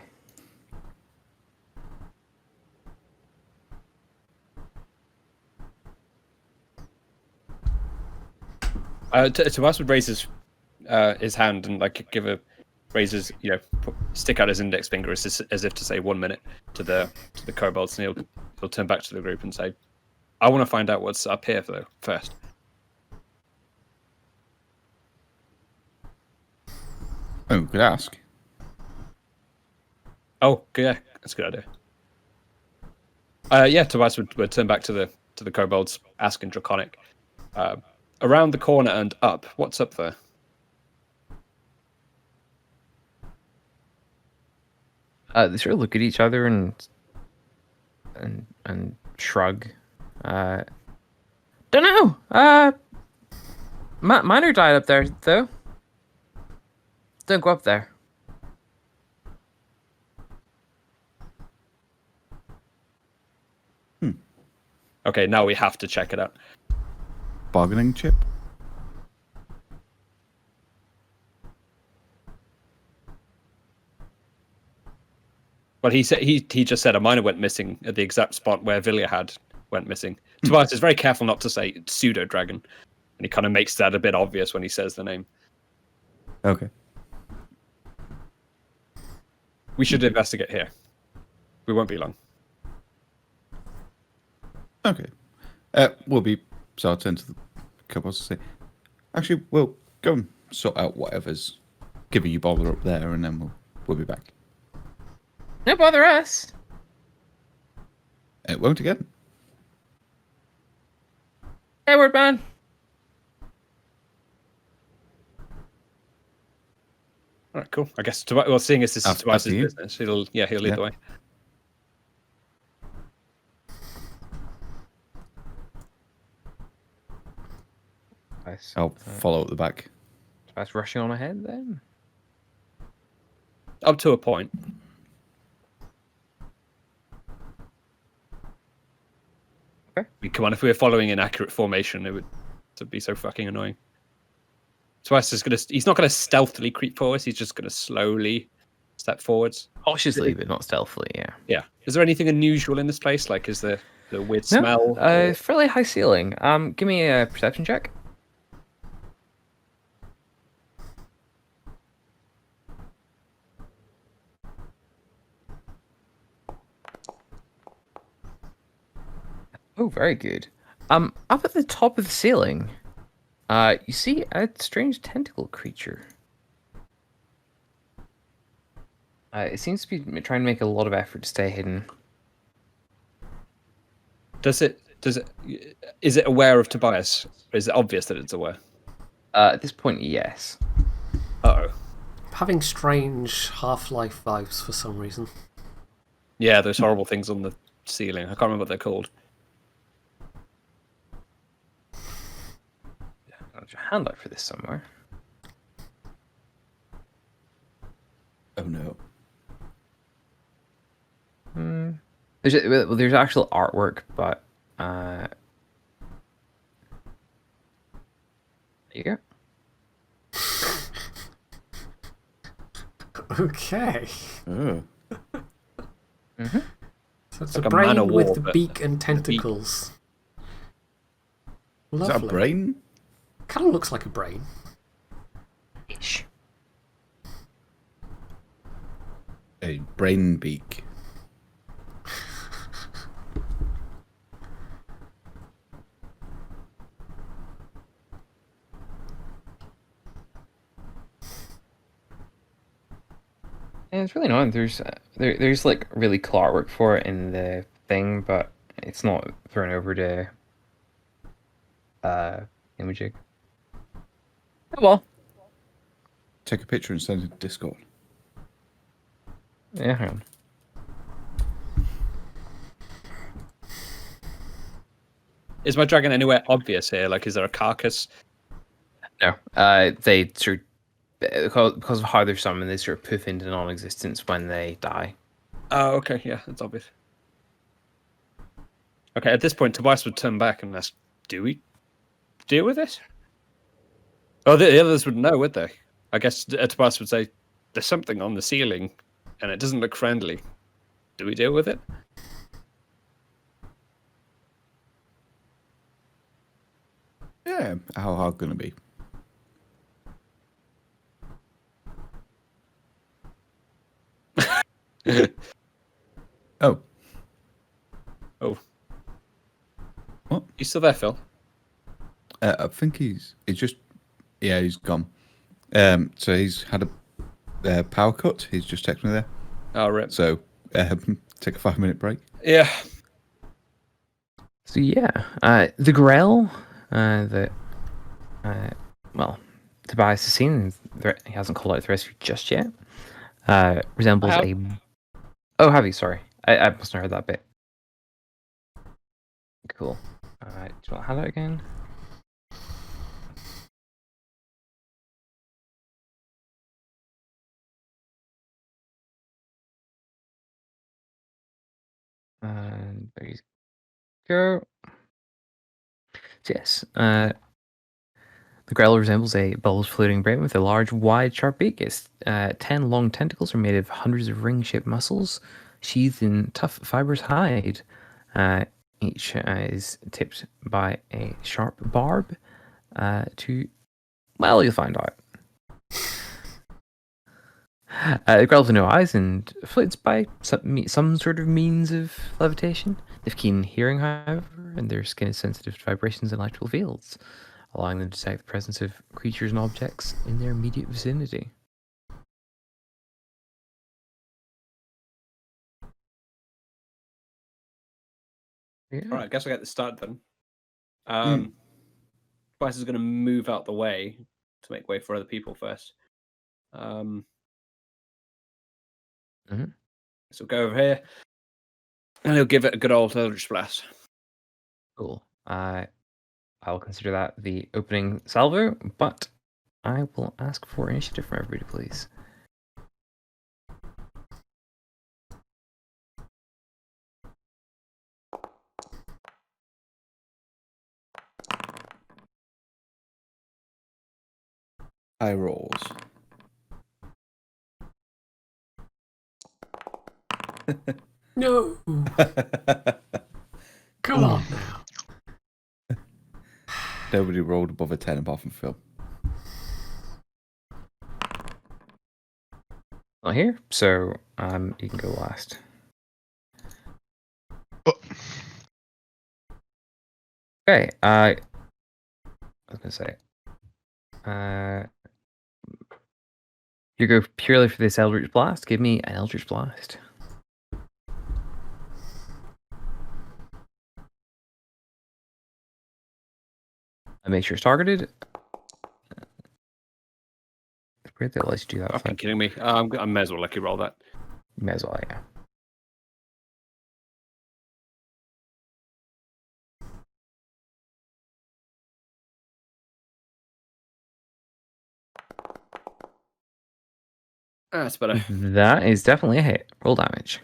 Tobias would raise his hand and like stick out his index finger as if to say 1 minute to the kobolds, and he'll turn back to the group and say, "I want to find out what's up here first." Oh, we could ask. Oh, yeah, that's a good idea. Tobias would turn back to the kobolds, ask in Draconic, around the corner and up. What's up there? They sort of look at each other and shrug. Don't know. Miner died up there though. Don't go up there. Okay, now we have to check it out. Bargaining chip? But he just said a miner went missing at the exact spot where Vilya went missing. Tobias is very careful not to say pseudo dragon, and he kind of makes that a bit obvious when he says the name. Okay. We should investigate here. We won't be long. Okay. So I'll turn to the kobolds and say, actually, we'll go and sort out whatever's giving you bother up there, and then we'll be back. No bother us. It won't again. Edward, man. All right, cool. I guess seeing as this is Tobias's business, he'll lead the way. I'll follow at the back. That's rushing on ahead then. Up to a point. Okay. Come on, if we were following in accurate formation, it would be so fucking annoying. Tobias is he's not gonna stealthily creep forwards, he's just gonna slowly step forwards. Cautiously, but not stealthily, yeah. Yeah. Is there anything unusual in this place? Like, is there the weird smell? Fairly high ceiling. Give me a perception check. Oh, very good. Up at the top of the ceiling, you see a strange tentacle creature. It seems to be trying to make a lot of effort to stay hidden. Is it aware of Tobias? Or is it obvious that it's aware? At this point, yes. Uh-oh. Having strange Half-Life vibes for some reason. Yeah, those horrible things on the ceiling. I can't remember what they're called. I'll have your hand out for this somewhere. Oh no. There's actual artwork, but there you go. Okay. Oh. Mm-hmm. So it's like a a man of brain with war, the but beak and tentacles. Is Lovely. that a brain? Kind of looks like a brain. Ish. A brain beak. And it's really annoying. There's like really cool artwork for it in the thing, but it's not thrown over to imaging. Oh well. Take a picture and send it to Discord. Yeah, hang on. Is my dragon anywhere obvious here? Like, is there a carcass? No. They sort because of how they're summoned, they sort of poof into non-existence when they die. Oh, okay, yeah, that's obvious. Okay, at this point, Tobias would turn back and ask, "Do we deal with this?" Oh, the others would know, would they? I guess Tobias would say, "There's something on the ceiling, and it doesn't look friendly. Do we deal with it?" Yeah, how hard gonna be? Oh, Oh, what? you still there, Phil? I think he's just he's gone. So he's had a power cut. He's just texted me there. Oh, right. So take a 5-minute break. Yeah. So yeah, the Grell, that well, Tobias has seen. He hasn't called out the rest of you just yet. Resembles I have. a. Oh, have you? Sorry, I must have heard that bit. Cool. Do you want to highlight again? And there you go. So yes, the Growler resembles a bulbous floating brain with a large, wide, sharp beak. Its 10 long tentacles are made of hundreds of ring-shaped muscles, sheathed in tough fibrous hide. Each is tipped by a sharp barb well, you'll find out. The Growlers have no eyes and floats by some sort of means of levitation. They have keen hearing, however, and their skin is sensitive to vibrations and electrical fields, allowing them to detect the presence of creatures and objects in their immediate vicinity. Yeah. All right, I guess I get the start then. Hmm. Tobias is going to move out the way to make way for other people first. Mhm. So go over here, and he'll give it a good old Eldritch Blast. Cool. I'll consider that the opening salvo, but I will ask for initiative from everybody, please. High rolls. No! Come on now. Nobody rolled above a 10 apart from Phil. Not here, so you can go last. Oh, Okay, I was gonna say, you go purely for this Eldritch Blast. Give me an Eldritch Blast. And make sure it's targeted. It's weird that it lets you do that. Fucking kidding me. I may as well let you roll that. You may as well, yeah. That's better. That is definitely a hit. Roll damage.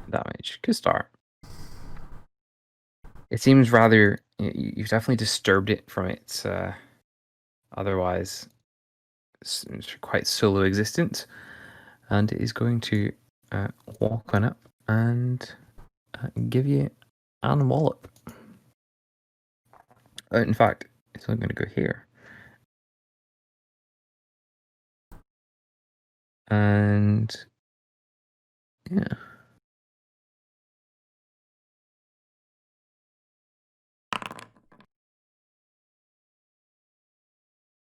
Damage. Good start. It seems rather. You've definitely disturbed it from its otherwise quite solo existence, and it is going to walk on up and give you an wallop. In fact, it's only going to go here. And yeah.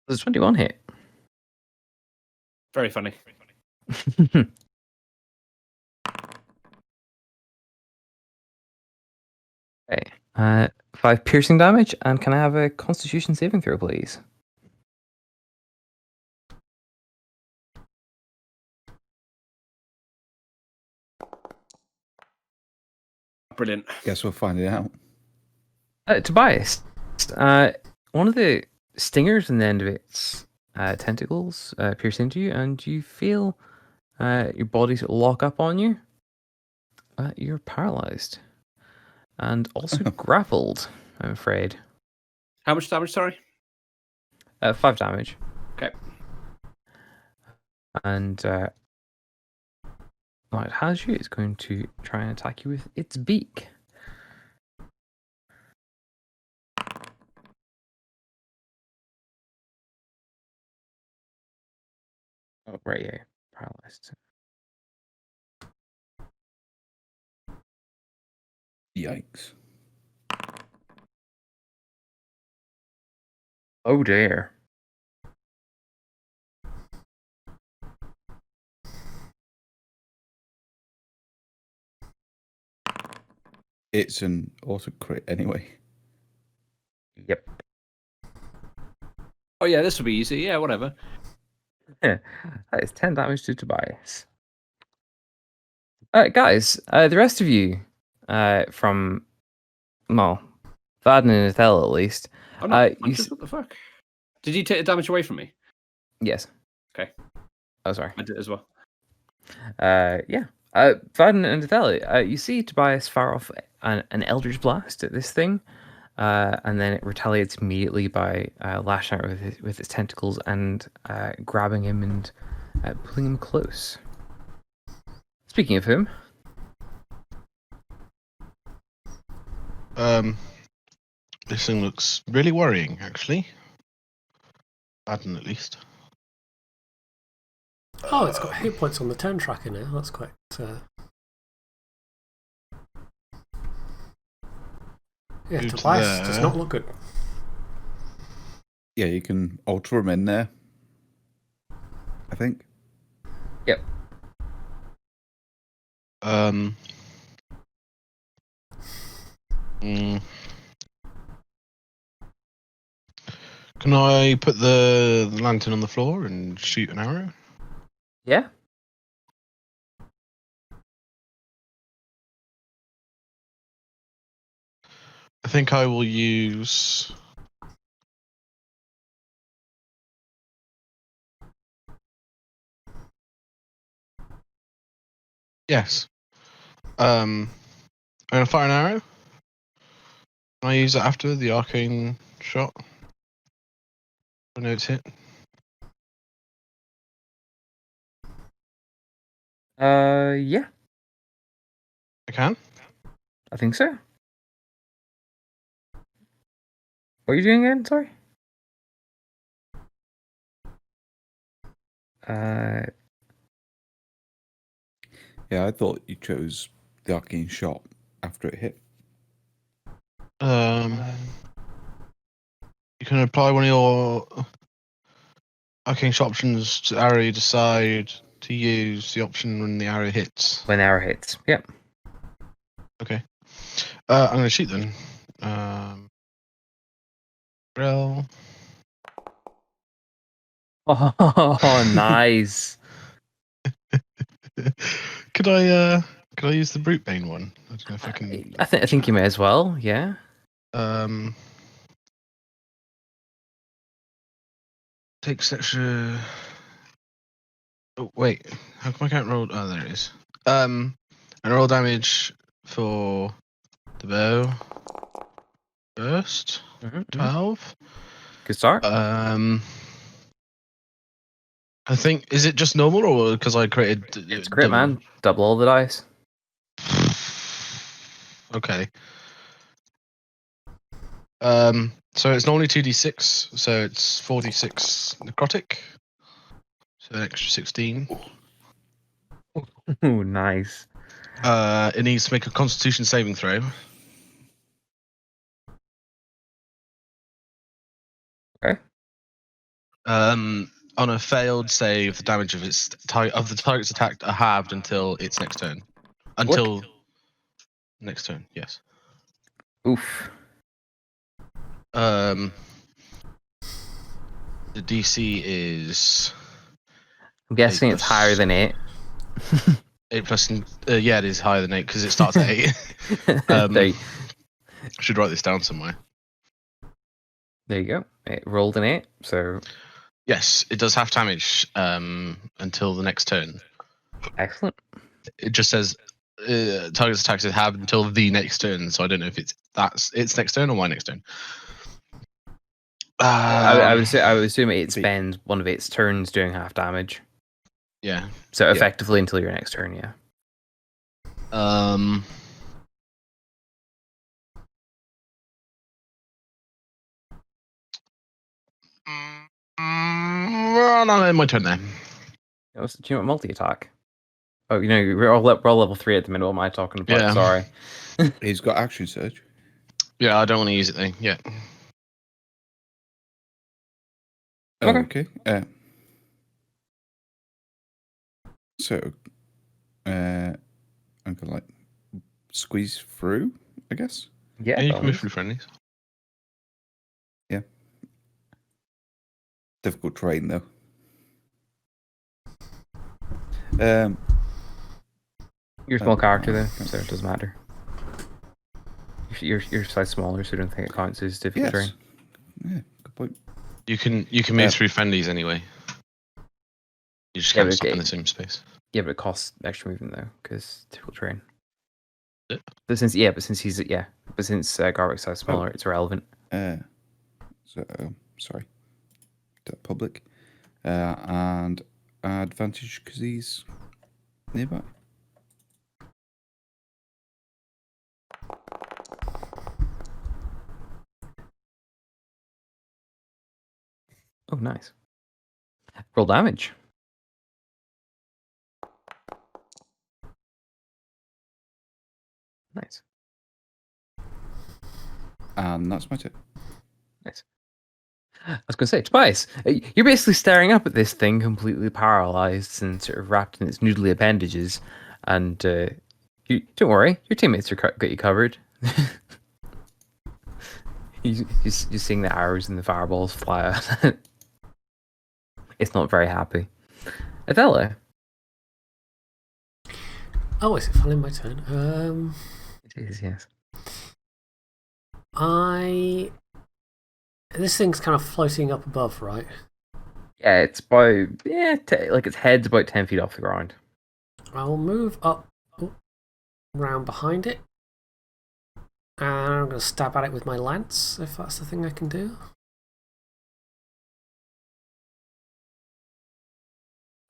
Does 21 hit? Very funny. Okay. 5 piercing damage, and can I have a Constitution saving throw, please? Brilliant. Guess we'll find it out. Tobias, one of the stingers in the end of its tentacles pierce into you, and you feel your body sort of lock up on you. You're paralyzed and also grappled, I'm afraid. How much damage, sorry? 5 damage. Okay. And what it has you, it's going to try and attack you with its beak. Oh, right, yeah. Paralyzed. Yikes. Oh, dear. It's an auto crit anyway. Yep. Oh yeah, this will be easy. Yeah, whatever. That is 10 damage to Tobias. Guys, the rest of you, from, well, Vaden and Ethel at least. Oh no, you punches? What the fuck? Did you take the damage away from me? Yes. Okay. Oh, sorry. I did as well. Yeah. Vaden and Ethel, you see Tobias fire off an Eldritch Blast at this thing, and then it retaliates immediately by lashing out with its tentacles and grabbing him and pulling him close. Speaking of whom, This thing looks really worrying, actually. Adam, at least. Oh, it's got hit points on the turn tracker now. That's quite. Yeah, Good Tobias does there. not look good. Yeah, you can alter them in there. I think. yep. Mm, Can I put the lantern on the floor and shoot an arrow? Yeah. I think I will use. Yes. I'm gonna fire an arrow. Can I use it after the arcane shot? I know it's hit. Yeah. I can. I think so. What are you doing again? Sorry. Yeah, I thought you chose the arcane shot after it hit. You can apply one of your arcane shot options to arrow. You decide to use the option when the arrow hits. When the arrow hits. Yep. Okay. I'm gonna shoot then. Rel. Oh, nice. Could I use the brute bane one? I don't know if I can. I think you may as well. Yeah. Takes extra. Oh wait, how come I can't roll? Oh, there it is. And roll damage for the bow. First, 12. Good start. I think, is it just normal or because I created? It's great, man. Double all the dice. Okay. So it's normally 2d6, so it's 4d6 necrotic. So an extra 16. Ooh, nice. It needs to make a Constitution saving throw. Okay. On a failed save, the damage of the target's attack are halved until its next turn. Until next turn, yes. Oof. The DC is I'm guessing it's plus- higher than 8. 8 plus. Yeah, it is higher than 8 because it starts at 8. There, I should write this down somewhere. there you go. It rolled an 8, so Yes, it does half damage until the next turn. excellent. It just says target's attacks is halved until the next turn, so I don't know if that's its next turn or my next turn. I would assume it the- spends one of its turns doing half damage. Yeah. So effectively until your next turn, yeah. Well, no, my turn then. Do you know what multi-attack? Oh, we're all level 3 at the minute. What am I talking about? Yeah. Sorry. He's got action surge. Yeah, I don't want to use it then. Yeah. Oh, Okay. okay. So, I'm gonna like squeeze through, I guess. Yeah, you by all can move means. through friendlies. Difficult terrain though. You're a small character though, so it doesn't matter. You're size smaller, so I don't think it counts as difficult terrain. Yeah, good point. You can move through friendlies anyway. You just can't stop in the same space. Yeah, but it costs extra movement though, because difficult terrain. Yeah. But since Garwick's size smaller, it's irrelevant. So sorry. Public. And advantage because he's nearby. Oh, nice. Roll damage. Nice. And that's my turn. Nice. I was going to say, Tobias, you're basically staring up at this thing completely paralyzed and sort of wrapped in its noodly appendages. And don't worry, your teammates got you covered. You're seeing the arrows and the fireballs fly out. It's not very happy. Adela. Oh, is it finally my turn? It is, yes. This thing's kind of floating up above, right? Yeah, it's about its head's about 10 feet off the ground. I'll move up round behind it. And I'm going to stab at it with my lance, if that's the thing I can do.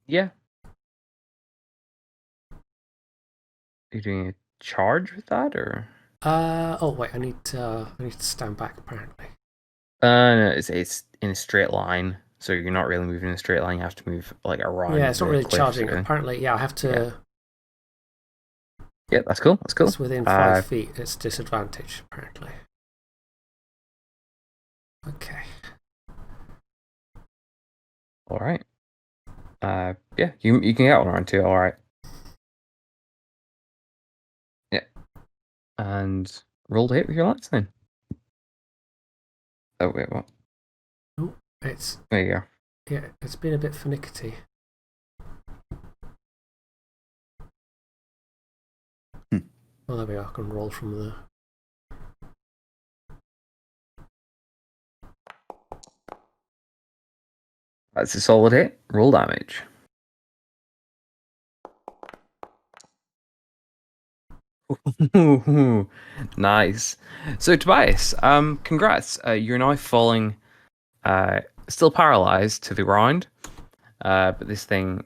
Yeah. Are you doing a charge with that, or? Oh wait, I need to stand back apparently. No, it's in a straight line, so you're not really moving in a straight line. You have to move like around. Yeah, it's not the really cliff, charging. sort of thing. Apparently, yeah, I have to. Yeah, that's cool. That's cool. It's within 5 feet. It's disadvantage apparently. Okay. All right. Yeah, you can get one around too. All right. Yeah. And roll to hit with your lance then. Oh wait, what? Oh, it's There you go. yeah, it's been a bit finicky. Well, there we are. I can roll from the. That's a solid hit. Roll damage. Nice. So Tobias, congrats. You're now falling, still paralyzed to the ground. But this thing,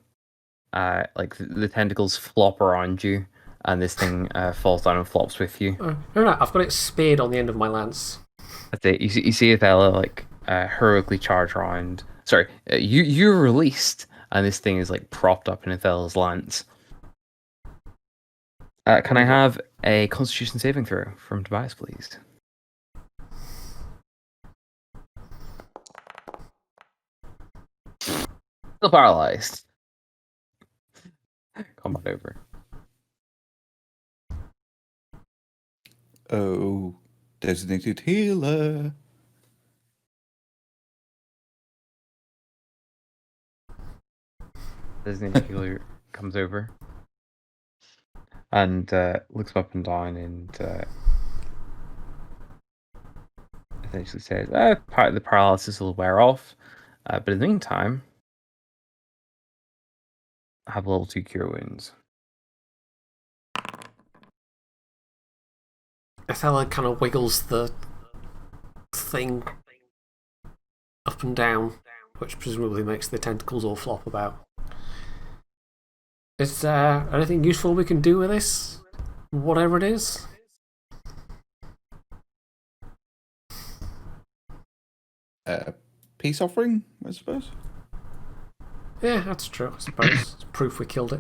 like the tentacles flop around you, and this thing falls down and flops with you. No, I've got it speared on the end of my lance. That's it. You see Athela like heroically charge around. Sorry, you're released, and this thing is like propped up in Athela's lance. Can I have a Constitution saving throw from Tobias, please? Still paralyzed. Combat over. Oh, designated healer. Designated healer comes over and looks up and down and essentially says, part of the paralysis will wear off, but in the meantime, I have level 2 cure wounds. Ethella kind of wiggles the thing up and down, which presumably makes the tentacles all flop about. Is there anything useful we can do with this? Whatever it is? Peace offering, I suppose. Yeah, that's true, I suppose. It's proof we killed it.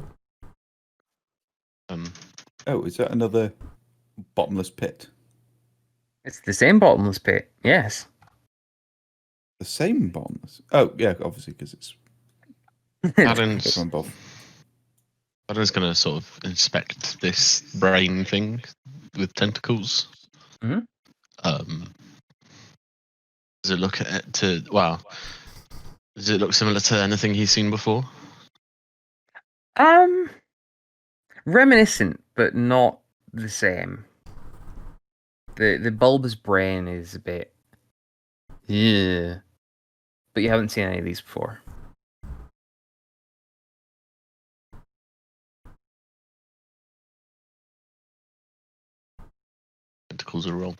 Oh, is that another bottomless pit? It's the same bottomless pit, yes. The same bottomless? Oh, yeah, obviously, because it's Adam's from above. going to sort of inspect this brain thing with tentacles. Mhm. Does it look does it look similar to anything he's seen before? Reminiscent, but not the same. The bulbous brain is a bit, yeah, but you haven't seen any of these before. Tentacles are wrong.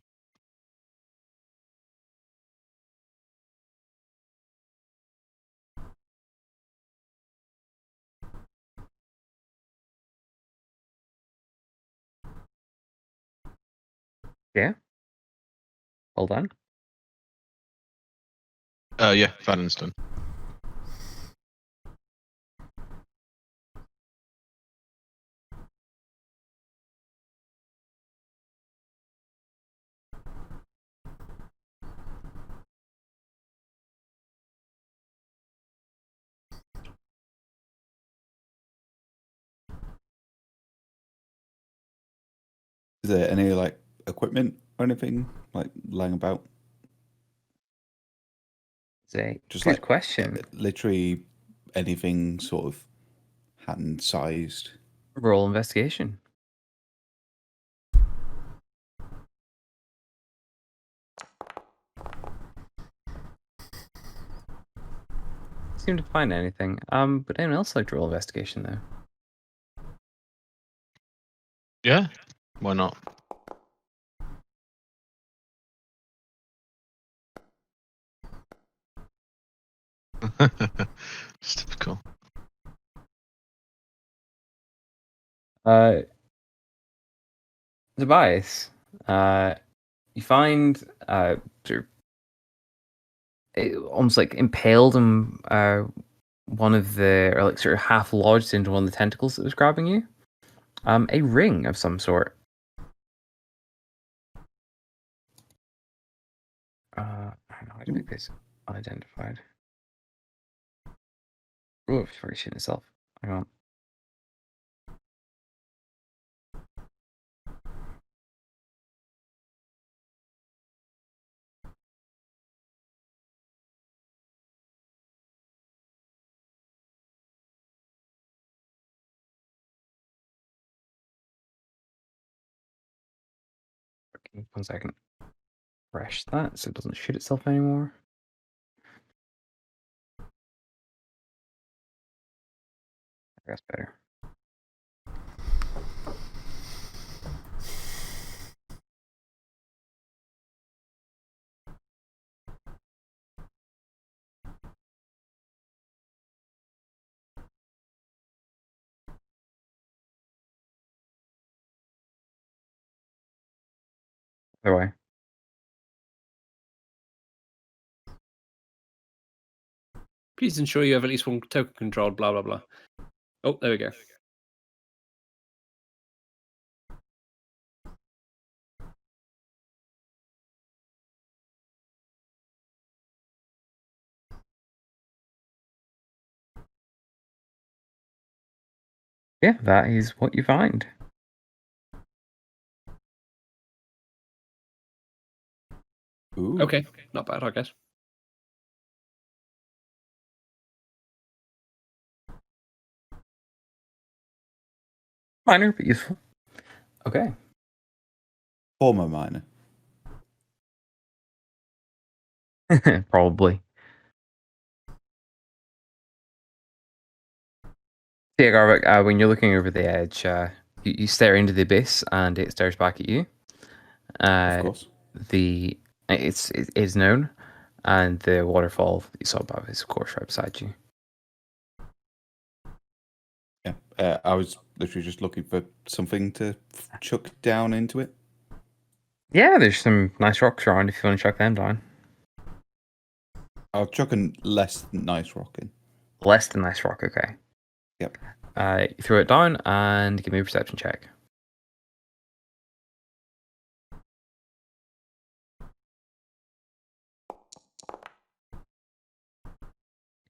Yeah. Hold on. Yeah, Valen's done. Is there any like equipment or anything like lying about? It's a Just good like question. literally anything sort of hand-sized. Roll investigation. Seem to find anything. But anyone else like to roll investigation though? Yeah, why not? It's typical. Tobias, you find sort of almost like impaled in one of the, or like sort of half lodged into one of the tentacles that was grabbing you. A ring of some sort. How do I make this unidentified? Oh, it's very shit itself. Hang on. Okay, 1 second. Refresh that so it doesn't shoot itself anymore. That's better. Other way. Please ensure you have at least one token controlled, blah, blah, blah. Oh, there we go. Yeah, that is what you find. Ooh. Okay, not bad, I guess. Minor, but useful. Okay. Former miner. Probably. Yeah, Garvik, when you're looking over the edge, you stare into the abyss and it stares back at you. Of course. It is known, and the waterfall that you saw above is, of course, right beside you. Yeah. I was literally just looking for something to chuck down into it. Yeah, there's some nice rocks around if you want to chuck them down. I'll chuck a less nice rock in. Less than nice rock, okay. Yep. You throw it down and give me a perception check.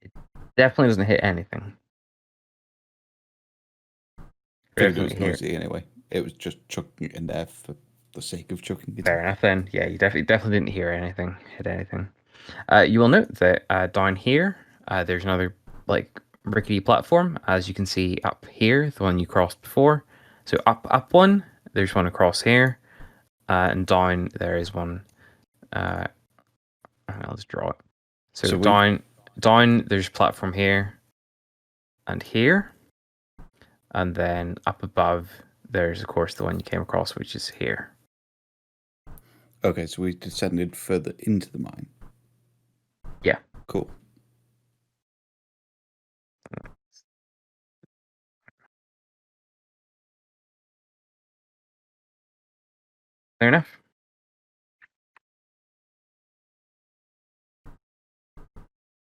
It definitely doesn't hit anything. Figured it Definitely was hear- noisy anyway. It was just chucking it in there for the sake of chucking it. Fair enough then. Yeah, you definitely didn't hear anything, hit anything. You will note that down here, there's another like rickety platform, as you can see up here, the one you crossed before. So up one, there's one across here, and down there is one. I'll just draw it. So down there's a platform here, and here, and then up above there's of course the one you came across, which is here. Okay, so we descended further into the mine. Yeah. Cool. Fair enough.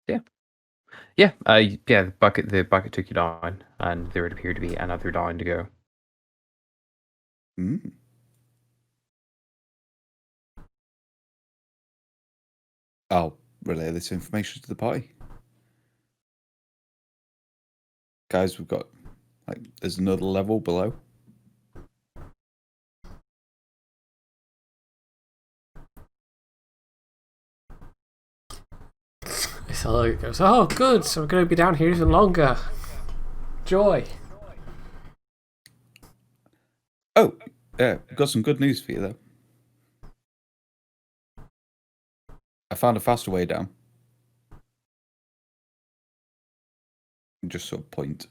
Yeah. Yeah. Yeah. The bucket took you down, and there would appear to be another down to go. Mm. I'll relay this information to the party. Guys, we've got there's another level below. It goes, oh, good, so we're going to be down here even longer. Joy. Oh, yeah, we've got some good news for you though. I found a faster way down. Just sort of point.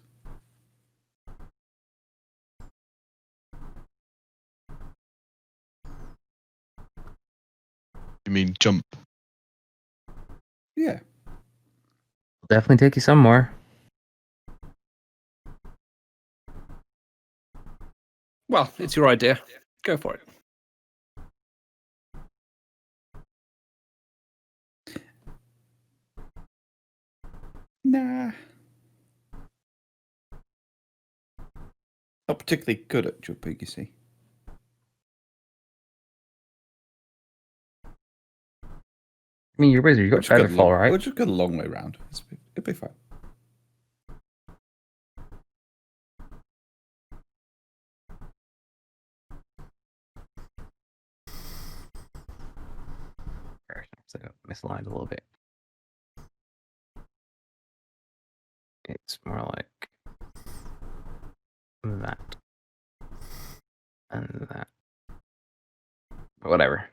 You mean jump? Yeah. Definitely take you somewhere. Well, it's your idea. Go for it. Nah. Not particularly good at jumping, you see. I mean, you're a wizard. You got Featherfall, right? We'll just go the long way round. It'll be fine. So misaligned a little bit. It's more like that and that. But whatever.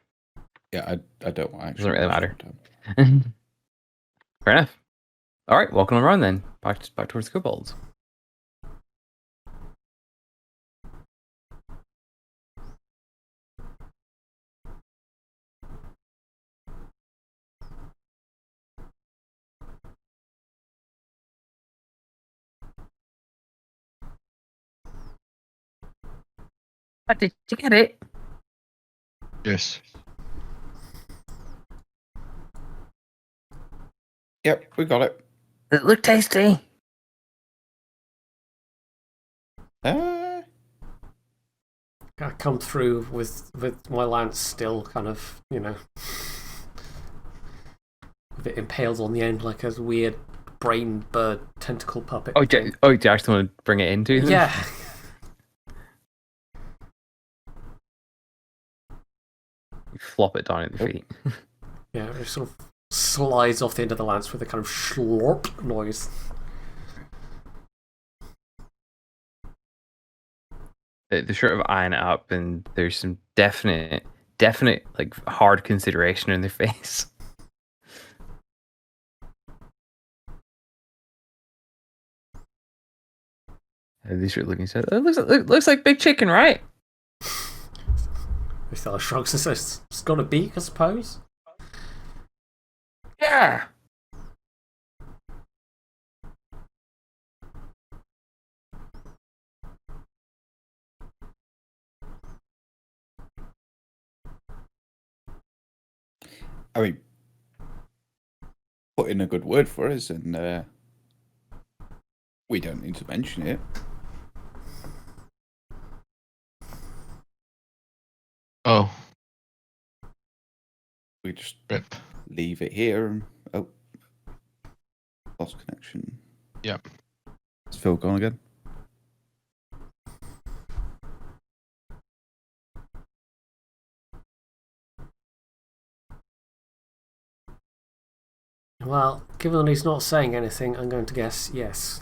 Yeah, I don't want Doesn't really matter. down. Fair enough. All right, walking around then. Back towards the kobolds. Did you get it? Yes. Yep, we got it. Does it look tasty? Uh, I come through with my lance still kind of, with it impaled on the end like a weird brain bird tentacle puppet. Oh, thing. do you actually want to bring it into them? Yeah. You flop it down at the feet. Yeah, it sort of slides off the end of the lance with a kind of slurp noise. They sort of eyeing it up, and there's some definite, like hard consideration in their face. They start looking at it. Looks like big chicken, right? This fella shrugs and says, "It's got a beak, I suppose." Yeah. I mean, put in a good word for us, and we don't need to mention it. Oh, We just rip. leave it here. And, oh, lost connection. Yep. Is Phil gone again? Well, given that he's not saying anything, I'm going to guess yes.